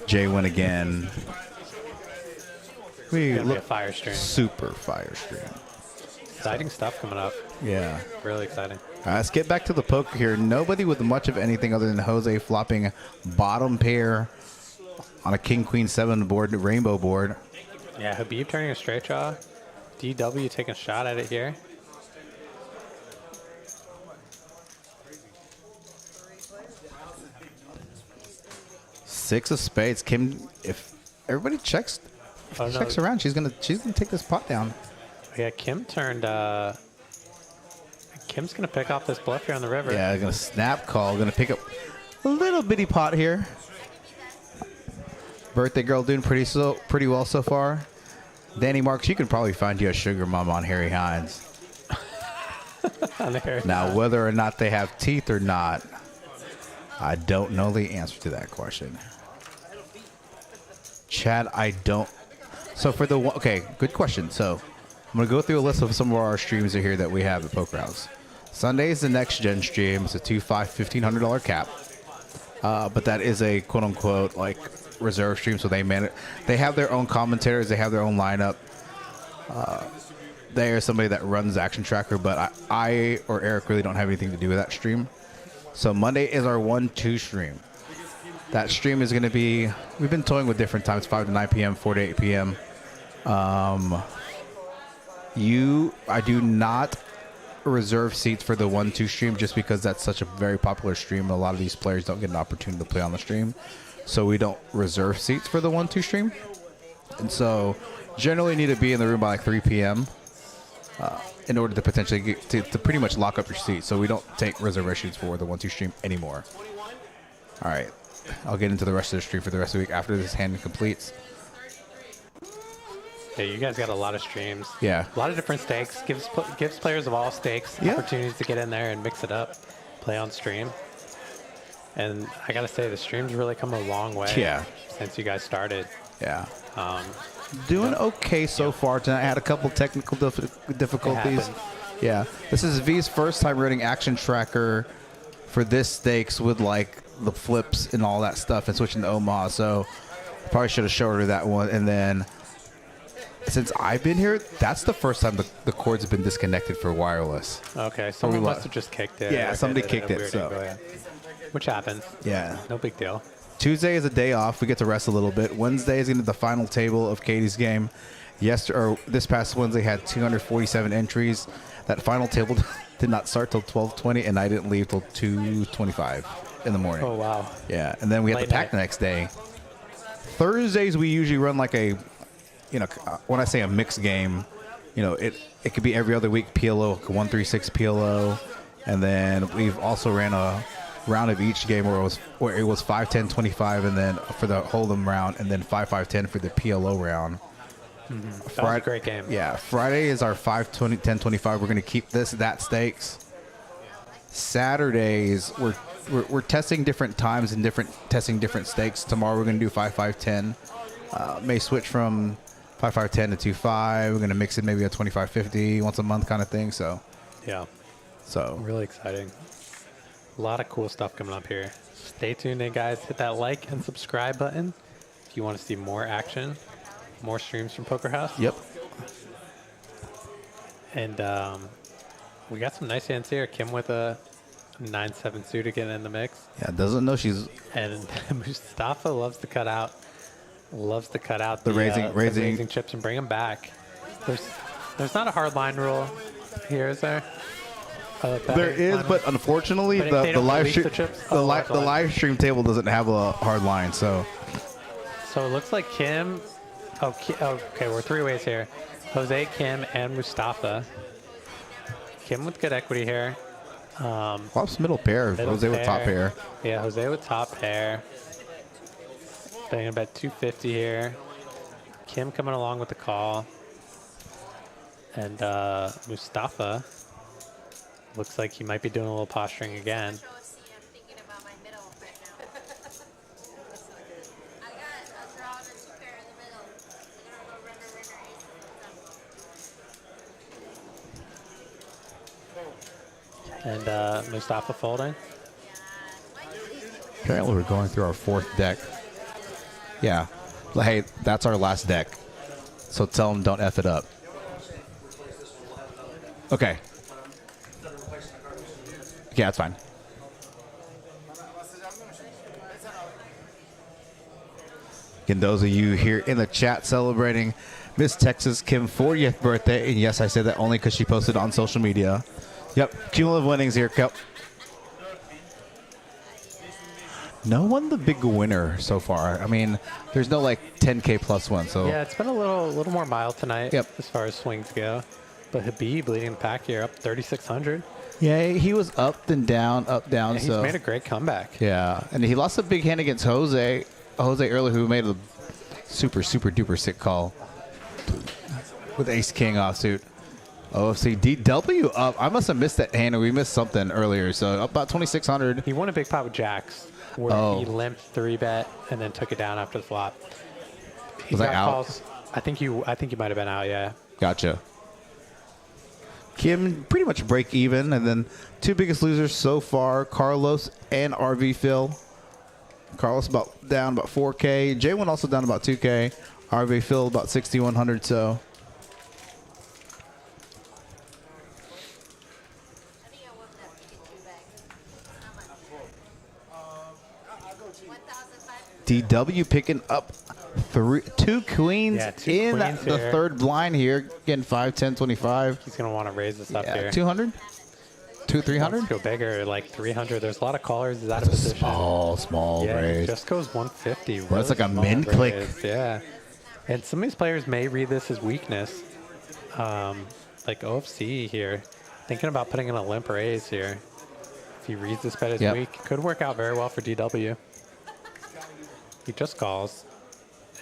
Jay-Win again. It's going to be a fire stream. Super fire stream. Exciting stuff coming up. Yeah. Really exciting. All right, let's get back to the poker here. Nobody with much of anything other than Jose flopping bottom pair on a King-Queen 7 board, rainbow board. Yeah, Habib turning a straight draw. DW taking a shot at it here. Six of spades. Kim, if everybody checks around, she's gonna take this pot down. Yeah, Kim turned. Kim's gonna pick off this bluff here on the river. Yeah, gonna snap call. Gonna pick up a little bitty pot here. Birthday girl doing pretty well so far. Danny Marks, you can probably find you a sugar mama on Harry Hines. Now, whether or not they have teeth or not, I don't know the answer to that question. Chad, I don't. So for the one, okay, good question. So I'm gonna go through a list of some of our streams here that we have at Poker House. Sunday is the next gen stream. It's a $1,500 cap, but that is a quote unquote like reserve stream. So they have their own commentators. They have their own lineup. They are somebody that runs Action Tracker, but I or Eric really don't have anything to do with that stream. So Monday is our 1-2 stream. That stream is going to be, we've been toying with different times, 5 to 9 p.m., 4 to 8 p.m. I do not reserve seats for the 1-2 stream just because that's such a very popular stream. A lot of these players don't get an opportunity to play on the stream. So we don't reserve seats for the 1-2 stream. And so generally need to be in the room by like 3 p.m. In order to potentially get to pretty much lock up your seat. So we don't take reservations for the 1-2 stream anymore. All right. I'll get into the rest of the stream for the rest of the week after this hand completes. Yeah, you guys got a lot of streams. Yeah. A lot of different stakes. Gives players of all stakes opportunities to get in there and mix it up, play on stream. And I got to say, the stream's really come a long way since you guys started. Yeah. Doing okay so far tonight. I had a couple technical difficulties. Yeah. This is V's first time running Action Tracker for this stakes with like the flips and all that stuff and switching to Omaha. So probably should have showed her that one. And then since I've been here, that's the first time the cords have been disconnected for wireless. Okay. Someone must have just kicked it. Yeah, somebody kicked it. So. Which happens. Yeah. No big deal. Tuesday is a day off. We get to rest a little bit. Wednesday is going to be the final table of Katie's game. This past Wednesday had 247 entries. That final table did not start till 12:20, and I didn't leave till 2:25 in the morning. Oh, wow. Yeah, and then we had the pack the next day. Thursdays, we usually run like a, when I say a mixed game, it could be every other week PLO, 136 PLO, and then we've also ran a round of each game where it was 5-10 25 and then for the hold'em round and then 5-5-10 for the PLO round. That was a great game. Yeah, Friday is our 5-10 25. We're going to keep that stakes. Saturdays we're testing different times and testing different stakes. Tomorrow we're going to do 5-5-10. May switch from 5-5-10 to 2-5. We're going to mix it maybe a 25-50 once a month kind of thing. So yeah, so really exciting. A lot of cool stuff coming up here. Stay tuned in, guys. Hit that like and subscribe button if you want to see more action, more streams from Poker House. Yep. And we got some nice hands here. Kim with a 9-7 suit again in the mix. Yeah, doesn't know she's. And Mustafa loves to cut out the raising chips and bring them back. There's not a hard line rule here, is there? There is, but unfortunately, the live stream table doesn't have a hard line. So it looks like Kim. Okay, we're three ways here: Jose, Kim, and Mustafa. Kim with good equity here. Flops middle pair. Jose with top pair. Yeah, Jose with top pair. Betting about 250 here. Kim coming along with the call, and Mustafa. Looks like he might be doing a little posturing again. And Mustafa folding. Apparently we're going through our fourth deck. Yeah. Hey, that's our last deck. So tell them don't F it up. Okay. Yeah, that's fine. Again, those of you here in the chat celebrating Miss Texas Kim's 40th birthday. And yes, I said that only because she posted on social media. Yep, cumulative winnings here. No one the big winner so far. I mean, there's no like 10K plus one. So yeah, it's been a little more mild tonight. Yep. As far as swings go. But Habib leading the pack here, up 3,600. Yeah, he was up, down. Yeah, he's made a great comeback. Yeah, and he lost a big hand against Jose earlier, who made a super duper sick call with Ace King offsuit. OFC DW up. I must have missed that hand, or we missed something earlier. So up about 2,600. He won a big pot with jacks, where he limped 3-bet and then took it down after the flop. Was I out? Calls. I think you might have been out. Yeah. Gotcha. Kim pretty much break even, and then two biggest losers so far, Carlos and RV Phil. Carlos down about 4K. J1 also down about 2K. RV Phil about 6,100. So. DW picking up Two queens Yeah, two in queens the here. third blind here. Getting 5, 10, 25. He's going to want to raise this up Yeah, here. 200? 300? Let's go bigger, like 300. There's a lot of callers. He's out of position. Small Yeah, raise. it just goes 150. Well, that's really like a small min click. raise, yeah. And some of these players may read this as weakness. Like OFC here. Thinking about putting in a limp raise here. If he reads this bet as weak, could work out very well for DW. He just calls.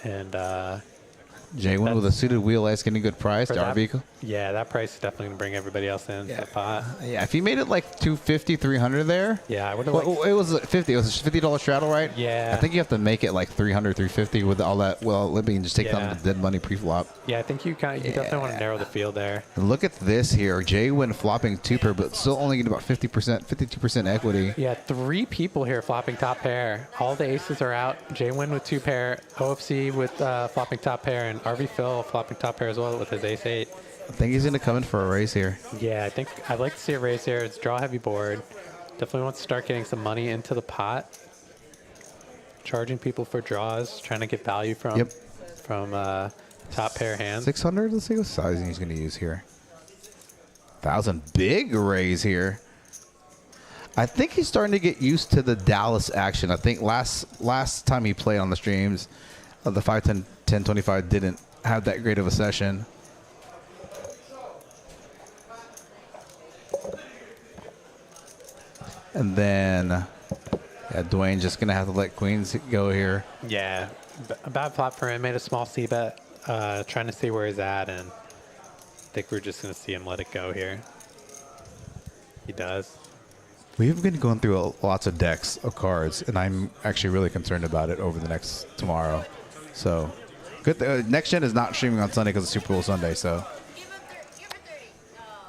And J1 with a suited wheel ice getting a good price. RV. Yeah, that price is definitely going to bring everybody else in to the pot. Yeah, if he made it like 250, 300 there. Yeah, I would have Well, it was 50. It was a $50 straddle, right? Yeah. I think you have to make it like 300, 350 with all that. Well, let me just take down the dead money pre-flop. Yeah, I think you definitely want to narrow the field there. And look at this here. J1 flopping 2-pair, but still only getting about 50%, 52% equity. Yeah, 3 people here flopping top pair. All the aces are out. J-Win with 2-pair, OFC with flopping top pair, and RV Phil flopping top pair as well with his ace-8. I think he's going to come in for a raise here. Yeah, I think I'd like to see a raise here. It's draw heavy board. Definitely wants to start getting some money into the pot. Charging people for draws, trying to get value from top pair hands. 600. Let's see what sizing he's going to use here. 1,000. Big raise here. I think he's starting to get used to the Dallas action. I think last time he played on the streams, the 5, 10, 10, 25 didn't have that great of a session. And then, Dwayne just going to have to let queens go here. Yeah, a bad flop for him. Made a small C bet, trying to see where he's at, and I think we're just going to see him let it go here. He does. We've been going through lots of decks of cards, and I'm actually really concerned about it over the next tomorrow. So, good. Next Gen is not streaming on Sunday because it's Super Bowl Sunday. So,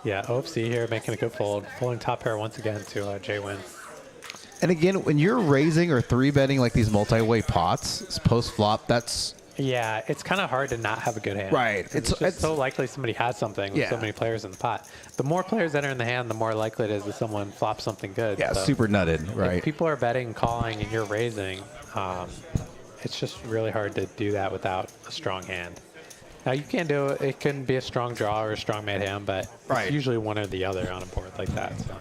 yeah, OFC here making a good fold, folding top pair once again to J-Win. and again, when you're raising or 3-betting like these multi-way pots post flop, that's it's kind of hard to not have a good hand. Right. It's so likely somebody has something with so many players in the pot. The more players that are in the hand, the more likely it is that someone flops something good. Yeah, so super nutted, right? if people are betting, calling, and you're raising, it's just really hard to do that without a strong hand. Now, you can do it. It can be a strong draw or a strong made hand, but it's usually one or the other on a board like that. So.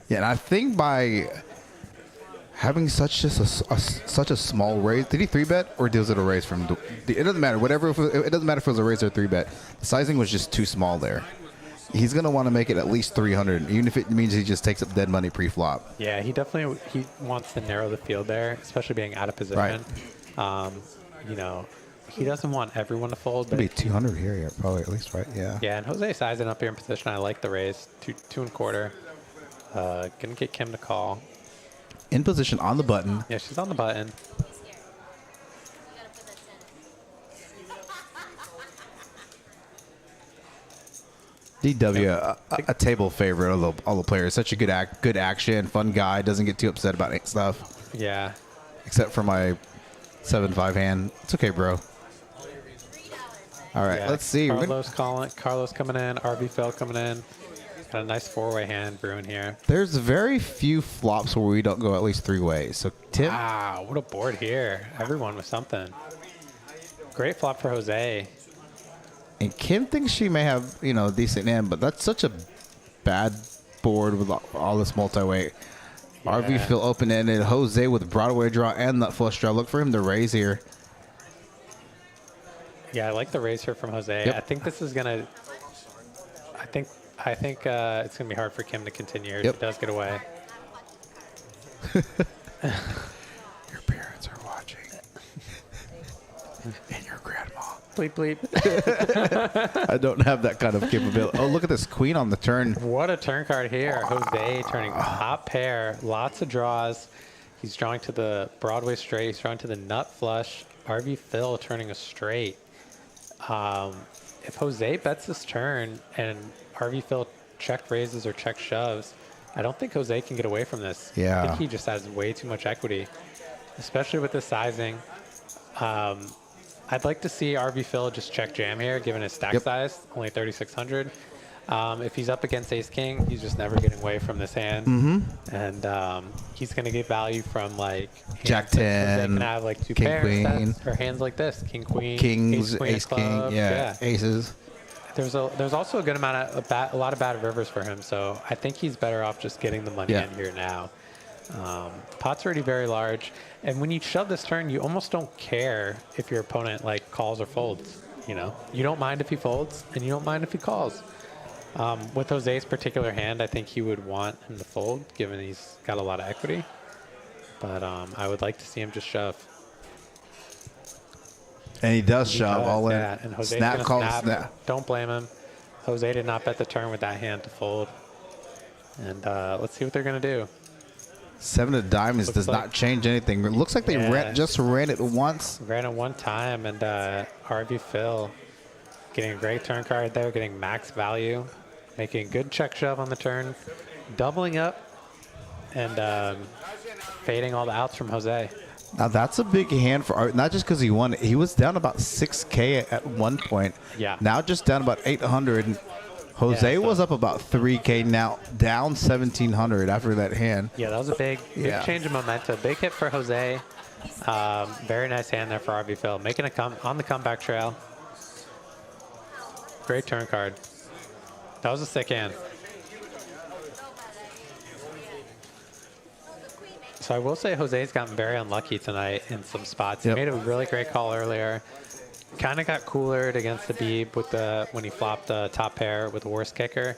Yeah, and I think by having such a small raise, did he 3-bet or was it a raise from? It doesn't matter. It doesn't matter if it was a raise or a 3-bet. The sizing was just too small there. He's gonna want to make it at least 300, even if it means he just takes up dead money pre-flop. Yeah, he wants to narrow the field there, especially being out of position. Right. He doesn't want everyone to fold. It'll be 200 here, yeah, probably at least, right? Yeah. Yeah, and Jose sizing up here in position. I like the raise. 2.25. Gonna get Kim to call. In position on the button. Yeah, she's on the button. DW, a table favorite of all the players. Such a good action, fun guy. Doesn't get too upset about stuff. Yeah. Except for my 7-5 hand. It's okay, bro. All right, let's see. Carlos coming in. RV Phil coming in. Got a nice 4-way hand brewing here. There's very few flops where we don't go at least 3 ways. So, Tim. Wow, what a board here. Everyone with something. Great flop for Jose. And Kim thinks she may have, a decent hand, but that's such a bad board with all this multi-weight. Yeah. RV Phil open-ended. Jose with Broadway draw and nut flush draw. Look for him to raise here. Yeah, I like the raise here from Jose. Yep. I think this is gonna. I think it's gonna be hard for Kim to continue here. If he does get away. Your parents are watching. And your grandma. Bleep bleep. I don't have that kind of capability. Oh, look at this queen on the turn. What a turn card here. Jose turning top pair. Lots of draws. He's drawing to the Broadway straight. He's drawing to the nut flush. RV Phil turning a straight. If Jose bets this turn and RV Phil check raises or check shoves, I don't think Jose can get away from this. Yeah. I think he just has way too much equity, especially with the sizing. I'd like to see RV Phil just check jam here, given his stack size, only 3,600. If he's up against Ace King, he's just never getting away from this hand. And he's going to get value from like Jack hands that 10, Jose can have like two King, pairs Queen. or hands like this, King Queen, Kings, Queen, Ace King, yeah, aces. There's also a good amount of a lot of bad rivers for him, so I think he's better off just getting the money in here now. Pot's already very large, and when you shove this turn, you almost don't care if your opponent like calls or folds. You know, you don't mind if he folds, and you don't mind if he calls. With Jose's particular hand, I think he would want him to fold, given he's got a lot of equity. But I would like to see him just shove. And he does shove all in. Yeah, and Jose's Snap gonna call, snap. snap. Don't blame him. Jose did not bet the turn with that hand to fold. And let's see what they're going to do. 7 of diamonds does not change anything. It looks like they just ran it once. Ran it one time, and RV Phil getting a great turn card there, getting max value, making a good check shove on the turn, doubling up, and fading all the outs from Jose. Now that's a big hand for Art, not just because he won it. He was down about 6K at one point. Yeah. Now just down about 800. Jose was up about 3K, now down 1,700 after that hand. Yeah, that was a big change of momentum. Big hit for Jose. Very nice hand there for RV Phil. Making on the comeback trail. Great turn card. That was a sick hand. So I will say Jose's gotten very unlucky tonight in some spots. He made a really great call earlier. Kind of got coolered against the Beeb with when he flopped the top pair with the worst kicker,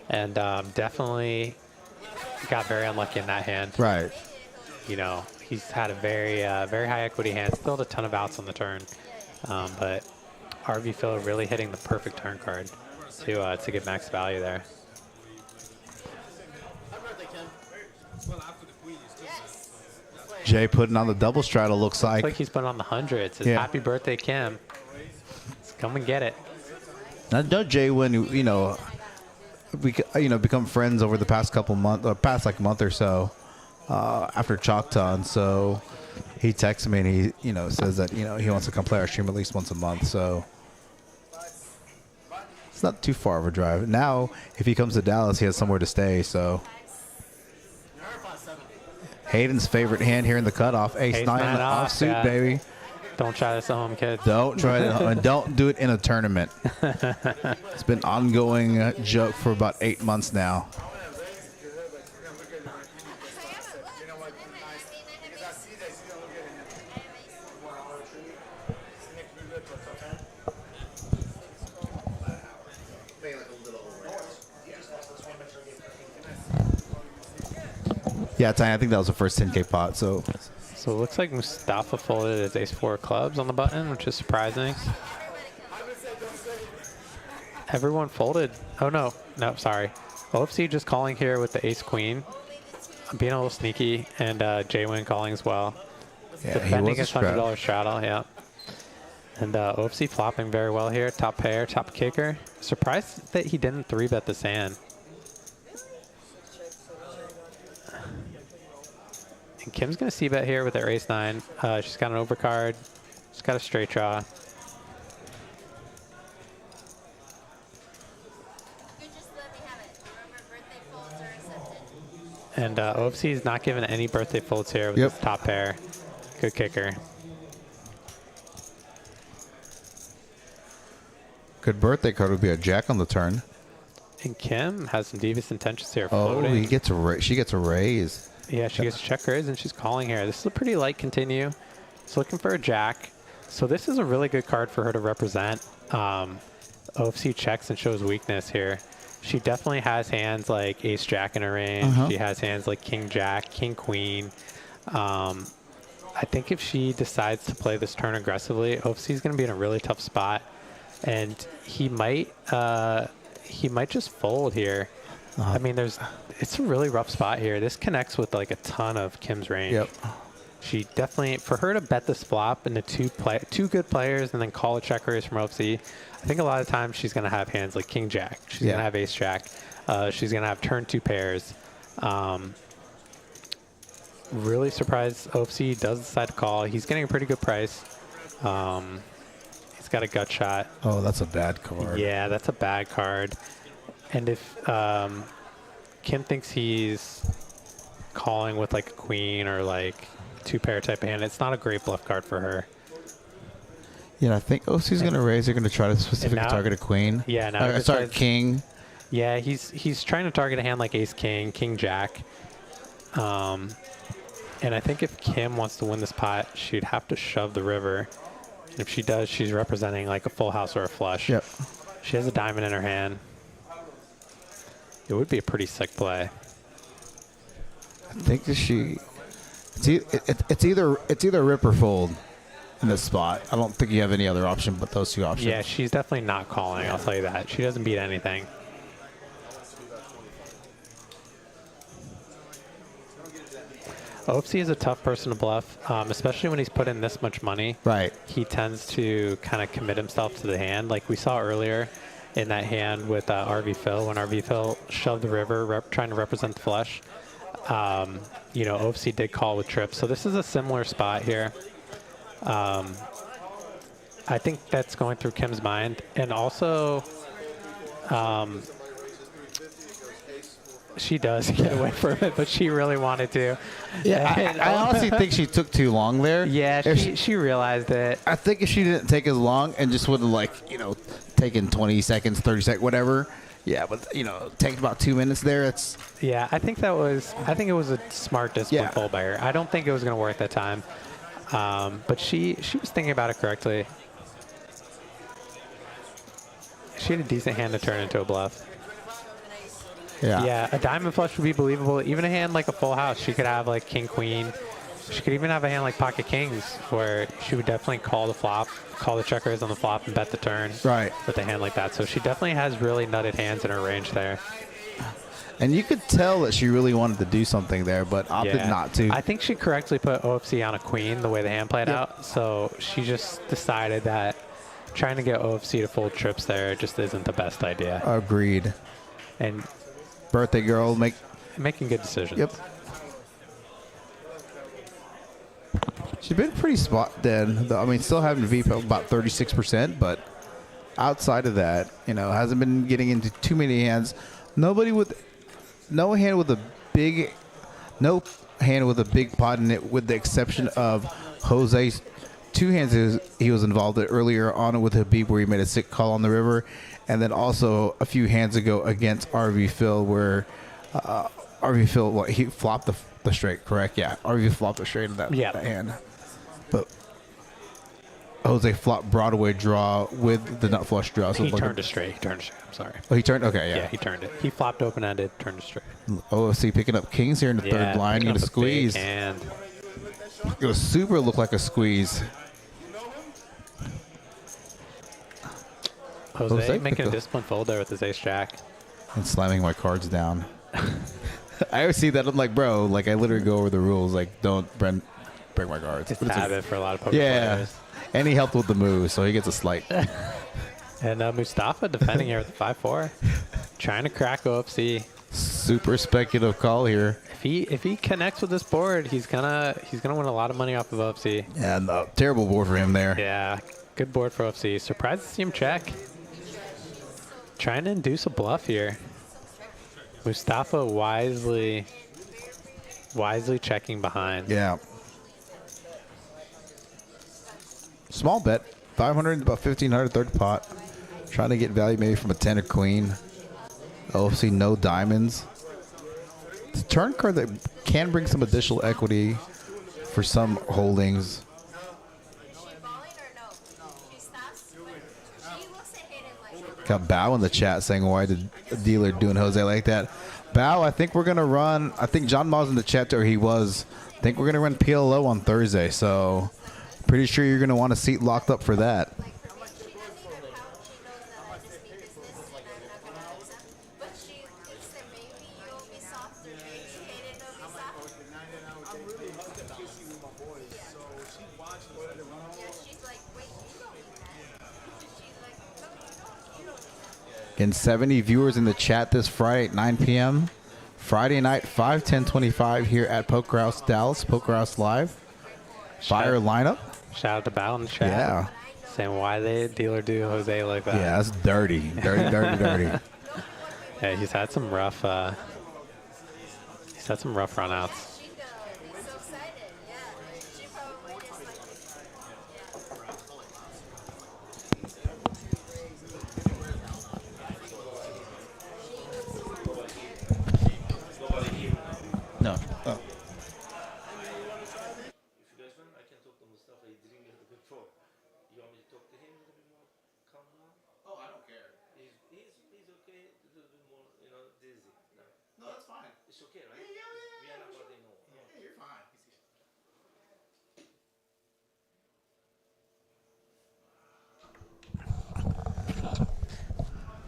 and definitely got very unlucky in that hand. Right. You know, he's had a very high equity hand. Still had a ton of outs on the turn, but RV Phil really hitting the perfect turn card to get max value there. Jay putting on the double straddle looks like. Looks like he's putting on the hundreds. His happy birthday, Kim. Let's come and get it. Now, know Jay when we become friends over the past couple months, or past like month or so, after Choctaw, so he texts me and he says that he wants to come play our stream at least once a month. So it's not too far of a drive. Now, if he comes to Dallas, he has somewhere to stay. So. Hayden's favorite hand here in the cutoff, Ace 9 offsuit, baby. Don't try this at home, kids. Don't try it at home, and don't do it in a tournament. It's been an ongoing joke for about 8 months now. Yeah, Tiny, I think that was the first 10K pot. So it looks like Mustafa folded his ace-4 clubs on the button, which is surprising. Everyone folded. Oh, no, sorry. OFC just calling here with the ace-queen. Being a little sneaky, and J-Win calling as well. Yeah, defending his $100 straddle, yeah. And OFC flopping very well here. Top pair, top kicker. Surprised that he didn't 3-bet this hand. And Kim's going to c-bet here with her ace-9. She's got an overcard. She's got a straight draw. And OFC is not giving any birthday folds here with this top pair. Good kicker. Good birthday card would be a jack on the turn. And Kim has some devious intentions here. Oh, floating. she gets a raise. Yeah, she gets check raise, and she's calling here. This is a pretty light continue. She's looking for a jack. So this is a really good card for her to represent. OFC checks and shows weakness here. She definitely has hands like ace jack in her range. She has hands like king jack, king queen. I think if she decides to play this turn aggressively, OFC is going to be in a really tough spot, and he might just fold here. I mean, it's a really rough spot here. This connects with like a ton of Kim's range. She definitely, for her to bet this flop into two good players and then call a check raise from OFC, I think a lot of times she's going to have hands like king jack. She's going to have ace jack. She's going to have turn 2 pairs. Really surprised OFC does decide to call. He's getting a pretty good price. He's got a gut shot. Oh, that's a bad card. Yeah, that's a bad card. And if Kim thinks he's calling with like a queen or like 2-pair type of hand, it's not a great bluff card for her. Yeah, I think OC's going to raise. They're going to try to specifically target a queen. Yeah, no. Sorry, king. Yeah, he's trying to target a hand like ace king, king jack. And I think if Kim wants to win this pot, she'd have to shove the river. And if she does, she's representing like a full house or a flush. Yep. She has a diamond in her hand. It would be a pretty sick play. I think it's either rip or fold in this spot. I don't think you have any other option but those two options. Yeah, she's definitely not calling. I'll tell you that. She doesn't beat anything. OFC is a tough person to bluff, especially when he's put in this much money. Right. He tends to kind of commit himself to the hand, like we saw earlier in that hand with RV Phil, when RV Phil shoved the river, trying to represent the flush. You know, OFC did call with trips, so this is a similar spot here. I think that's going through Kim's mind, and also she does get away from it, but she really wanted to. Yeah, I honestly think she took too long there. Yeah, she realized it. I think if she didn't take as long and just would have, like, you know, taken 20 seconds, 30 seconds, whatever. Yeah, but, you know, take about 2 minutes there. It's. Yeah, I think it was a smart discipline fold by her. I don't think it was going to work that time. But she was thinking about it correctly. She had a decent hand to turn into a bluff. Yeah. Yeah, a diamond flush would be believable. Even a hand like a full house, she could have like king queen. She could even have a hand like pocket kings, where she would definitely call the flop, call the checkers on the flop, and bet the turn. Right. With a hand like that, so she definitely has really nutted hands in her range there. And you could tell that she really wanted to do something there, but opted not to. I think she correctly put OFC on a queen the way the hand played out. So she just decided that trying to get OFC to fold trips there just isn't the best idea. Agreed. And birthday girl making good decisions. Yep. She's been pretty spot dead. I mean, still having VP about 36%, but outside of that, you know, hasn't been getting into too many hands. No hand with a big pot in it, with the exception of Jose's 2 hands he was involved in earlier on with Habib, where he made a sick call on the river, and then also a few hands ago against RV Phil, where RV Phil, he flopped the straight, correct? Yeah, RV flopped the straight in that hand. But Jose flopped Broadway draw with the nut flush draw. So he turned it straight. I'm sorry. Oh, he turned? Okay, yeah. Yeah, he turned it. He flopped open-ended, turned it straight. OFC picking up kings here in the third line. Going to squeeze. And it was super look like a squeeze. Jose making a disciplined fold there with his ace-jack. And slamming my cards down. I always see that. I'm like, bro, like, I literally go over the rules. Like, don't break my cards. It's a habit for a lot of poker players. And he helped with the move, so he gets a slight. And Mustafa defending here with the 5-4. Trying to crack OFC. Super speculative call here. If he connects with this board, he's gonna win a lot of money off of OFC. Yeah, no, terrible board for him there. Yeah, good board for OFC. Surprised to see him check. Trying to induce a bluff here. Mustafa wisely checking behind. Yeah. Small bet, 500, about 1,500 third pot. Trying to get value maybe from a 10 or queen. OFC no diamonds. It's a turn card that can bring some additional equity for some holdings. Is she balling or no? She stops. She looks at Hayden like. Got Bow in the chat saying, why did a dealer doing Jose like that? Bow, I think we're going to run, I think John Ma's in the chat, or he was. I think we're going to run PLO on Thursday, so pretty sure you're going to want a seat locked up for that. And 70 viewers in the chat this Friday at 9 p.m. Friday night, 5/10/25 here at Poker House Dallas, Poker House Live. Fire lineup. Shout out to Bow in the chat. Yeah. Saying why the dealer do Jose like that. Yeah, that's dirty. Dirty. Yeah, he's had some rough runouts. Chico, he's so excited. Yeah. She probably just like, No. Oh. If you guys want, I can talk to Mustafa. He didn't get the before. You want me to talk to him a little bit more calm down? Oh, I don't care. He's okay. A little bit more, dizzy. No, No, that's fine. it's okay, right? Yeah. We are not what they know. Yeah, you're fine.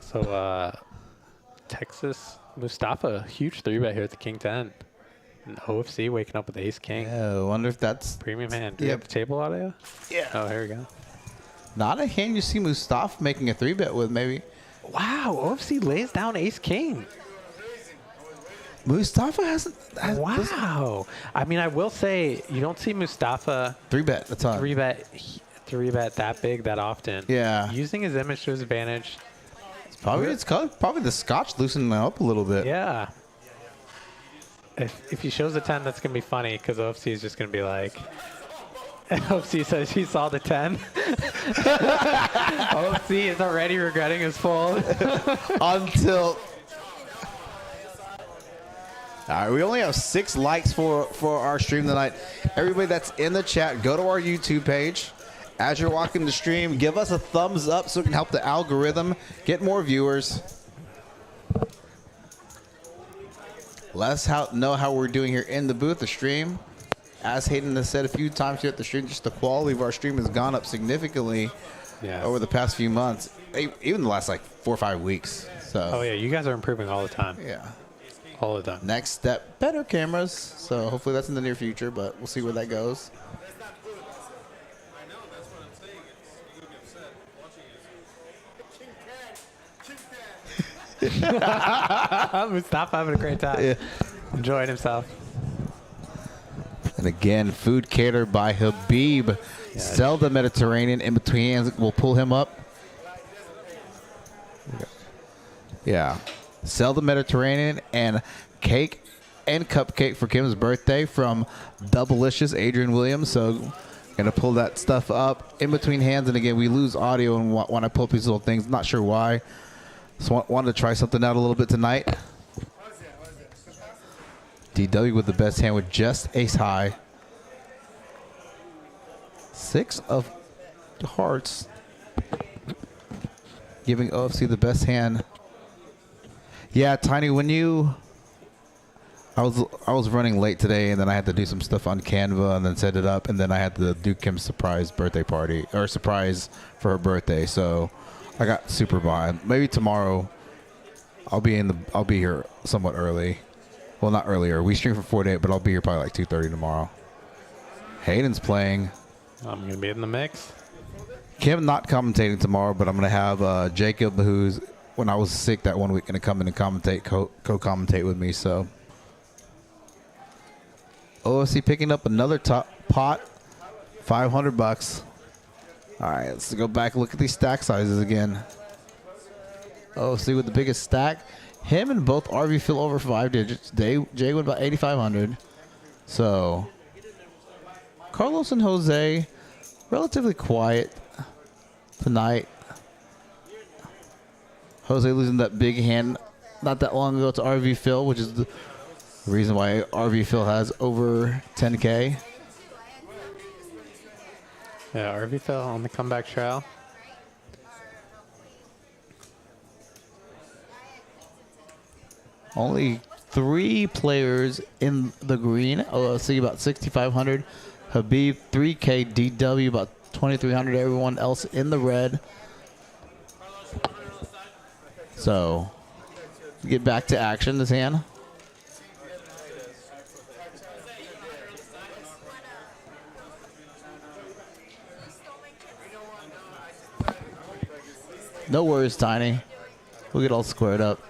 So Texas Mustafa, huge 3-bet here at the King 10. And OFC waking up with Ace King. Yeah, I wonder if that's Premium hand. Do you Yep. have table audio? Yeah. Oh, here we go. not a hand you see Mustafa making a 3-bet with, maybe. Wow, OFC lays down Ace King. Mustafa hasn't. Wow. I mean, I will say you don't see Mustafa 3-bet a ton. 3-bet that big that often. Yeah. Using his image to his advantage. Probably the Scotch loosening up a little bit. Yeah. If he shows a 10, that's going to be funny because OFC is just going to be like, OFC says he saw the 10. OFC is already regretting his fold. Until. All right, we only have 6 likes for our stream tonight. Everybody that's in the chat, go to our YouTube page. As you're watching the stream, give us a thumbs up so it can help the algorithm get more viewers. Let us know how we're doing here in the booth, the stream. As Hayden has said a few times here at the stream, just the quality of our stream has gone up significantly over the past few months, even the last like 4 or 5 weeks. So. Oh yeah, you guys are improving all the time. Yeah. All the time. Next step, better cameras. So hopefully that's in the near future, but we'll see where that goes. I know, that's what I'm saying. You're going to be upset watching it. Mustafa having a great time. Yeah. Enjoying himself. And again, food catered by Habib. Sell the Mediterranean in between hands. We'll pull him up. Yeah. Sell the Mediterranean and cake and cupcake for Kim's birthday from Doubleicious Adrian Williams. So gonna pull that stuff up in between hands. And again, we lose audio and when I pull up these little things. Not sure why. So wanted to try something out a little bit tonight. DW with the best hand with just ace high. 6 of hearts. Giving OFC the best hand. Yeah, Tiny, when I was running late today, and then I had to do some stuff on Canva and then set it up, and then I had to do Kim's surprise birthday party or surprise for her birthday. So I got super behind. Maybe tomorrow I'll be here somewhat early. Well, not earlier. We stream from 4 to 8, but I'll be here probably like 2:30 tomorrow. Hayden's playing. I'm going to be in the mix. Kim not commentating tomorrow, but I'm going to have Jacob, who's, when I was sick that 1 week, going to come in and commentate, co-commentate with me. So OFC picking up another top pot, $500. All right, let's go back and look at these stack sizes again. OFC with the biggest stack. Him and both RV fill over 5 digits. Jay went about 8,500. So Carlos and Jose relatively quiet tonight. Jose losing that big hand not that long ago to RV Phil, which is the reason why RV Phil has over 10K. Yeah, RV Phil on the comeback trail. Only 3 players in the green. OFC about 6,500. Habib 3K. DW about 2,300. Everyone else in the red. So get back to action this hand. No worries, Tiny. We'll get all squared up.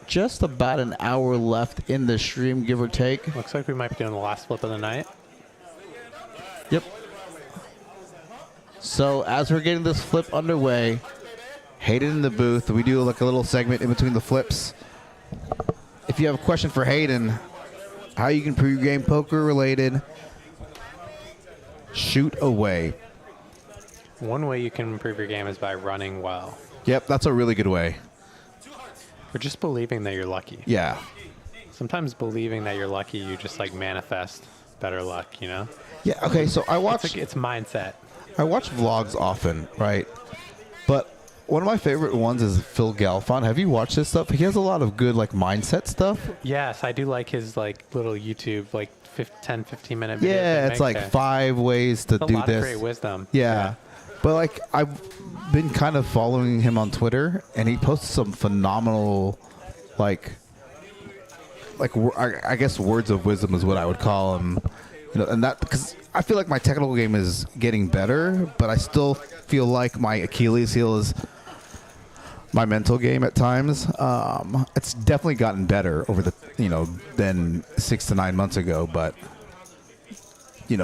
Just about an hour left in the stream, give or take. Looks like we might be doing the last flip of the night. Yep. So as we're getting this flip underway, Hayden in the booth. We do like a little segment in between the flips. If you have a question for Hayden, how you can pregame poker related, shoot away. One way you can improve your game is by running well. Yep, that's a really good way. Or just believing that you're lucky. Yeah. Sometimes believing that you're lucky, you just like manifest better luck, you know? Yeah, okay, so I watch It's mindset. I watch vlogs often, right? But one of my favorite ones is Phil Galfond. Have you watched his stuff? He has a lot of good like mindset stuff. Yes, I do like his like little YouTube like 10, 15 minute videos. Yeah, it's like 5 ways to do a lot this. of great wisdom. Yeah. But like I've been kind of following him on Twitter, and he posts some phenomenal like I guess words of wisdom is what I would call them. You know, and that because I feel like my technical game is getting better, but I still feel like my Achilles heel is my mental game at times. It's definitely gotten better over the than 6 to 9 months ago, but he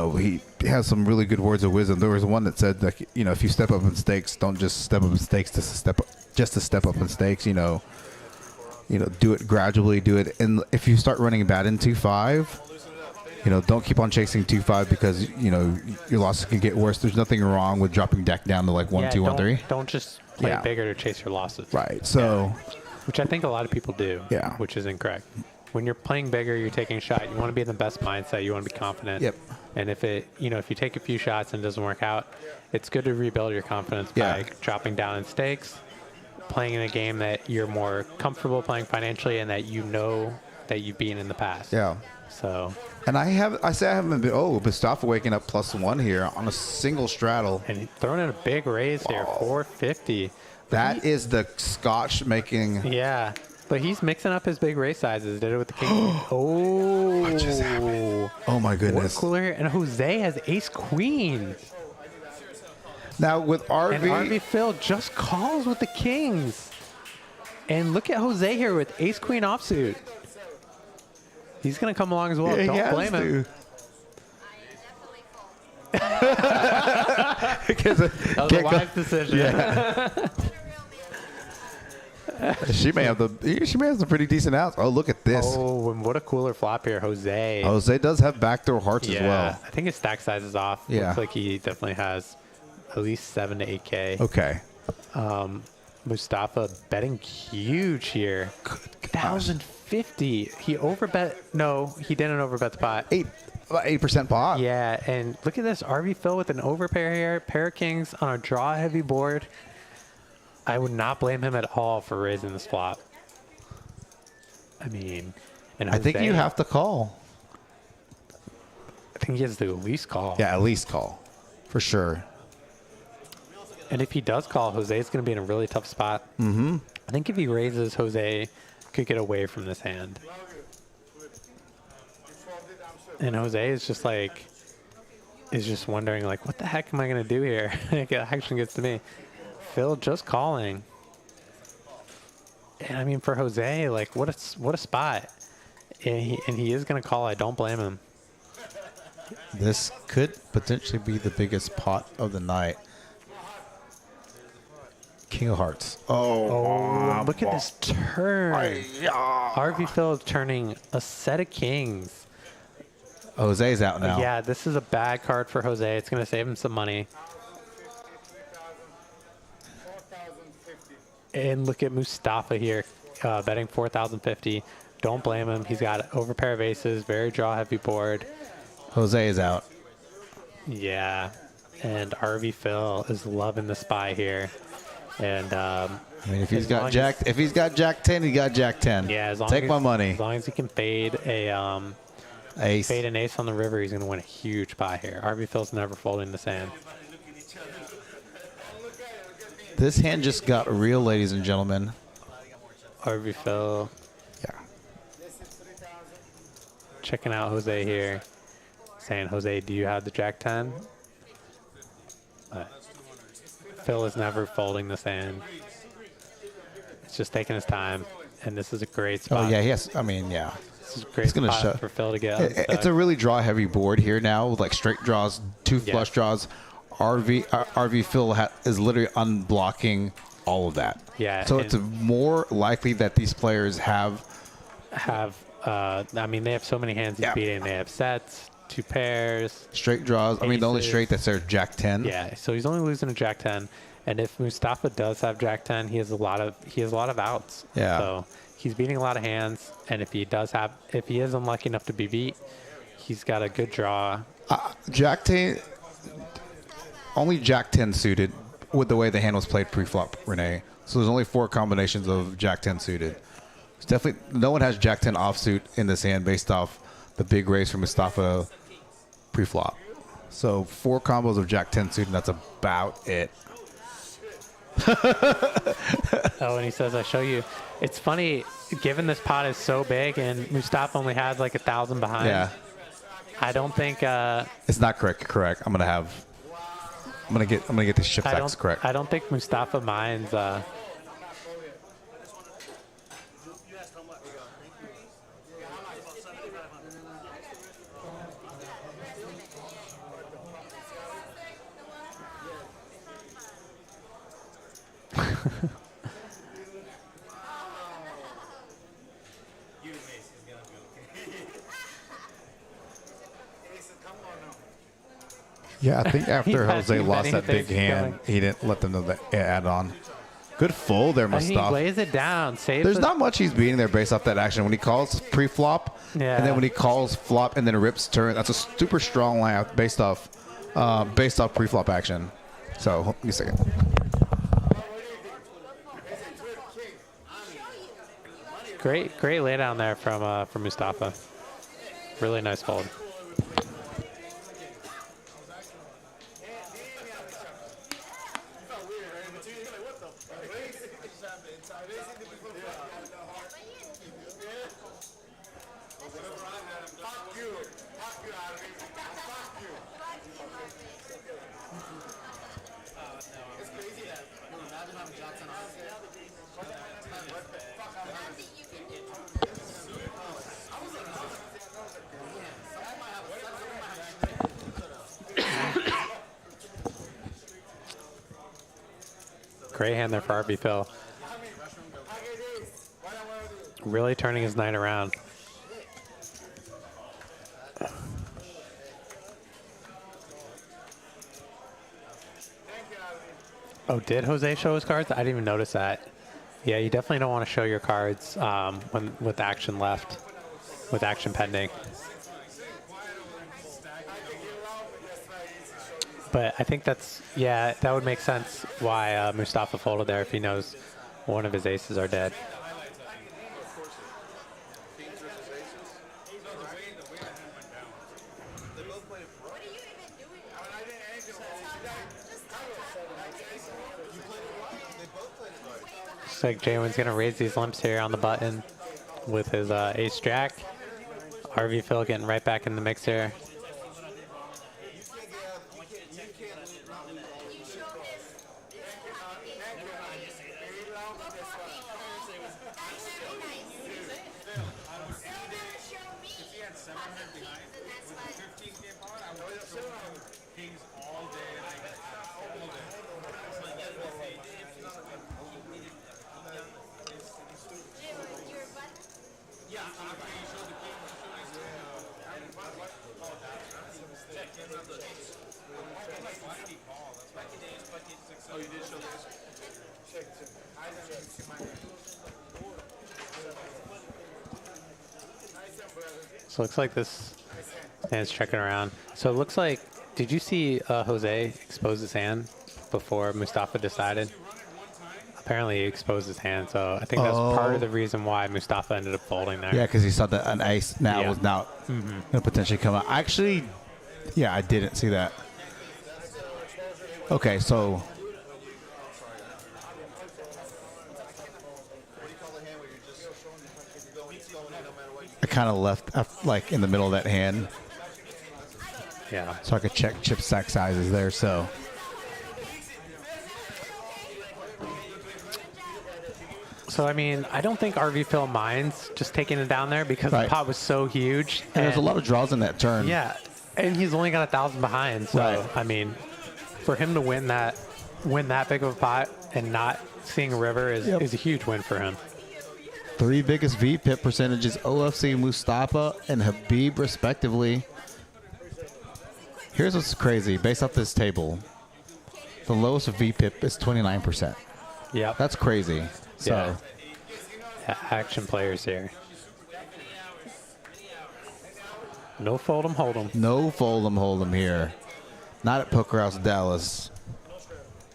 has some really good words of wisdom. There was one that said that if you step up in stakes, don't just step up in stakes to step up in stakes. Do it gradually. Do it, and if you start running bad in 2-5, don't keep on chasing 2-5 because your losses can get worse. There's nothing wrong with dropping deck down to like 1-2, 1-3. Don't just play bigger to chase your losses. Right. So, which I think a lot of people do. Yeah. Which is incorrect. When you're playing bigger, you're taking a shot. You want to be in the best mindset. You want to be confident. Yep. And if if you take a few shots and it doesn't work out, it's good to rebuild your confidence by dropping down in stakes, playing in a game that you're more comfortable playing financially and that that you've been in the past. Yeah. So. And I haven't been. Oh, Mustafa waking up +1 here on a single straddle. And throwing in a big raise here, 450. That is the Scotch making. Yeah. But he's mixing up his big race sizes. Did it with the king. Oh. What just happened? Oh, my goodness. What cooler here. And Jose has ace queen. Now with RV. And RV Phil just calls with the kings. And look at Jose here with ace queen offsuit. He's going to come along as well. Yeah, Don't blame him. That was a wise decision. Yeah. She may have some pretty decent outs. Oh, look at this. Oh, and what a cooler flop here, Jose. Jose does have backdoor hearts as well. I think his stack size is off. Yeah. Looks like he definitely has at least 7 to 8K. Okay. Mustafa betting huge here. 1,050. He overbet. No, he didn't overbet the pot. About 8% pot. Yeah, and look at this. RV Phil with an overpair here. Pair of kings on a draw heavy board. I would not blame him at all for raising this flop. I mean, and Jose, I think you have to call. I think he has to at least call. Yeah, at least call. For sure. And if he does call, Jose's going to be in a really tough spot. Mm-hmm. I think if he raises, Jose could get away from this hand. And Jose is just wondering, like, what the heck am I going to do here? It actually gets to me. Phil just calling. And I mean, for Jose, like, what a spot. And he is going to call. I don't blame him. This could potentially be the biggest pot of the night. King of Hearts. Oh, look at this turn. RV Phil is turning a set of kings. Jose's out now. Yeah, this is a bad card for Jose. It's going to save him some money. And look at Mustafa here, betting 4,050. Don't blame him. He's got overpair of aces, very draw heavy board. Jose is out. Yeah, and RV Phil is loving the spy here. And I mean, if he's got Jack 10, he got Jack 10. Yeah, take my money. As long as he can fade an ace on the river, he's going to win a huge pot here. RV Phil's never folding this hand. This hand just got real, ladies and gentlemen. RV Phil. Yeah. Checking out Jose here. Saying, Jose, do you have the Jack 10? Phil is never folding this hand. It's just taking his time. And this is a great spot. Oh, yeah, yes. I mean, yeah. This is a great spot for Phil to get unstuck. It's a really draw-heavy board here now with, like, straight draws, two flush draws. RV Phil is literally unblocking all of that. Yeah, So it's more likely that these players have. I mean, they have so many hands he's beating. They have sets, 2 pairs, straight draws. I mean, the only straight that's there is Jack 10. Yeah, so he's only losing to Jack 10. And if Mustafa does have Jack 10, he has a lot of outs. Yeah. So he's beating a lot of hands, and if he is unlucky enough to be beat, he's got a good draw. Jack 10, only Jack 10 suited with the way the hand was played pre-flop, Renee. So there's only 4 combinations of Jack 10 suited. It's definitely no one has Jack 10 offsuit in this hand based off the big raise from Mustafa pre-flop. So 4 combos of Jack 10 suited, and that's about it. Oh, and he says, I show you. It's funny, given this pot is so big and Mustafa only has like 1,000 behind. Yeah. I don't think it's not correct. I'm gonna get these chip stacks correct. I don't think Mustafa minds Yeah, I think after Jose lost that big things hand, going. he didn't let them know that add on. Good fold there, and he Mustafa. lays it down. There's not much he's beating there based off that action. When he calls pre-flop, Yeah. and then when he calls flop and then rips turn, that's a super strong line based off pre-flop action. So, hold me a second. Great laydown there from Mustafa. Really nice fold. Great hand there for RB Phil. Really turning his night around. Oh, did Jose show his cards? I didn't even notice that. Yeah, you definitely don't want to show your cards with action left, with action pending. But I think that would make sense why Mustafa folded there if he knows one of his aces are dead. Looks like Nguyen's going to raise these limps here on the button with his ace-jack. RV Phil getting right back in the mix here. So it looks like this hand's checking around. So it looks like, did you see Jose expose his hand before Mustafa decided? Apparently he exposed his hand, so I think that's part of the reason why Mustafa ended up folding there. Yeah, because he saw that an ace was now going to potentially come out. Actually, yeah, I didn't see that. Okay, so I kind of left like in the middle of that hand. Yeah. So I could check chip stack sizes there. So I mean, I don't think RV Phil minds just taking it down there because the pot was so huge. And there's a lot of draws in that turn. Yeah, and he's only got 1,000 behind. So I mean, for him to win that big of a pot and not seeing a river is a huge win for him. 3 biggest VPIP percentages, OFC, Mustafa, and Habib, respectively. Here's what's crazy. Based off this table, the lowest VPIP is 29%. Yep. That's crazy. So, action players here. No fold 'em, hold 'em. no fold 'em, hold 'em here. Not at Poker House Dallas.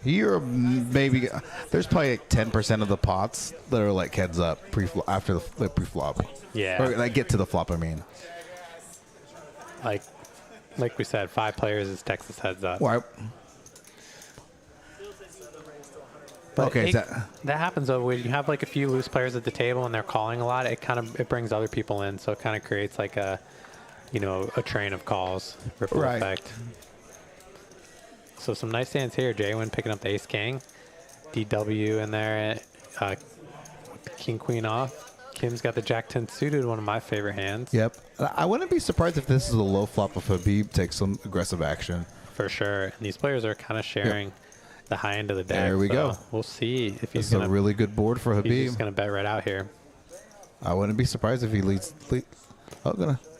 You're maybe there's probably like 10% of the pots that are like heads up after the pre-flop. Yeah. Or like get to the flop. I mean, like we said, 5 players is Texas heads up. well, But okay, that happens though when you have like a few loose players at the table and they're calling a lot. It brings other people in, so it kind of creates like a train of calls, ripple effect. So some nice hands here. Nguyen picking up the ace king, DW in there, king queen off. Kim's got the jack 10 suited, one of my favorite hands. Yep. I wouldn't be surprised if this is a low flop if Habib takes some aggressive action. For sure. And these players are kind of sharing the high end of the deck. There we go. We'll see if This is a really good board for Habib. He's just gonna bet right out here. I wouldn't be surprised if he leads.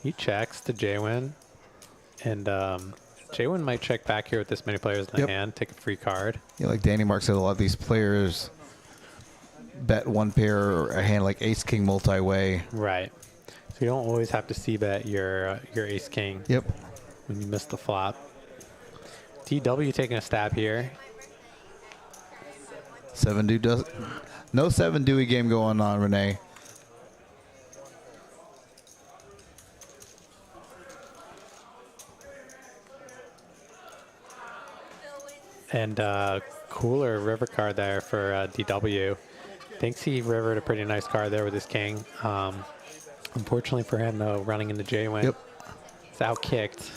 He checks to Nguyen, and Nguyen might check back here with this many players in the hand, take a free card. Yeah, like Danny Mark said, a lot of these players bet one pair or a hand like ace king multi-way. Right. So you don't always have to see bet your ace king. Yep. When you miss the flop. DW taking a stab here. 7-2 does no 7-Dewey game going on, Renee. And cooler river card there for DW. Thinks he rivered a pretty nice card there with his king. Unfortunately for him, though, running into Nguyen. Yep. It's out kicked.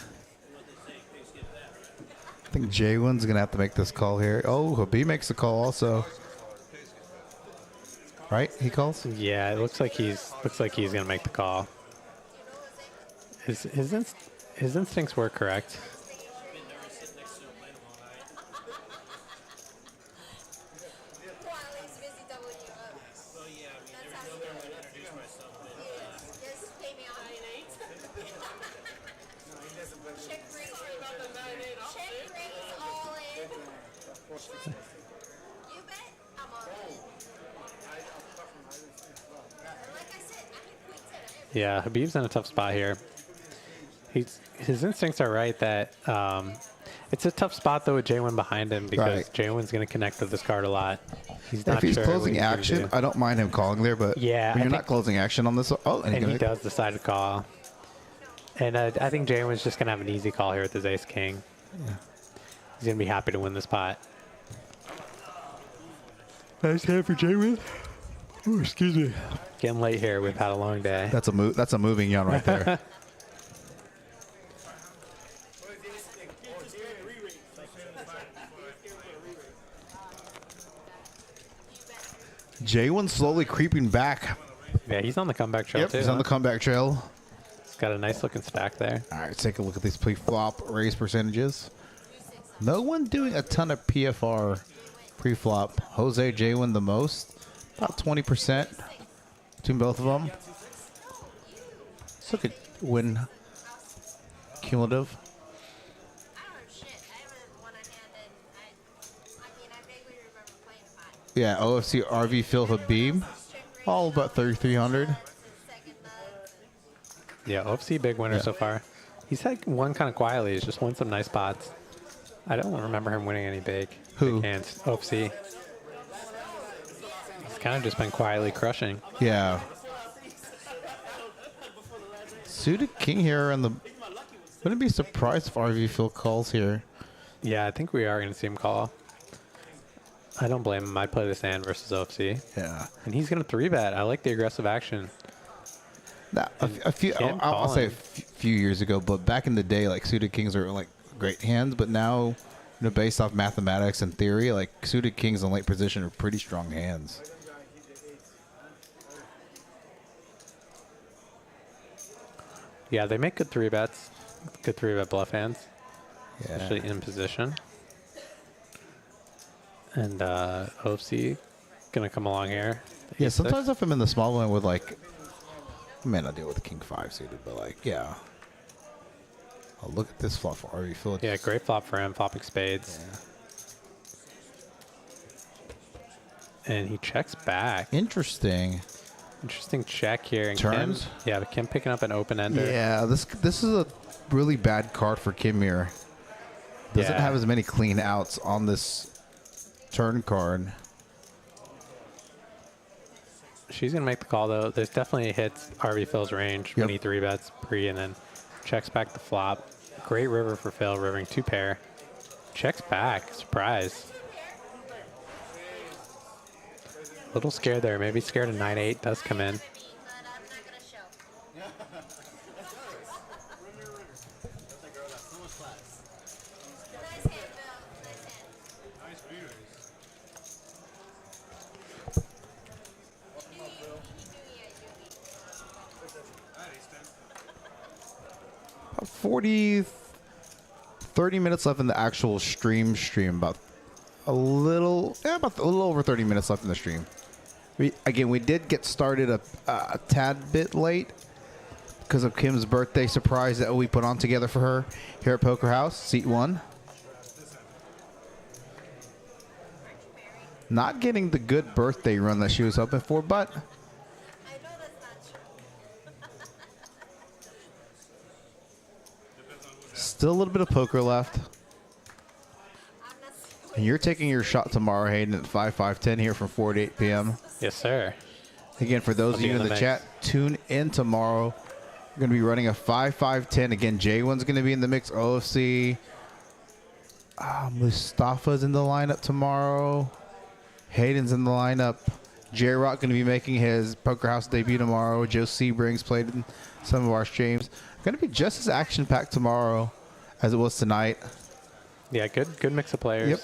I think Nguyen's gonna have to make this call here. Oh, Habib makes the call also. Right? He calls? Yeah, it looks like he's gonna make the call. His instincts were correct. Yeah, Habib's in a tough spot here. His instincts are right that it's a tough spot though with Nguyen behind him because Nguyen's going to connect with this card a lot. He's not if he's sure closing action, I don't mind him calling there, but yeah, when you're not closing action on this, and he does decide to call. And I think Nguyen's just going to have an easy call here with his ace king. Yeah. He's going to be happy to win this pot. Nice hand for Nguyen. Oh, excuse me. Getting late here. We've had a long day. That's a moving yawn right there. Nguyen slowly creeping back. Yeah, he's on the comeback trail too. He's on the comeback trail. He's got a nice looking stack there. All right, let's take a look at these pre-flop raise percentages. No one doing a ton of PFR pre-flop. Jose Nguyen the most, about 20% between both of them. Let's look at win cumulative. Yeah, OFC RV Phil Habib, all about 3,300. Yeah, OFC big winner so far. He's had one kind of quietly. He's just won some nice spots. I don't remember him winning any big. Who? Big hands. OFC. He's kind of just been quietly crushing. Yeah. Suited king here on the. Wouldn't be surprised if RV Phil calls here. Yeah, I think we are going to see him call. I don't blame him. I'd play this hand versus OFC. Yeah. And he's going to 3-bet. I like the aggressive action. Now, a few, I'll say a few years ago, but back in the day, like suited kings are like great hands, but now, based off mathematics and theory, like suited kings in late position are pretty strong hands. Yeah, they make good 3-bets. Good 3-bet bluff hands. Yeah. Especially in position. And OFC gonna come along here. Yeah, E6. sometimes if I'm in the small one with like, I may not deal with the king 5 suited, but like, yeah. Oh, look at this flop for RV Phillips. Yeah, great flop for him, flopping spades. Yeah. And he checks back. Interesting. Interesting check here. And Turns? Kim, yeah, but Kim picking up an open ender. Yeah, this is a really bad card for Kim here. Doesn't have as many clean outs on this turn card. She's going to make the call, though. There's definitely hits RV Phil's range when he 3-bets pre and then checks back the flop. Great river for Phil, rivering 2-pair. Checks back. Surprise. A little scared there. Maybe scared a 9-8 does come in. But I'm not going to show. Nice hand, Bill. Nice hand. Nice readers. About 30 minutes left in the actual stream. About a little over 30 minutes left in the stream. We did get started a tad bit late because of Kim's birthday surprise that we put on together for her here at Poker House, seat 1. Not getting the good birthday run that she was hoping for, but I know that's not true. still a little bit of poker left. And you're taking your shot tomorrow, Hayden, at 5/5/10 here from 4 to 8 p.m. Yes, sir. Again, for those I'll of you be in the mix. chat, tune in tomorrow. We're going to be running a 5/5/10. Again, J1's going to be in the mix. OFC. Mustafa's in the lineup tomorrow. Hayden's in the lineup. J-Rock going to be making his Poker House debut tomorrow. Joe Sebring's played in some of our streams. Going to be just as action-packed tomorrow as it was tonight. Yeah, good mix of players. Yep.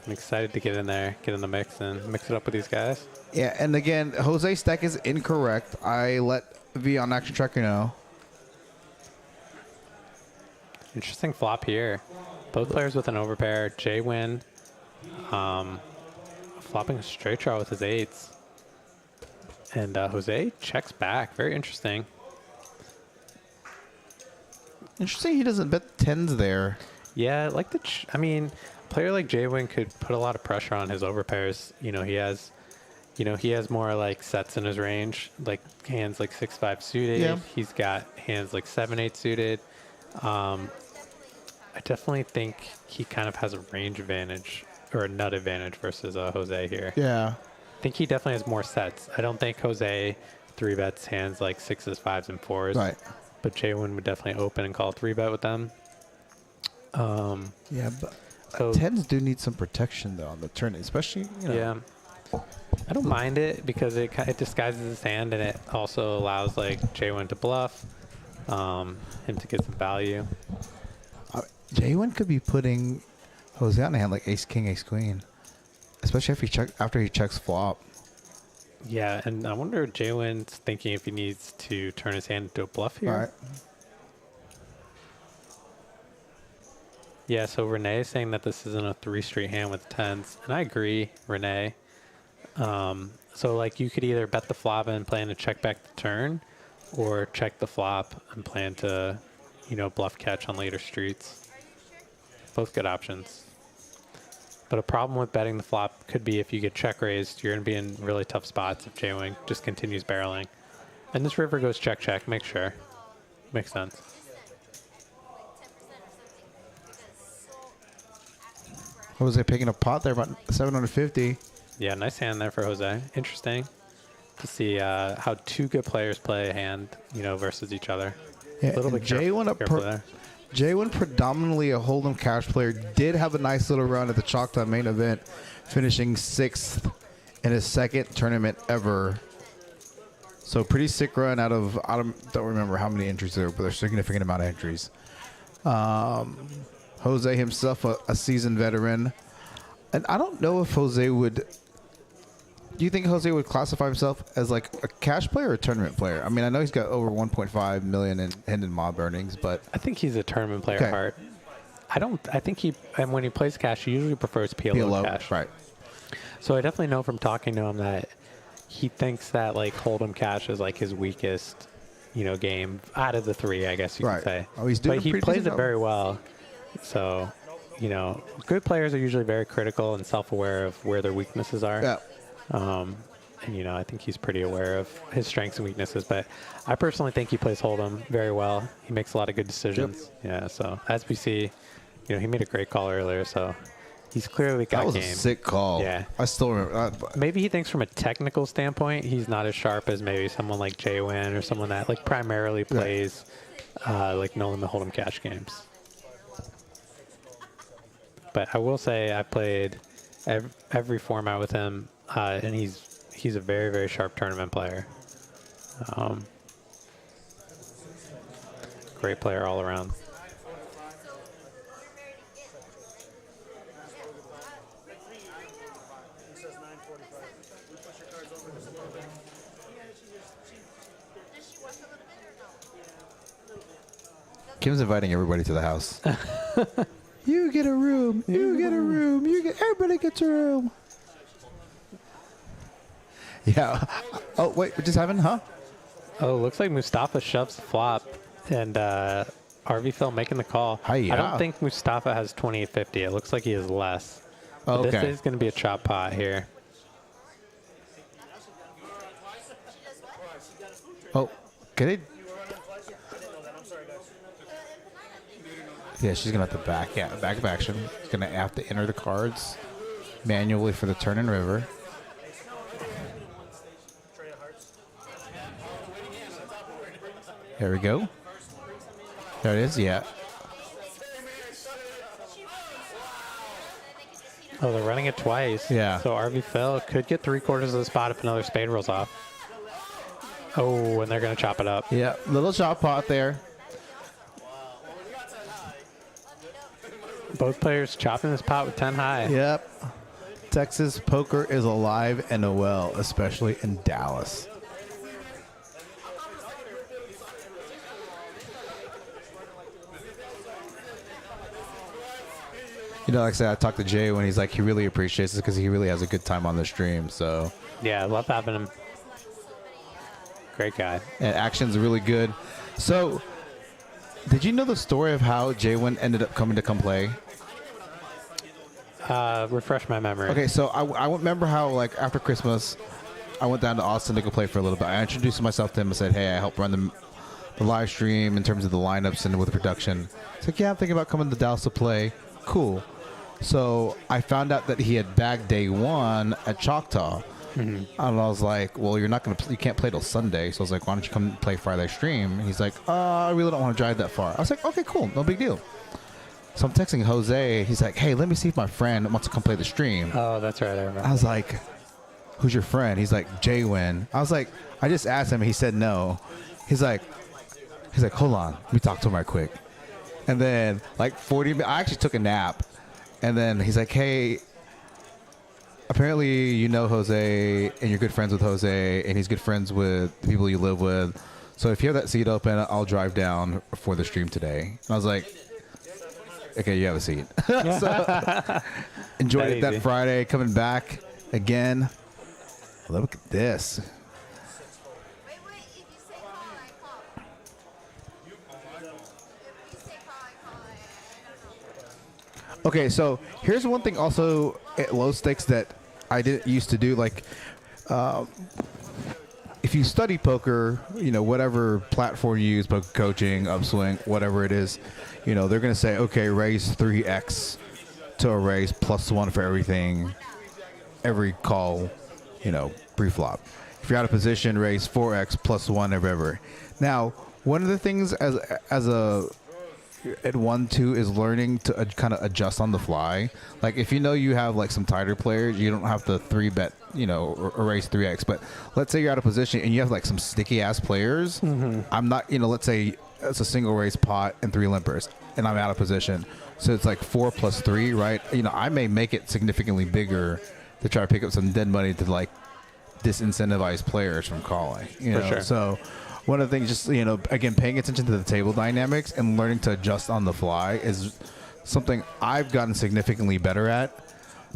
I'm excited to get in there, get in the mix, and mix it up with these guys. Yeah, and again, Jose's stack is incorrect. I let V on Action Tracker know. Interesting flop here. Both players with an overpair. Jay Nguyen flopping a straight draw with his 8s. And Jose checks back. Very interesting. Interesting he doesn't bet 10s there. Yeah, like I mean, a player like Jay Nguyen could put a lot of pressure on his overpairs. He has more like sets in his range, like hands like 6-5 suited. Yeah. He's got hands like 7-8 suited. I definitely think he kind of has a range advantage or a nut advantage versus Jose here. Yeah. I think he definitely has more sets. I don't think Jose 3-bets hands like 6s, 5s, and 4s. Right. But Jay Nguyen would definitely open and call 3-bet with them. Yeah, but So- 10s do need some protection though on the turn, especially. Yeah. I don't mind it because it disguises his hand and it also allows like Jay Nguyen to bluff, him to get some value. J1 could be putting Jose on a hand like Ace King, Ace Queen, especially after he checks flop. Yeah, and I wonder if Jay Nguyen's thinking if he needs to turn his hand into a bluff here. All right. Yeah, so Renee is saying that this isn't a 3-street hand with 10s, and I agree, Renee. So like you could either bet the flop and plan to check back the turn, or check the flop and plan to, bluff catch on later streets. Both good options. But a problem with betting the flop could be if you get check raised, you're going to be in really tough spots if Jay Nguyen just continues barreling. And this river goes check, check, make sure. Makes sense. Jose picking a pot there, about 750. Yeah, nice hand there for Jose. Interesting to see how two good players play a hand, versus each other. Yeah, A little bit careful there. J1 predominantly a Hold'em cash player, did have a nice little run at the Choctaw main event, finishing 6th in his second tournament ever. So pretty sick run I don't remember how many entries there were, but there's a significant amount of entries. Jose himself, a seasoned veteran. And I don't know if Jose would... Do you think Jose would classify himself as like a cash player or a tournament player? I mean, I know he's got over 1.5 million in Hendon mob earnings, but... I think he's a tournament player Okay. at heart. I think and when he plays cash, he usually prefers PLO cash. Right. So I definitely know from talking to him that he thinks that like Hold'em cash is like his weakest, game out of the three, I guess you could say. Oh, he's doing but he pretty plays decent it very well. So, good players are usually very critical and self-aware of where their weaknesses are. Yeah. And, I think he's pretty aware of his strengths and weaknesses. But I personally think he plays Hold'em very well. He makes a lot of good decisions. Yep. Yeah, so as we see, he made a great call earlier, so he's clearly got game. That was a sick call. Yeah. I still remember. Maybe he thinks from a technical standpoint, he's not as sharp as maybe someone like Nguyen or someone that like primarily plays like no limit Hold'em cash games. But I will say I played every format with him, and he's a very, very sharp tournament player. Great player all around. Kim's inviting everybody to the house. You get a room. You get a room. Everybody gets a room. Yeah. Oh, wait. What just happened? Huh? Oh, looks like Mustafa shoves the flop, and RV Phil making the call. Hi-ya. I don't think Mustafa has 2850. It looks like he has less. Oh, But okay. This is going to be a chop pot here. Oh, get it? Yeah, she's gonna have to back of action. She's gonna have to enter the cards manually for the turn and river. There we go. There it is. Yeah. Oh, they're running it twice. Yeah. So RV Phil could get 3/4 of the spot if another spade rolls off. Oh, and they're going to chop it up. Yeah. Little chop pot there. Both players chopping this pot with 10 high. Yep. Texas poker is alive and well, especially in Dallas. Like I said, I talked to Jay when he's like, he really appreciates it because he really has a good time on the stream. So Yeah, I love having him. Great guy. and action's really good. So, did you know the story of how Nguyen ended up coming to come play? Refresh my memory. Okay, so I remember how like after Christmas, I went down to Austin to go play for a little bit. I introduced myself to him and said, "Hey, I help run the live stream in terms of the lineups and with the production." He's like, "Yeah, I'm thinking about coming to Dallas to play." Cool. So I found out that he had bagged day one at Choctaw. And I was like, well, you can't play till Sunday. So I was like, why don't you come play Friday stream? And he's like, I really don't want to drive that far. I was like, okay, cool. No big deal. So I'm texting Jose. He's like, hey, let me see if my friend wants to come play the stream. Oh, that's right. I remember. I was like, who's your friend? He's like, Nguyen. I was like, I just asked him. And he said no. He's like, hold on. Let me talk to him right quick. And then like 40 minutes, I actually took a nap. And then he's like, hey, apparently you know Jose and you're good friends with Jose and he's good friends with the people you live with. So if you have that seat open, I'll drive down for the stream today. And I was like, okay, you have a seat. So enjoyed that Friday, coming back again. Look at this. Wait, if you say call, I call. If you say call, I call. I don't know. Okay, so here's one thing also at low stakes that I didn't used to do. Like, if you study poker, whatever platform you use, poker coaching, upswing, whatever it is, they're going to say, okay, raise 3x to a raise +1 for everything, every call, pre-flop. If you're out of position, raise 4x +1 ever. Now, one of the things as a at 1-2 is learning to kind of adjust on the fly. Like if you have like some tighter players, you don't have to 3-bet, or raise 3x. But let's say you're out of position and you have like some sticky ass players. I'm not, let's say it's a single raise pot and 3 limpers, and I'm out of position. So it's like 4 + 3, right? I may make it significantly bigger to try to pick up some dead money to like disincentivize players from calling. For sure. So one of the things, just again, paying attention to the table dynamics and learning to adjust on the fly is something I've gotten significantly better at.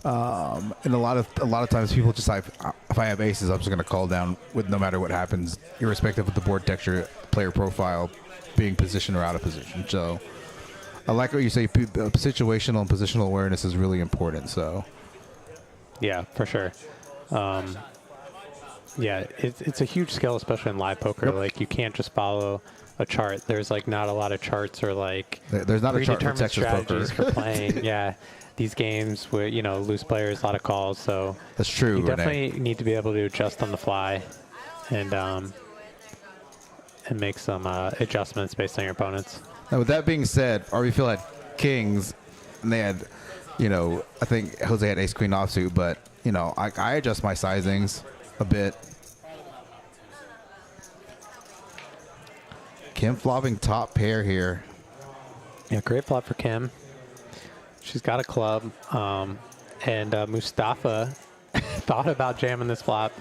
And a lot of times people just like, if I have aces, I'm just going to call down with no matter what happens, irrespective of the board texture, player profile, being positioned or out of position. So I like what you say. Situational and positional awareness is really important. So yeah, for sure. Yeah, it's a huge skill, especially in live poker. Yep. Like, you can't just follow a chart. There's like not a lot of charts or like there's not a chart for Texas strategies poker for playing. Yeah, these games where, you know, loose players, a lot of calls. So that's true. You definitely need to be able to adjust on the fly, and make some adjustments based on your opponents. Now, with that being said, RB had kings, and they had, you know, I think Jose had ace queen offsuit, but you know, I adjust my sizings a bit. Kim flopping top pair here. Yeah, great flop for Kim. She's got a club, and Mustafa thought about jamming this flop.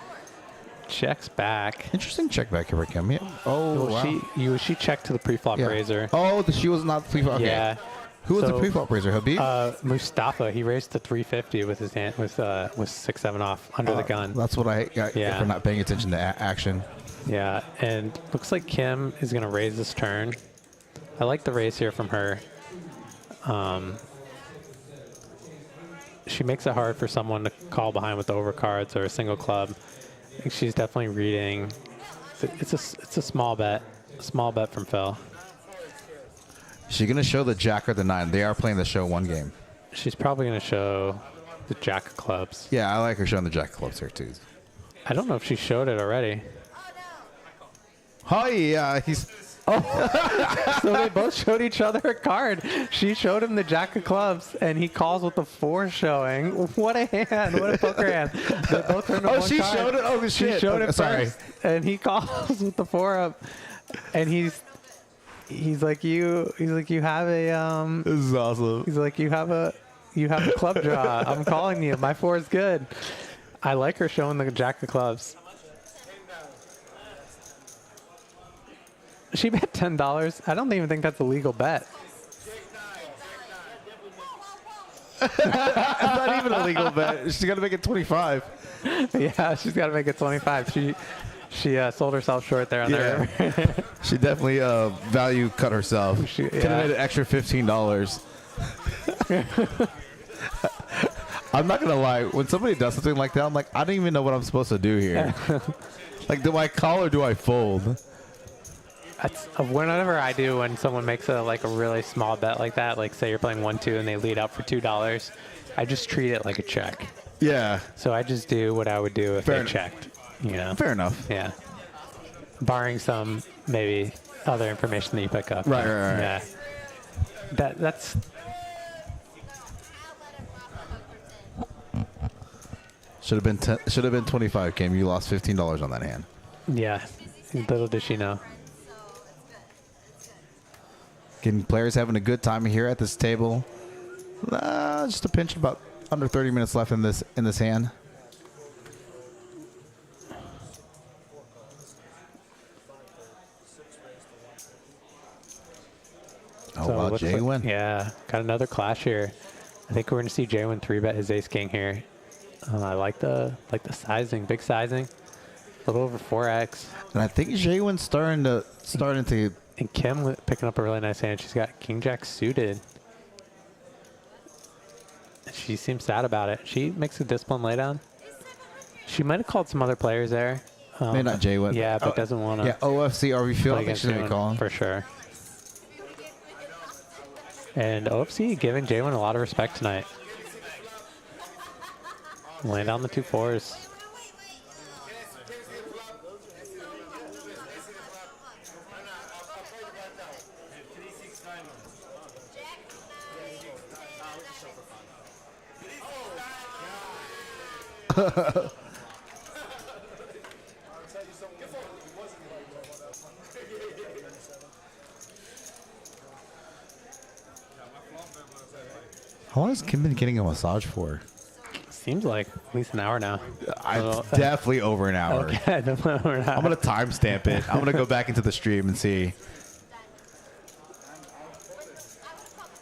Checks back. Interesting check back here for Kim. Yeah. Oh, well, wow. She checked to the pre-flop raiser. Oh, she was not the pre-flop. Okay. Yeah. Who was the pre-flop raiser? Habib? Mustafa. He raised to 350 with his hand with 6-7 off under the gun. That's what I got for not paying attention to action. Yeah, and looks like Kim is going to raise this turn. I like the raise here from her. She makes it hard for someone to call behind with overcards or a single club. I think she's definitely reading. It's a small bet. A small bet from Phil. Is she going to show the jack or the 9? They are playing the show one game. She's probably going to show the jack of clubs. Yeah, I like her showing the jack of clubs here too. I don't know if she showed it already. Oh, yeah, he's... Oh, so they both showed each other a card. She showed him the jack of clubs, and he calls with the 4 showing. What a hand! What a poker hand! They both turned to one she card. showed it. Oh, shit! She showed it sorry. first, and he calls with the 4 up, and he's like you have a This is awesome. He's like you have a club draw. I'm calling you. My 4 is good. I like her showing the jack of clubs. She bet $10. I don't even think that's a legal bet. It's not even a legal bet. She's got to make it 25. Yeah, she's got to make it 25. She sold herself short there on the river. She definitely value cut herself. Could have made an extra $15. I'm not gonna lie. When somebody does something like that, I'm like, I don't even know what I'm supposed to do here. Like, do I call or do I fold? That's whenever I do, when someone makes a really small bet like that, like say you're playing 1-2 and they lead out for $2, I just treat it like a check. Yeah. So I just do what I would do if they checked. You know. Fair enough. Yeah. Barring some maybe other information that you pick up. Right. Yeah. That's. Should have been 25, Kim. You lost $15 on that hand. Yeah. Little did she know. Getting players having a good time here at this table. Just a pinch, about under 30 minutes left in this hand. Oh, wow, Nguyen. Yeah, got another clash here. I think we're going to see Nguyen 3-bet his ace-king here. I like the sizing, big sizing. A little over 4x. And I think Nguyen's starting to... And Kim picking up a really nice hand. She's got King-Jack suited. She seems sad about it. She makes a discipline laydown. She might have called some other players there. Maybe not Nguyen. Yeah, but doesn't want to. Yeah, OFC, RV Field. I think she's going to be calling. For sure. And OFC giving Nguyen a lot of respect tonight. Laying down the 2 4s. How long has Kim been getting a massage for? Seems like at least an hour now. It's definitely over an hour. Okay, definitely over an hour. I'm going to timestamp it. I'm going to go back into the stream and see.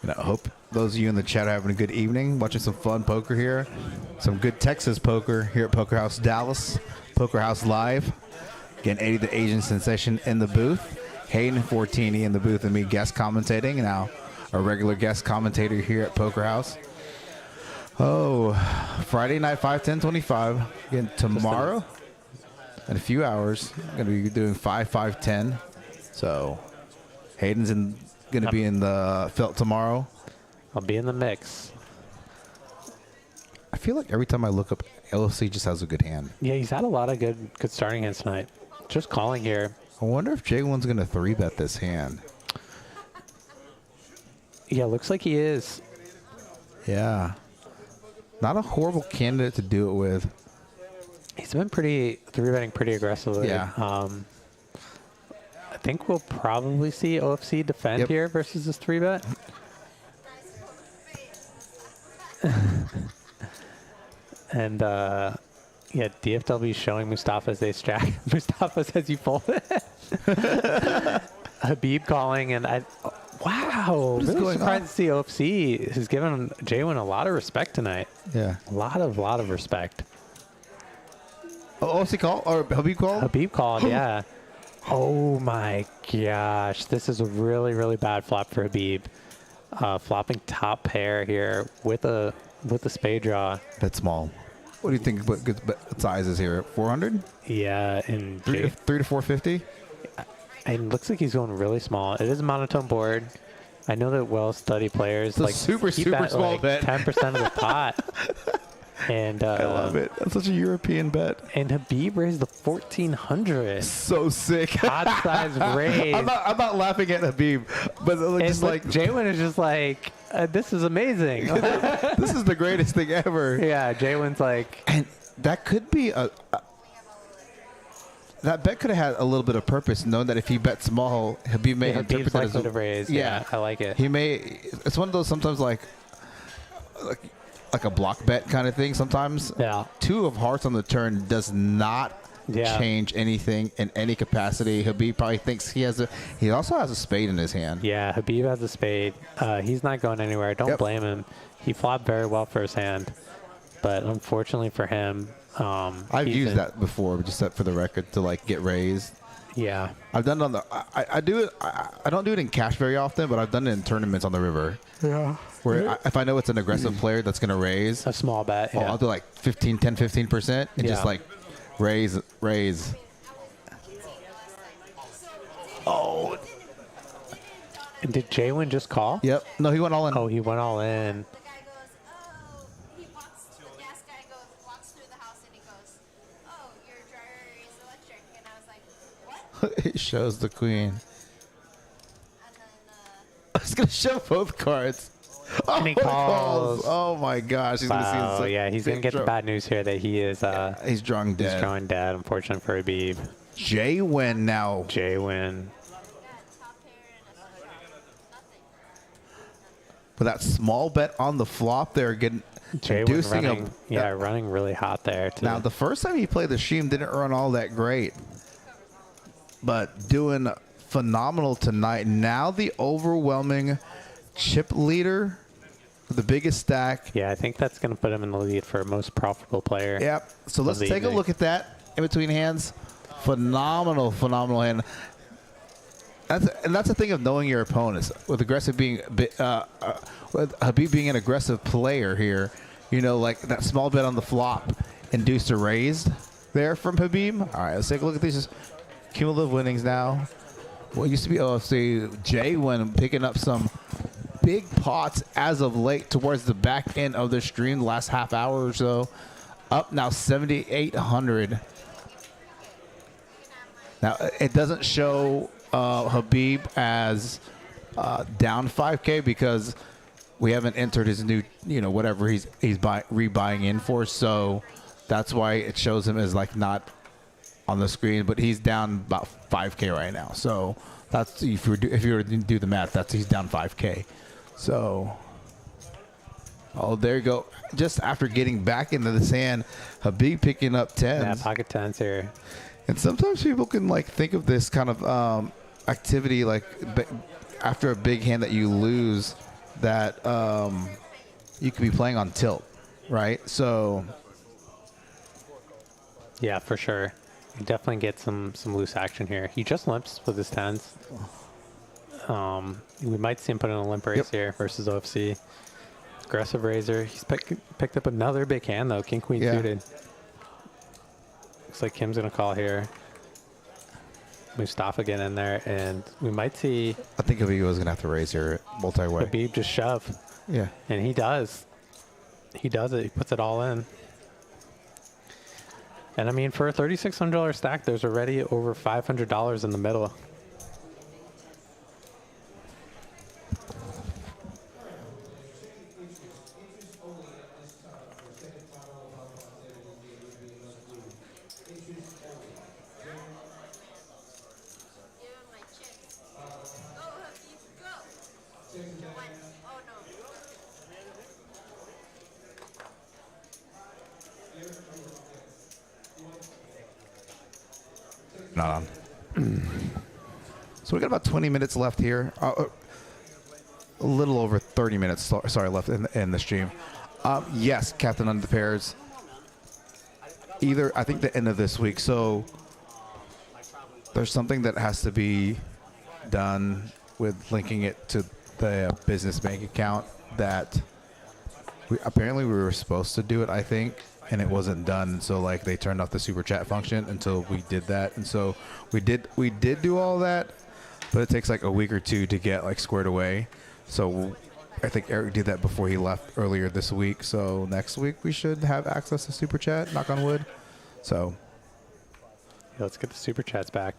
And I hope those of you in the chat are having a good evening, watching some fun poker here. Some good Texas poker here at Poker House Dallas, Poker House Live. Again, Eddie the Asian Sensation in the booth. Hayden Fortini in the booth and me guest commentating. Now, a regular guest commentator here at Poker House. Oh, Friday night, 5-10-25. Again, tomorrow, in a few hours, I'm going to be doing 5-5-10. So, Hayden's going to be in the field tomorrow. I'll be in the mix. I feel like every time I look up, LFC just has a good hand. Yeah, he's had a lot of good starting hands tonight. Just calling here. I wonder if J1's going to 3-bet this hand. Yeah, looks like he is. Yeah. Not a horrible candidate to do it with. He's been 3-betting pretty aggressively. Yeah. I think we'll probably see OFC defend here versus this 3-bet. And yeah, DFW showing Mustafa's ace jack. Mustafa says you fold it. Habib calling, and wow, really surprised to see OFC has given J1 a lot of respect tonight. Yeah, a lot of respect. Oh, OFC called or Habib called? Habib called, yeah. Oh my gosh, this is a really bad flop for Habib. Flopping top pair here with a spade draw. Bet small. What do you think good size is here? 400? Yeah, and 3 to 450? It looks like he's going really small. It is a monotone board. I know that well-studied players it's super small like bet. 10% of the pot. And I love it. That's such a European bet. And Habib raised the 1400. So sick. Odd size raise. I'm not laughing at Habib, but just like Jaywin is just like, this is amazing. This is the greatest thing ever. Yeah, Jaywin's like, and that could be that bet could have had a little bit of purpose, knowing that if he bet small, Habib may interpret that as a raise. Yeah, I like it. He may. It's one of those sometimes like a block bet kind of thing. Sometimes 2 of hearts on the turn does not change anything in any capacity. Habib probably thinks he also has a spade in his hand. Yeah, Habib has a spade. He's not going anywhere. Don't blame him. He flopped very well for his hand, but unfortunately for him, I've used that before, just for the record, to like get raised. Yeah, I've done it on the. I do it. I don't do it in cash very often, but I've done it in tournaments on the river. Yeah. Where if I know it's an aggressive player that's going to raise a small bet, yeah. I'll do like 15% and just like raise. Oh. And did Jaywin just call? Yep. No, he went all in. Oh, he went all in. It shows the queen. I was going to show both cards. And he calls. Oh my gosh. He's gonna see he's going to get the bad news here that he is he's drawing dead. He's drawing dead, unfortunate for Habib. J-Win now. J-Win. But that small bet on the flop there, getting running, running really hot there too. Now the first time he played the stream didn't run all that great, but doing phenomenal tonight. Now the overwhelming chip leader, the biggest stack. Yeah, I think that's going to put him in the lead for most profitable player. Yep. So let's take a look at that in between hands. Phenomenal hand. That's the thing of knowing your opponents. With aggressive being, with Habib being an aggressive player here, you know, like that small bet on the flop induced a raise there from Habib. All right, let's take a look at these cumulative winnings now. What used to be OFC, J1 picking up some big pots as of late towards the back end of the stream, the last half hour or so. Up now 7,800. Now it doesn't show Habib as down 5K because we haven't entered his new, whatever he's rebuying in for. So that's why it shows him as like not on the screen, but he's down about 5K right now. So that's if you were to do the math, he's down 5K. So there you go. Just after getting back into the sand, Habib picking up 10s. Yeah, pocket 10s here. And sometimes people can like think of this kind of activity like after a big hand that you lose, that you could be playing on tilt, right? So Yeah, for sure. You definitely get some loose action here. He just limps with his tens. We might see him put in a limp raise here versus OFC. Aggressive raiser. He's picked up another big hand though. King queen suited. Looks like Kim's gonna call here. Mustafa get in there, and we might see. I think Habib was gonna have to raise here multi-way. Habib just shove. Yeah, and he does. He does it. He puts it all in. And I mean, for a $3,600 stack, there's already over $500 in the middle. not on. So we got about 20 minutes left here. A little over 30 minutes, sorry, left in the stream. Yes, Captain under the pairs. I think the end of this week. So there's something that has to be done with linking it to the business bank account that apparently we were supposed to do it, I think, and it wasn't done. So like they turned off the super chat function until we did that. And so we did do all that, but it takes like a week or two to get like squared away. So I think Eric did that before he left earlier this week. So next week we should have access to super chat, knock on wood. So yeah, let's get the super chats back.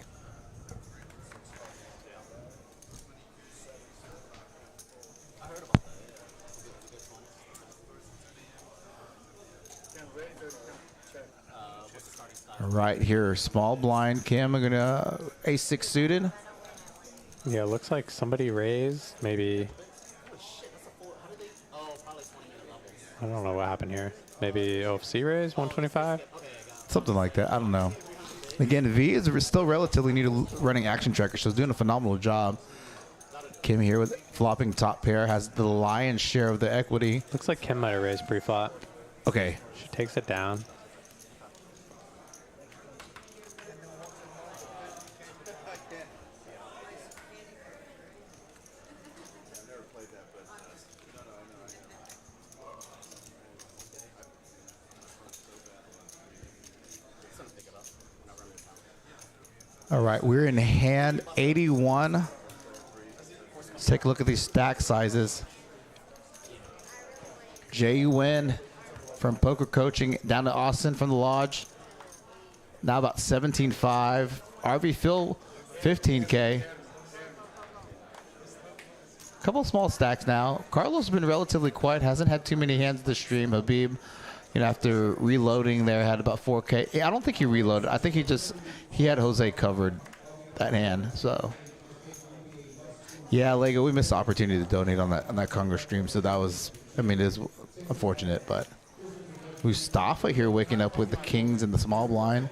Right here, small blind. Kim, I'm gonna ace-6 suited. Yeah, it looks like somebody raised, maybe. I don't know what happened here. Maybe OFC raised 125? Something like that. I don't know. Again, V is still relatively new to running action tracker. She's doing a phenomenal job. Kim here with flopping top pair has the lion's share of the equity. Looks like Kim might have raised pre-flop. Okay. She takes it down. All right, we're in hand 81. Let's take a look at these stack sizes. Nguyen from Poker Coaching down to Austin from the Lodge. Now about 17.5. RV Phil, 15K. Couple small stacks now. Carlos has been relatively quiet. Hasn't had too many hands this stream. Habib, after reloading there, had about 4K. I don't think he reloaded. I think he had Jose covered that hand. So, yeah, Lego, we missed the opportunity to donate on that Congress stream. So that was, it is unfortunate. But Mustafa here waking up with the kings and the small blind.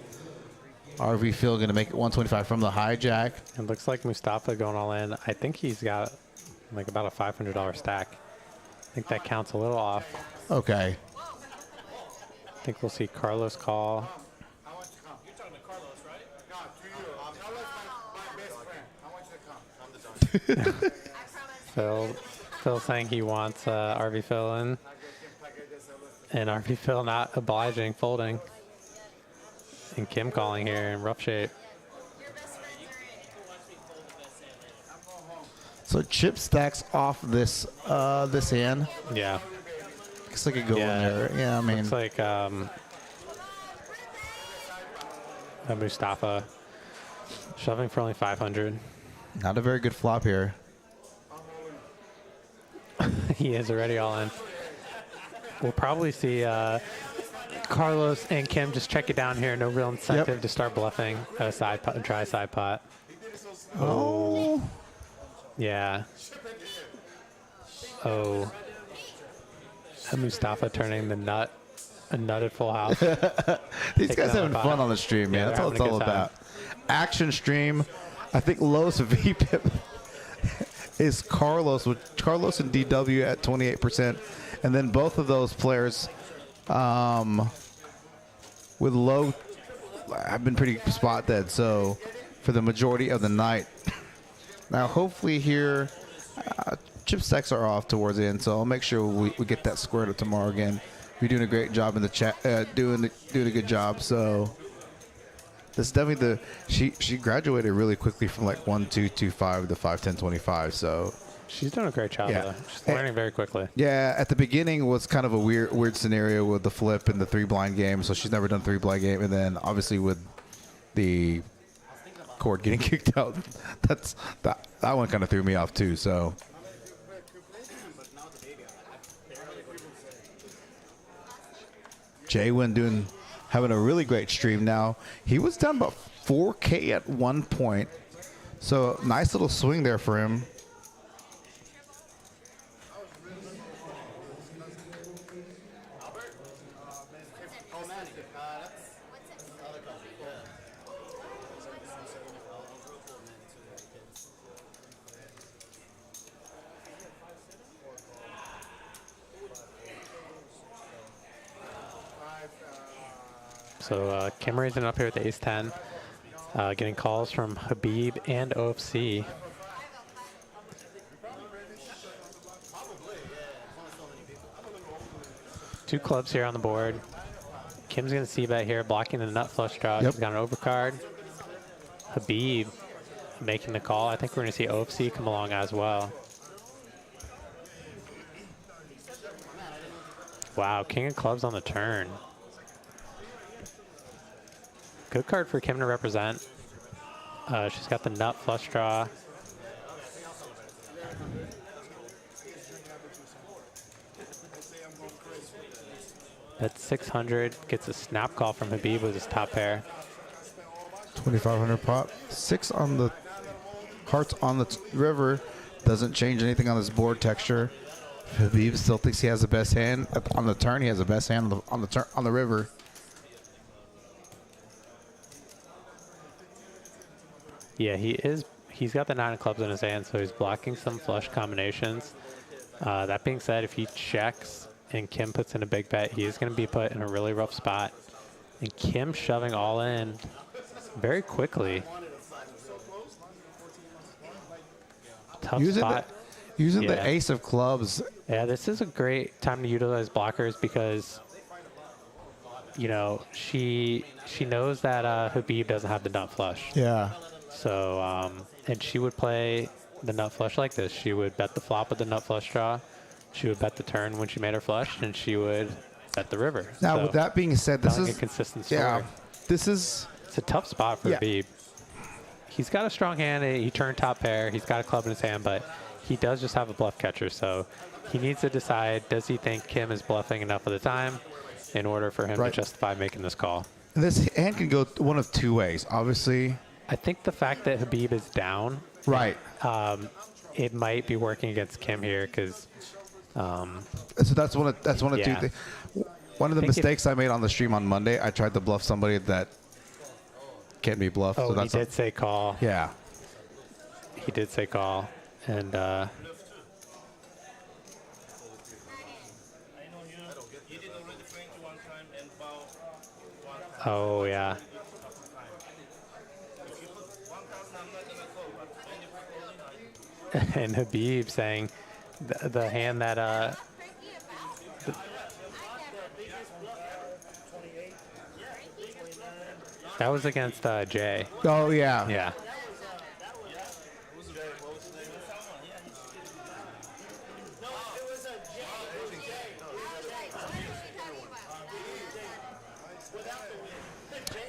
RV Phil going to make it 125 from the hijack. It looks like Mustafa going all in. I think he's got like about a $500 stack. I think that counts a little off. Okay. I think we'll see Carlos call. You're talking to Carlos, right? No, to you. Carlos, my best friend. I want you to come. I'm the junkie. Phil saying he wants RV Phil in. And RV Phil not obliging, folding. And Kim calling here in rough shape. So chip stacks off this hand. Yeah. Looks like it go in there. Yeah, looks like Mustafa shoving for only 500. Not a very good flop here. He is already all in. We'll probably see Carlos and Kim just check it down here. No real incentive to start bluffing at a dry side pot. Oh. Yeah. Oh. And Mustafa turning a nutted full house. These guys having fun on the stream, man. That's all it's all about. Action stream. I think lowest VPIP is Carlos, with Carlos and DW at 28%, and then both of those players with low have been pretty spot dead. So for the majority of the night. Now, hopefully here, chip stacks are off towards the end, so I'll make sure we get that squared up tomorrow again. You're doing a great job in the chat, doing a good job. So this is definitely she graduated really quickly from like 1-2-2-5 to 5-10-25. So she's doing a great job. Yeah. Though. She's learning very quickly. Yeah, at the beginning was kind of a weird scenario with the flip and the 3-blind game. So she's never done 3-blind game, and then obviously with the cord getting kicked out, that one kind of threw me off too. So. Nguyen having a really great stream now. He was down about 4K at one point. So nice little swing there for him. So Kim raising up here with the ace-10, getting calls from Habib and OFC. Two clubs here on the board. Kim's going to c-bet here, blocking the nut flush draw. Yep. She's got an overcard. Habib making the call. I think we're going to see OFC come along as well. Wow, king of clubs on the turn. Good card for Kim to represent. She's got the nut flush draw. At 600, gets a snap call from Habib with his top pair. 2,500 pot. 6 on the hearts on the river. Doesn't change anything on this board texture. Habib still thinks he has the best hand on the turn. He has the best hand on the river. Yeah, he's got the 9 of clubs in his hand, so he's blocking some flush combinations. That being said, if he checks and Kim puts in a big bet, he is going to be put in a really rough spot. And Kim shoving all in very quickly. Tough spot. Using the ace of clubs. Yeah, this is a great time to utilize blockers because, you know, she knows that Habib doesn't have the nut flush. Yeah. So, and she would play the nut flush like this. She would bet the flop with the nut flush draw. She would bet the turn when she made her flush, and she would bet the river. Now, so, with that being said, this is a consistent story. Yeah, it's a tough spot for Habib. He's got a strong hand. He turned top pair. He's got a club in his hand, but he does just have a bluff catcher. So he needs to decide, does he think Kim is bluffing enough of the time in order for him to justify making this call? This hand can go one of two ways, obviously. I think the fact that Habib is down, it might be working against Kim here because. So that's one of two things. One of the mistakes I made on the stream on Monday, I tried to bluff somebody that can't be bluffed. Oh, so that's he did say call. Yeah. He did say call, and. Oh yeah. And Habib saying the hand that that was against Jay. Oh yeah. Yeah.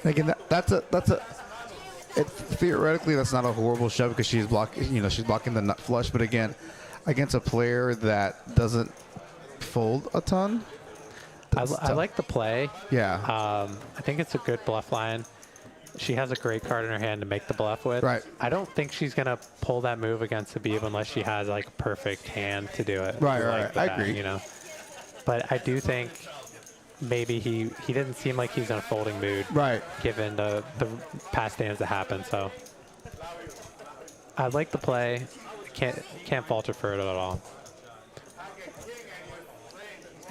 Again, theoretically that's not a horrible shove because she's blocking the nut flush, but again, against a player that doesn't fold a ton. I like the play. Yeah. I think it's a good bluff line. She has a great card in her hand to make the bluff with. Right. I don't think she's gonna pull that move against Habib unless she has like a perfect hand to do it. Right. I agree. You know, but I do think maybe he didn't seem like he's in a folding mood. Right. Given the past hands that happened, so I like the play. can't falter for it at all.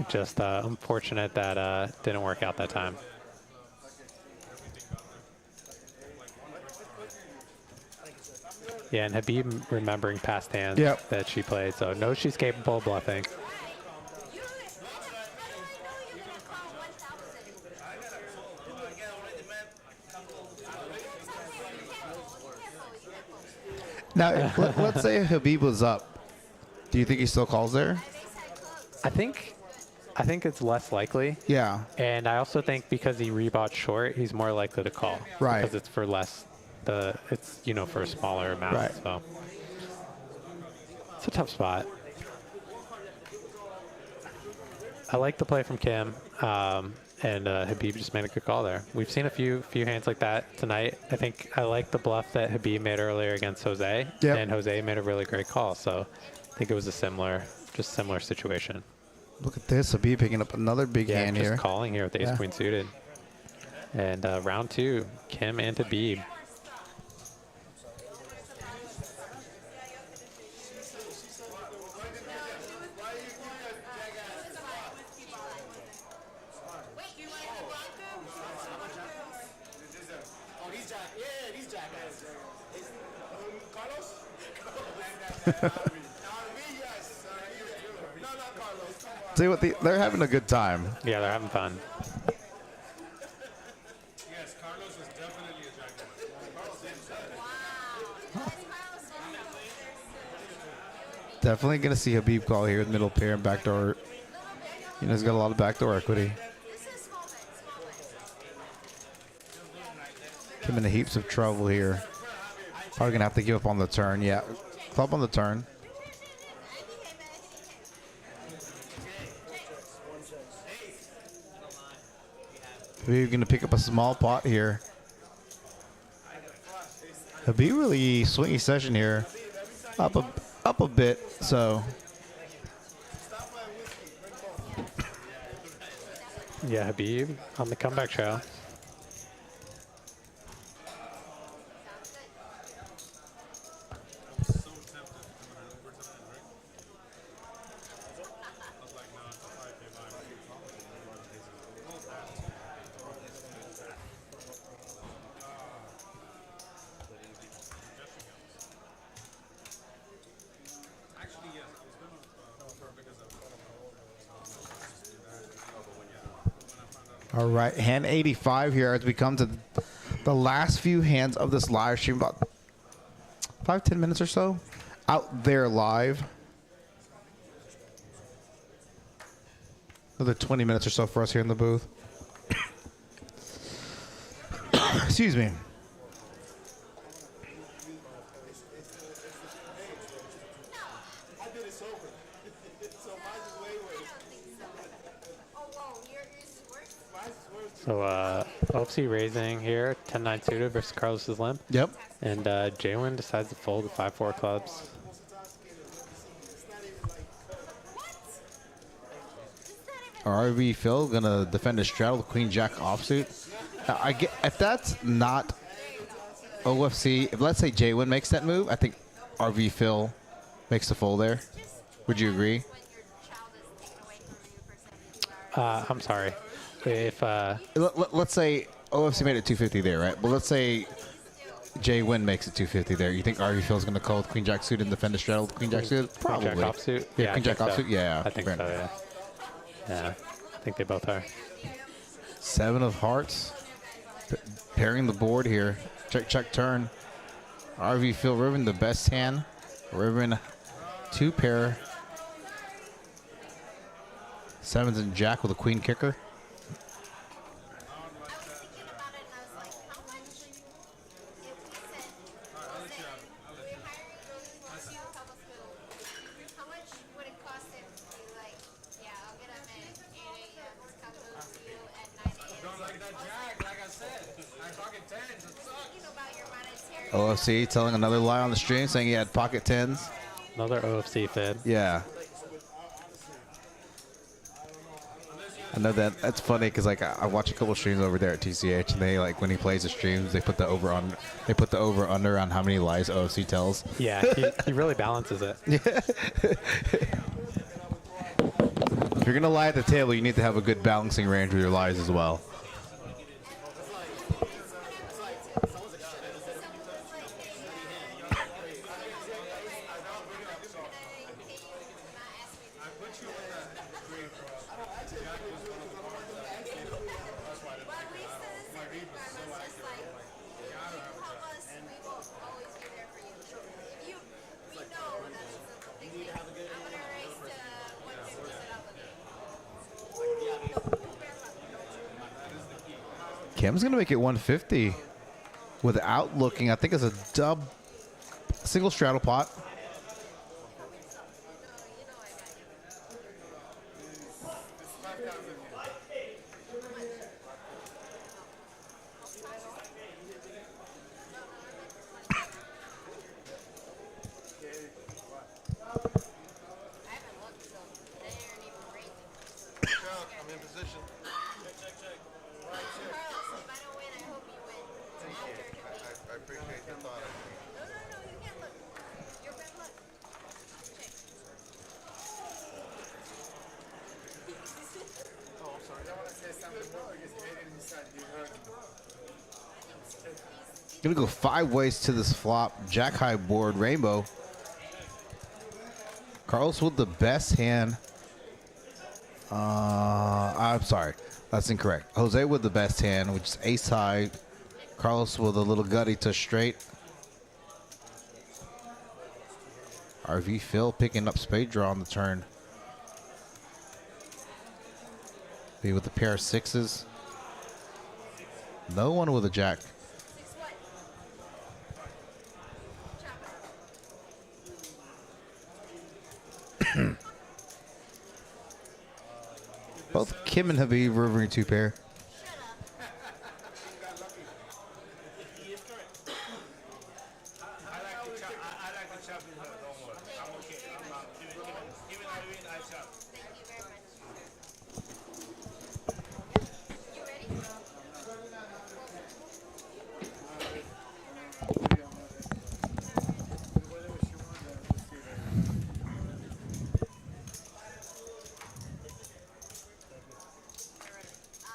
Just unfortunate that didn't work out that time. Yeah, and Habib remembering past hands that she played, so knows she's capable of bluffing. Now, let's say Habib was up. Do you think he still calls there? I think it's less likely. Yeah. And I also think because he rebought short, he's more likely to call. Right. Because it's for less. It's for a smaller amount. Right. So it's a tough spot. I like the play from Kim. And Habib just made a good call there. We've seen a few hands like that tonight. I think I like the bluff that Habib made earlier against Jose. Yep. And Jose made a really great call. So I think it was a similar situation. Look at this. Habib picking up another big hand just here. Calling here with the ace queen suited. And round 2, Kim and Habib. See what they're having a good time. Yeah, they're having fun. Yes, Carlos is definitely a jackpot. Definitely gonna see Habib call here with middle pair and backdoor. He's got a lot of backdoor equity. Kim in heaps of trouble here. Probably gonna have to give up on the turn. Yeah, club on the turn. Habib gonna pick up a small pot here. Habib really swingy session here, up a bit. So Yeah, Habib on the comeback trail. all right, hand 85 here as we come to the last few hands of this live stream, about 5-10 minutes or so out there live. Another 20 minutes or so for us here in the booth. Excuse me. So OFC raising here, 10-9 suited versus Carlos's limp. Yep. And Nguyen decides to fold the 5-4 clubs. RV Phil gonna defend his straddle, Queen Jack offsuit. I get if that's not OFC. If let's say Nguyen makes that move, I think RV Phil makes the fold there. Would you agree? I'm sorry. If let's say OFC made it 250 there, right? Well, let's say Nguyen makes it 250 there. You think RV Phil's gonna call with Queen Jack suit and defend the straddle with Queen Jack suit? Probably. Queen Jack offsuit? Yeah, Queen Jack offsuit. So. Yeah, I think so, yeah. Yeah, I think they both are. 7 of hearts. Pairing the board here. Check, check, turn. RV Phil Ribbon, the best hand. Ribbon, 2 pair. 7s and Jack with a queen kicker. OFC telling another lie on the stream, saying he had pocket 10s. Another OFC fib. Yeah. I know that's funny because like I watch a couple streams over there at TCH, and they like when he plays the streams, they put the over under on how many lies OFC tells. Yeah, he really balances it. If you're gonna lie at the table, you need to have a good balancing range with your lies as well. Kim's gonna make it 150 without looking. I think it's a single straddle pot. I'm in position. Check. I appreciate the thought. No, you can't look. Your red luck. Check. Oh, I'm sorry. I want to say something more. I guess Hayden decided you heard me. Gonna go 5 ways to this flop. Jack high board, rainbow. Carlos with the best hand. I'm sorry, that's incorrect. Jose with the best hand, which is ace high. Carlos with a little gutty to straight. RV Phil picking up spade draw on the turn. B with a pair of sixes. No one with a jack. 6 what? Chopper. Both Kim and Habib rivering 2 pair.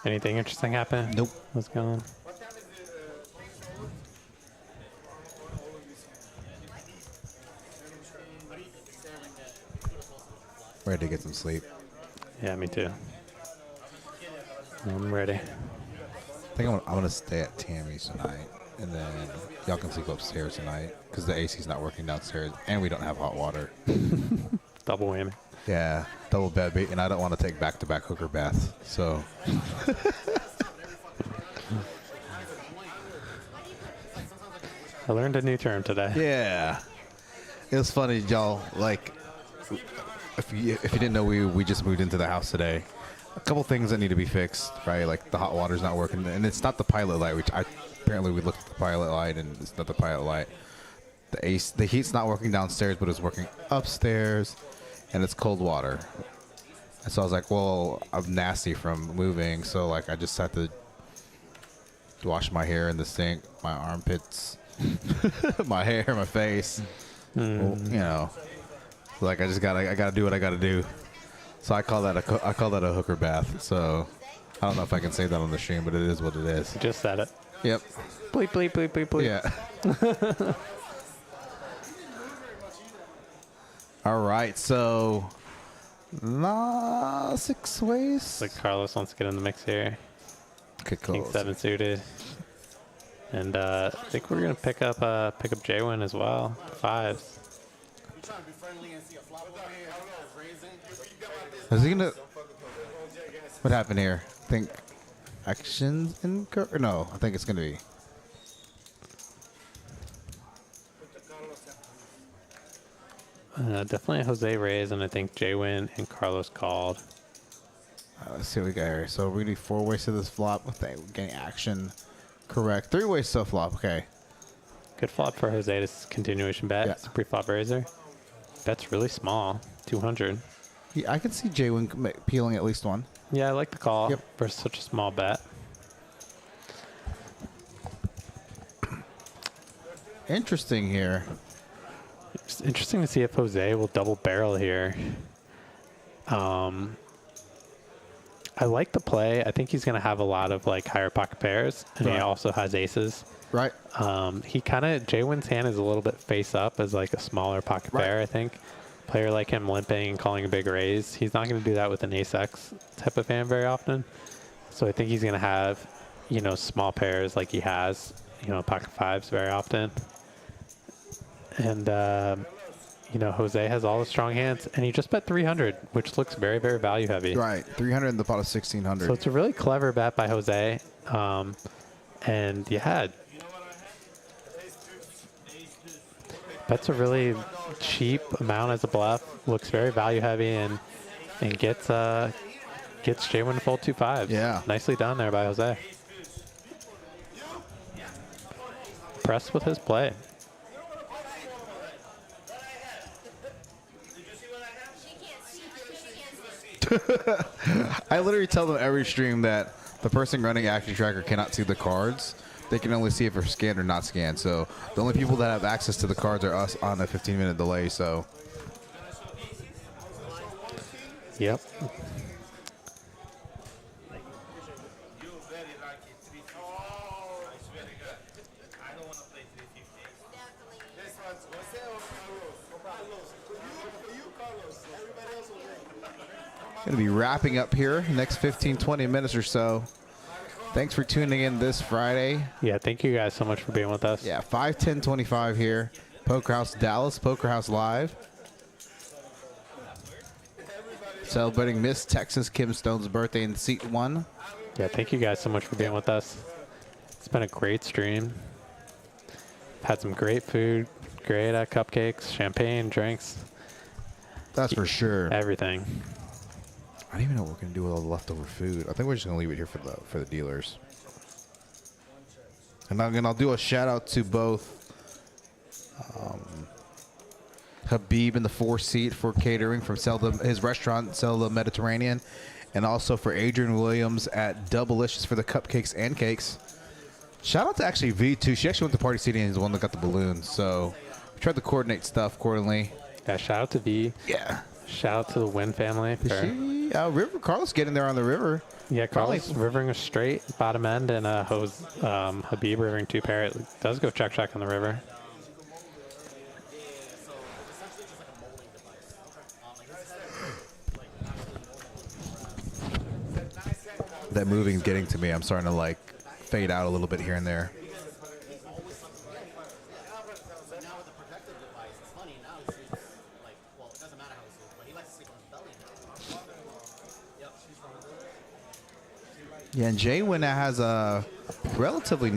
Anything interesting happen? Nope. What's going on? Ready to get some sleep. Yeah, me too. I'm ready. I think I'm gonna stay at Tammy's tonight, and then y'all can sleep upstairs tonight because the AC's not working downstairs, and we don't have hot water. Double whammy. Yeah, double bed, and I don't want to take back-to-back hooker baths. So I learned a new term today. yeah, it was funny, y'all. Like, if you didn't know, we just moved into the house today. A couple things that need to be fixed, right? Like the hot water's not working, and it's not the pilot light. Which apparently we looked at the pilot light, and it's not the pilot light. The heat's not working downstairs, but it's working upstairs, and it's cold water. And so I was like, well, I'm nasty from moving, so like I just had to wash my hair in the sink, my armpits, my hair, my face. Well, you know, like I gotta do what I gotta do. So I call that a hooker bath. So I don't know if I can say that on the stream, but it is what it is. You just said it. Yep. Bleep, bleep, bleep, bleep, bleep. Yeah. All right. So 6 ways. Like Carlos wants to get in the mix here. Okay, cool. King 7 suited. And I think we're gonna pick up J-Win as well. 5s. Is he gonna? What happened here? I think actions in or no? I think it's gonna be. Definitely Jose raised, and I think J-Win and Carlos called. Let's see what we got here. So we're gonna do 4 ways to this flop. We're getting action correct. 3 ways to a flop. Okay. Good flop for Jose. This continuation bet. Yeah. It's a pre-flop raiser. Bet's really small. 200. Yeah, I can see J-Win peeling at least one. Yeah, I like the call Yep. for such a small bet. Interesting here. It's interesting to see if Jose will double barrel here. I like the play. I think he's going to have a lot of like higher pocket pairs, and he Right. also has aces. Right. He kind of, Jaywin's hand is a little bit face up as like a smaller pocket Right. pair, I think. Player like him limping and calling a big raise. He's not going to do that with an ace-x type of hand very often. So I think he's going to have, you know, small pairs like he has, you know, pocket fives very often. And, you know, Jose has all the strong hands, and he just bet 300, which looks very, very value heavy. Right. 300 in the pot of 1600. So it's a really clever bet by Jose. And yeah, that's a really cheap amount as a bluff. Looks very value heavy and gets J1 to fold 2-5s. Yeah. Nicely done there by Jose. Impressed with his play. I literally tell them every stream that the person running Action Tracker cannot see the cards. They can only see if they're scanned or not scanned. So the only people that have access to the cards are us on a 15-minute delay. So Yep. going to be wrapping up here next 15, 20 minutes or so. Thanks for tuning in this Friday. Yeah, thank you guys so much for being with us. Yeah, 5/10/25 here. Poker House Dallas, Poker House Live. Celebrating Miss Texas Kim Stone's birthday in seat 1. Yeah, thank you guys so much for being with us. It's been a great stream. Had some great food, great cupcakes, champagne, drinks, That's for sure. everything. I don't even know what we're gonna do with all the leftover food. I think we're just gonna leave it here for the dealers. And I'll do a shout out to both Habib in the 4th seat for catering from his restaurant Selda Mediterranean, and also for Adrian Williams at Doublelicious for the cupcakes and cakes. Shout out to actually V2. She actually went to party seating and is the one that got the balloons. So we tried to coordinate stuff accordingly. Yeah, shout out to V. Yeah. Shout out to the Nguyen family. River Carlos getting there on the river. Yeah, Carlos rivering a straight bottom end, and Habib rivering 2 pair. It does go check on the river. That moving's getting to me. I'm starting to like fade out a little bit here and there. Yeah, and Jaywin has a relatively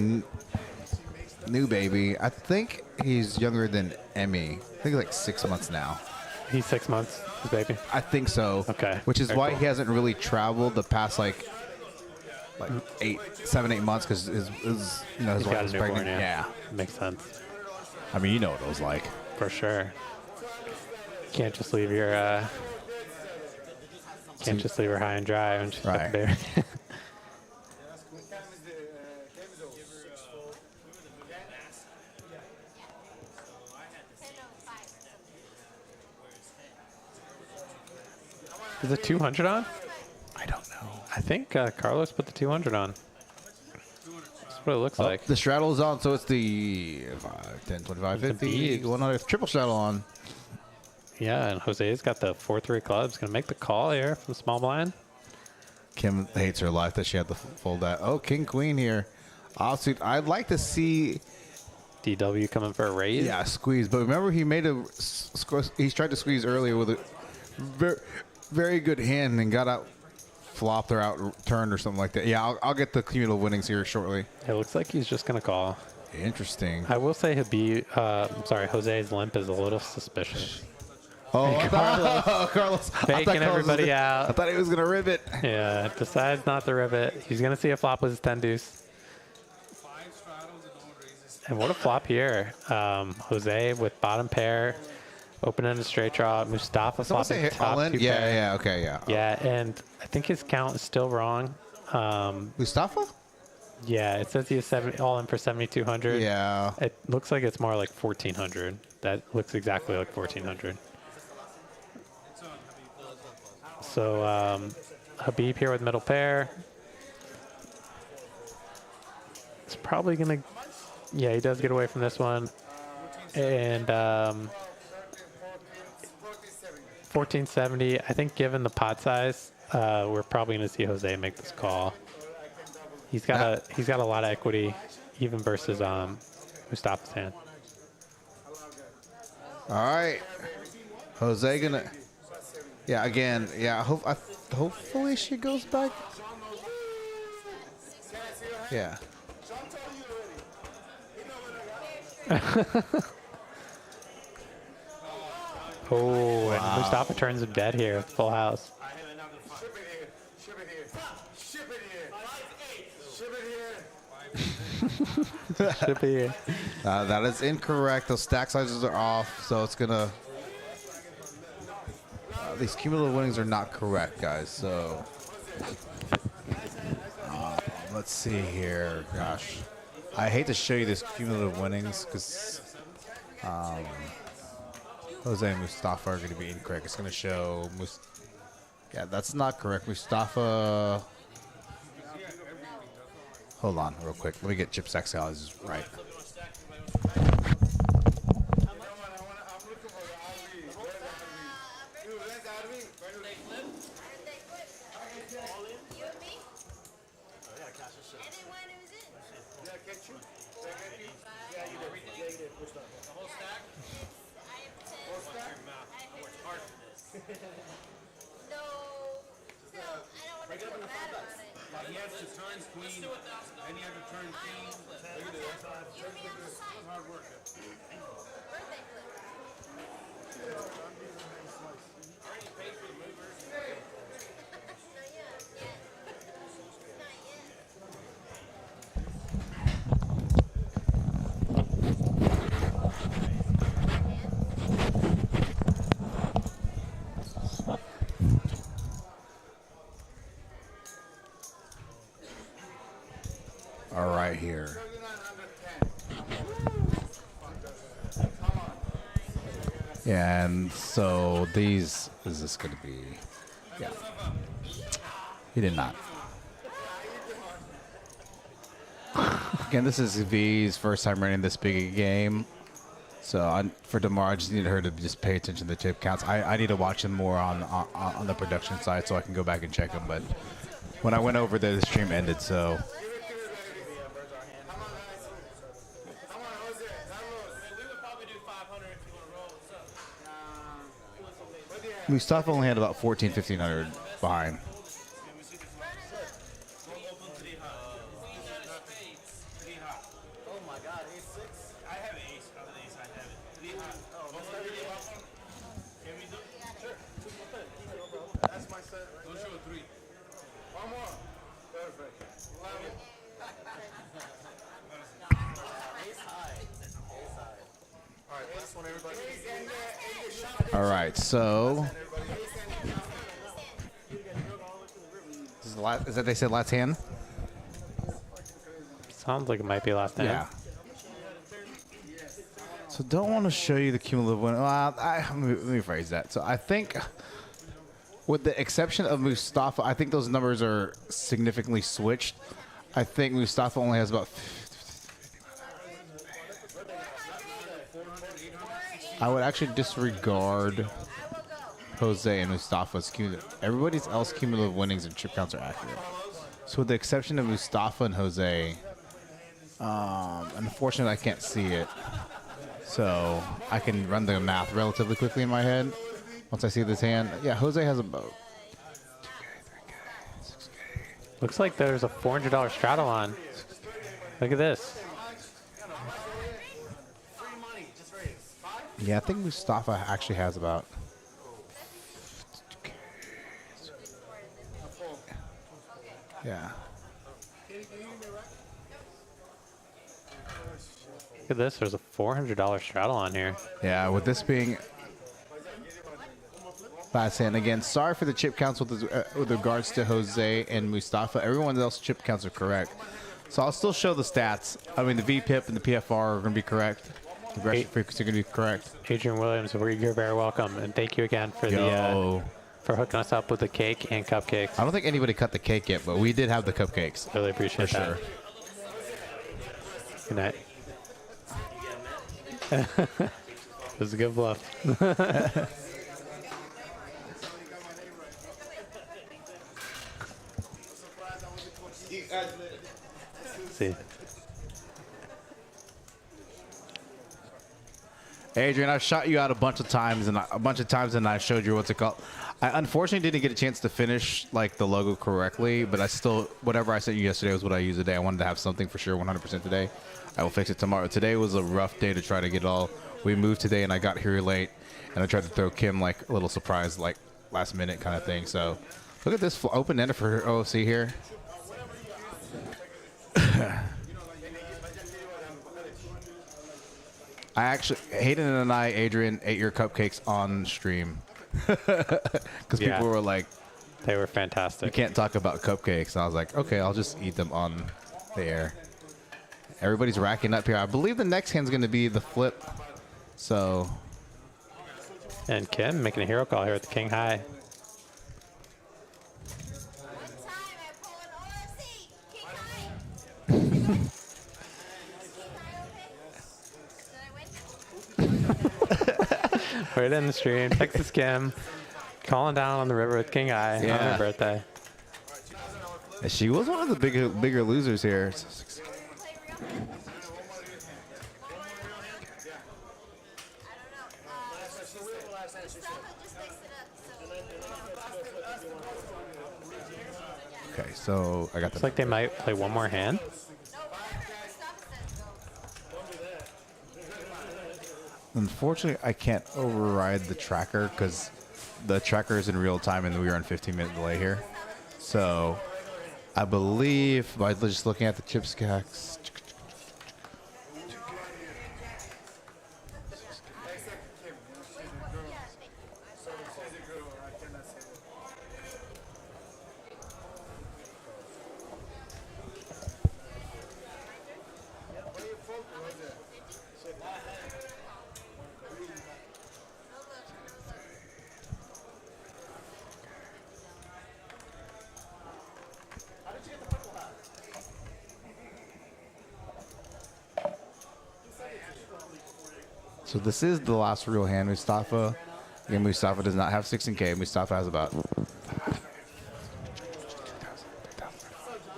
new baby. I think he's younger than Emmy. I think like 6 months now. He's 6 months, his baby. I think so. Okay. Which is Very why cool. he hasn't really traveled the past like 7, 8 months because his He's wife got a was newborn, pregnant. yeah. Makes sense. I mean, you know what it was like. For sure. Can't just leave your high and dry when she's got Right. the baby. Is the 200 on? I don't know. I think Carlos put the 200 on. That's what it looks like. The straddle is on, so it's the 5, 10, 25, It's a 50, bead. 100 triple straddle on. Yeah, and Jose's got the 4-3 clubs. Gonna make the call here from small blind. Kim hates her life that she had to fold that. Oh, King Queen here. Offsuit. I'd like to see DW coming for a raise. Yeah, squeeze. But remember, he made he tried to squeeze earlier with a very, very good hand and got out, flopped or out turned or something like that. Yeah, I'll get the cumulative winnings here shortly. It looks like he's just gonna call. Interesting. I will say Jose's limp is a little suspicious. Oh, Faking Carlos. everybody out. I thought he was going to rib it. Yeah, decides not to rip it. He's gonna see a flop with his 10 deuce. And what a flop here. Jose with bottom pair, Open-ended straight draw. Mustafa Someone flopping say top all in? 2 Yeah, pair. yeah, okay, yeah. Yeah, and I think his count is still wrong. Mustafa? Yeah, it says he is all in for 7,200. Yeah. It looks like it's more like 1,400. That looks exactly like 1,400. So Habib here with middle pair. It's probably gonna. Yeah, he does get away from this one. And 1470. I think given the pot size, we're probably gonna see Jose make this call. He's got a lot of equity, even versus Mustafa's hand. All right. Jose gonna. Yeah, again. Yeah, hopefully she goes back. Yeah. Oh, and Mustafa turns him dead here with full house. Should be here. That is incorrect. Those stack sizes are off, so it's gonna. These cumulative winnings are not correct, guys. So let's see here. Gosh, I hate to show you this cumulative winnings because Jose and Mustafa are going to be incorrect. It's going to show. Yeah, that's not correct. Mustafa. Hold on, real quick. Let me get chip stack sizes right. He has to turn queen, and you have to turn king. Hard work. Already paid for the movers. All right, here. Yeah, and so these, is this going to be? Yeah. He did not. Again, this is V's first time running this big a game. So for tomorrow, I just need her to just pay attention to the chip counts. I need to watch them more on the production side so I can go back and check them. But when I went over there, the stream ended, so. Mustafa only had about 1,500 behind. All right, so is that they said last hand? Sounds like it might be last hand. Yeah. So don't want to show you the cumulative win. Let me rephrase that. So I think, with the exception of Mustafa, I think those numbers are significantly switched. I think Mustafa only has about. I would actually disregard Jose and Mustafa's cumulative. Everybody else cumulative winnings and chip counts are accurate. So with the exception of Mustafa and Jose, unfortunately I can't see it. So I can run the math relatively quickly in my head. Once I see this hand, yeah, Jose has about 2K, 3K, 6K. Looks like there's a $400 straddle on. Look at this. Yeah, I think Mustafa actually has about. Yeah. Look at this. There's a $400 straddle on here. Yeah, with this being. Last hand again. Sorry for the chip counts with regards to Jose and Mustafa. Everyone else chip counts are correct. So I'll still show the stats. I mean, the VPIP and the PFR are going to be correct. The regression frequency are going to be correct. Adrian Williams, you're very welcome, and thank you again for for hooking us up with the cake and cupcakes. I don't think anybody cut the cake yet, but we did have the cupcakes. Really appreciate for that. Sure. Good night. It was a good bluff. See. Adrian, I've shot you out a bunch of times, and I showed you what's it called. I unfortunately didn't get a chance to finish like the logo correctly, but I still, whatever I sent you yesterday was what I used today. I wanted to have something for sure, 100% today. I will fix it tomorrow. Today was a rough day to try to get it all. We moved today, and I got here late, and I tried to throw Kim like a little surprise, like last minute kind of thing. So look at this open ender for OFC here. Hayden and I, Adrian, ate your cupcakes on stream. Because people were like, they were fantastic. You can't talk about cupcakes. And I was like, okay, I'll just eat them on the air. Everybody's racking up here. I believe the next hand's going to be the flip. So. And Kim making a hero call here at the King High. Right in the stream, Texas Kim, calling down on the river with King High on her birthday. She was one of the bigger losers here. Okay, so I got Looks like they might play one more hand. Unfortunately, I can't override the tracker because the tracker is in real time and we are on 15-minute delay here. So I believe by just looking at the chip stacks. So this is the last real hand, Mustafa. Again, Mustafa does not have 16K. Mustafa has about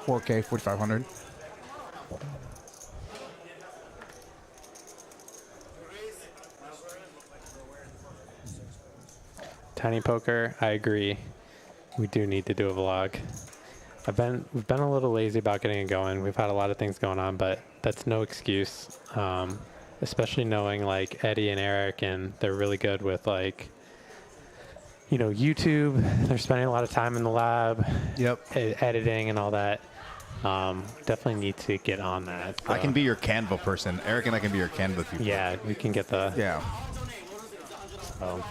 4K, 4,500. Tiny Poker, I agree. We do need to do a vlog. We've been a little lazy about getting it going. We've had a lot of things going on, but that's no excuse. Especially knowing like Eddie and Eric, and they're really good with like, you know, YouTube. They're spending a lot of time in the lab. Yep. Editing and all that. Definitely need to get on that. So. I can be your Canva person. Eric and I can be your Canva people. Yeah, we can get the. Yeah. So.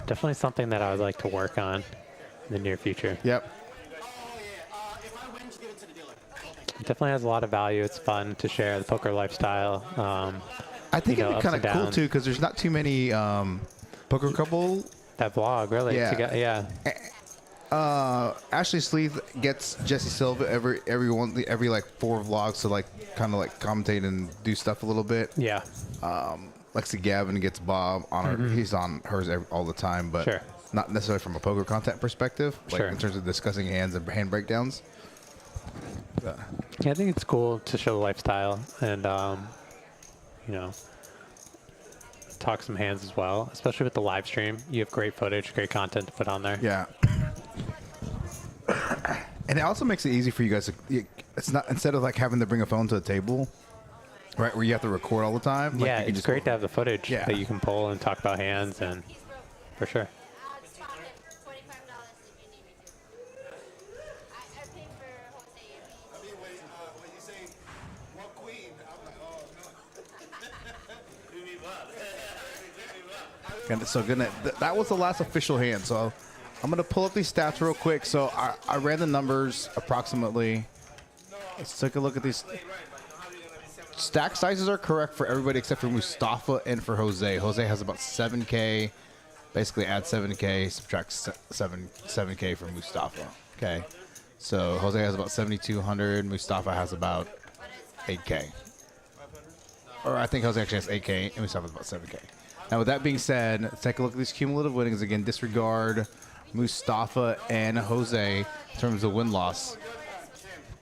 Definitely something that I would like to work on in the near future. Yep. It definitely has a lot of value. It's fun to share the poker lifestyle. I think it'd be kind of cool too, because there's not too many poker couple. That vlog, really. Yeah. Ashley Sleeth gets Jesse Silva every like 4 vlogs to like kind of like commentate and do stuff a little bit. Yeah. Lexi Gavin gets Bob on her. He's on hers all the time, but not necessarily from a poker content perspective. Like in terms of discussing hands and hand breakdowns. Yeah, I think it's cool to show the lifestyle and, you know, talk some hands as well, especially with the live stream. You have great footage, great content to put on there. Yeah. And it also makes it easy for you guys to, it's not, instead of like having to bring a phone to the table, right, where you have to record all the time. Like yeah, it's great to have the footage that you can pull and talk about hands, and for sure. So that was the last official hand. So I'm gonna pull up these stats real quick. So I ran the numbers approximately. Let's take a look at these. Stack sizes are correct for everybody except for Mustafa and for Jose. Jose has about 7K. Basically add 7K, subtract 7K from Mustafa. Okay. So Jose has about 7,200. Mustafa has about 8K. Or I think Jose actually has 8K and Mustafa has about 7K. Now with that being said, let's take a look at these cumulative winnings again. Disregard Mustafa and Jose in terms of win-loss.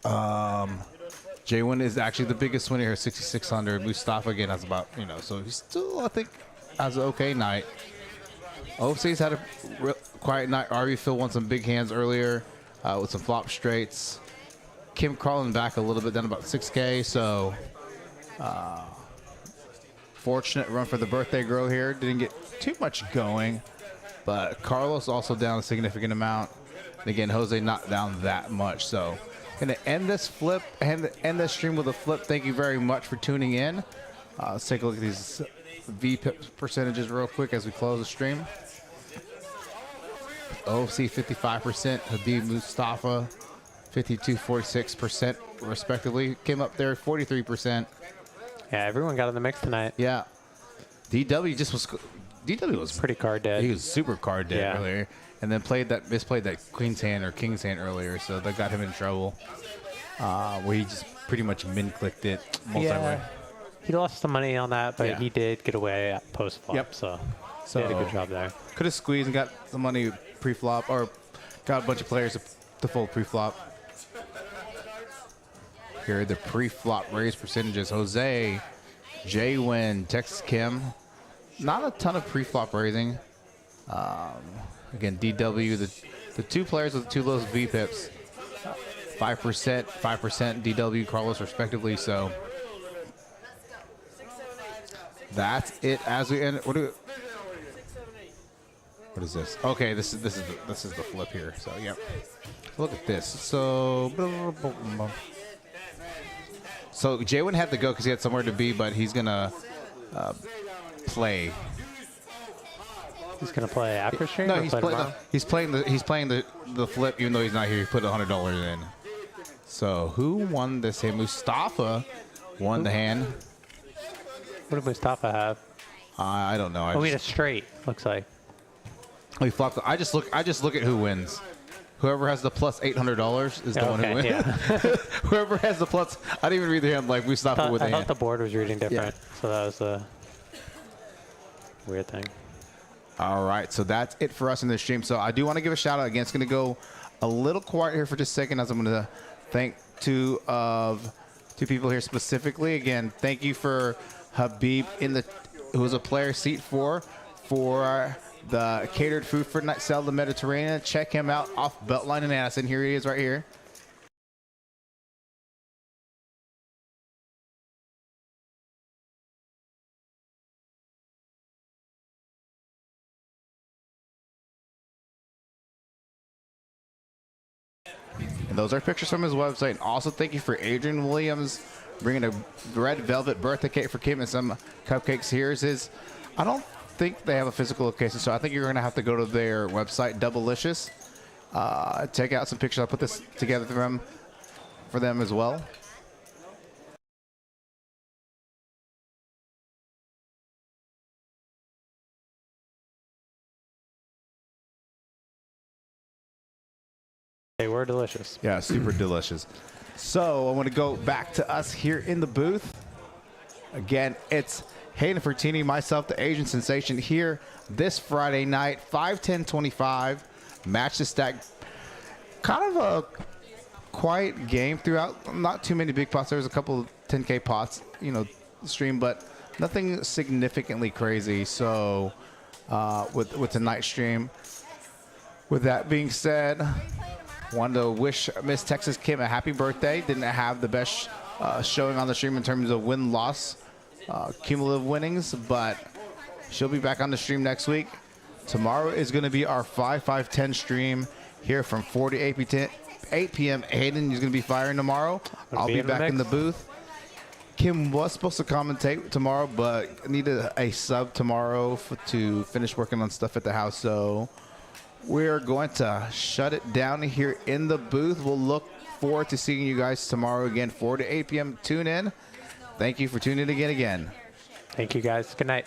J1 is actually the biggest winner here, 6,600. Mustafa again has about, so he's still, I think, has an okay night. OFC's had a quiet night. RB Phil won some big hands earlier with some flop straights. Kim crawling back a little bit, down about 6K. So fortunate run for the birthday girl here. Didn't get too much going, but Carlos also down a significant amount. And again, Jose not down that much. So gonna end this flip and end this stream with a flip. Thank you very much for tuning in. Let's take a look at these VPIP percentages real quick as we close the stream. OFC 55%, Habib Mustafa 52-46% respectively. Came up there 43%. Yeah, everyone got in the mix tonight. Yeah. DW was pretty card dead. He was super card dead earlier. And then misplayed that queen's hand or king's hand earlier, so that got him in trouble. Where he just pretty much min-clicked it multi-way. He lost some money on that, but he did get away at post-flop. Yep. So he did a good job there. Could have squeezed and got some money pre-flop, or got a bunch of players to fold pre-flop. Here are the pre-flop raise percentages. Jose, Nguyen, Texas Kim. Not a ton of pre-flop raising. Again, DW, the two players with the two lowest VPIPs. 5%, 5% DW, Carlos respectively. So that's it as we end. What is this? Okay, this is the flip here. So yeah, look at this. So J1 had to go because he had somewhere to be, but he's gonna play. He's gonna play after stream. No, he's playing the flip even though he's not here. He put $100 in. So who won this hand? Mustafa won the hand. What did Mustafa have? I don't know. We had a straight. Looks like. Oh, he flopped. I just look at who wins. Whoever has the plus $800 is the one who wins. Yeah. Whoever has the plus. I didn't even read the hand like Mustafa with the hand. I thought the board was reading different, so that was a weird thing. All right, so that's it for us in this stream. So I do want to give a shout out again. It's going to go a little quiet here for just a second as I'm going to thank two people here specifically. Again, thank you for Habib who was a player seat for the catered food for night sale, the Mediterranean. Check him out off Beltline and Addison. Here he is right here. And those are pictures from his website. Also, thank you for Adrian Williams bringing a red velvet birthday cake for Kim and some cupcakes. Here's his. I don't think they have a physical location, so I think you're going to have to go to their website, Doubleicious. Check out some pictures. I'll put this together for them as well. They were delicious. Yeah, super delicious. So I want to go back to us here in the booth. Again, it's Hayden Fortini, myself, the Asian Sensation, here this Friday night, 5-10-25. Match the stack. Kind of a quiet game throughout. Not too many big pots. There was a couple of 10K pots, stream, but nothing significantly crazy. So with tonight's stream. With that being said, wanted to wish Miss Texas Kim a happy birthday. Didn't have the best showing on the stream in terms of win-loss, cumulative winnings, but she'll be back on the stream next week. Tomorrow is going to be our 5-5-10 stream here from 4 to 8 p.m. Hayden is going to be firing tomorrow. I'll be back in the booth. Kim was supposed to commentate tomorrow, but needed a sub tomorrow to finish working on stuff at the house. So we're going to shut it down here in the booth. We'll look forward to seeing you guys tomorrow again, 4 to 8 p.m. Tune in. Thank you for tuning in again. Thank you, guys. Good night.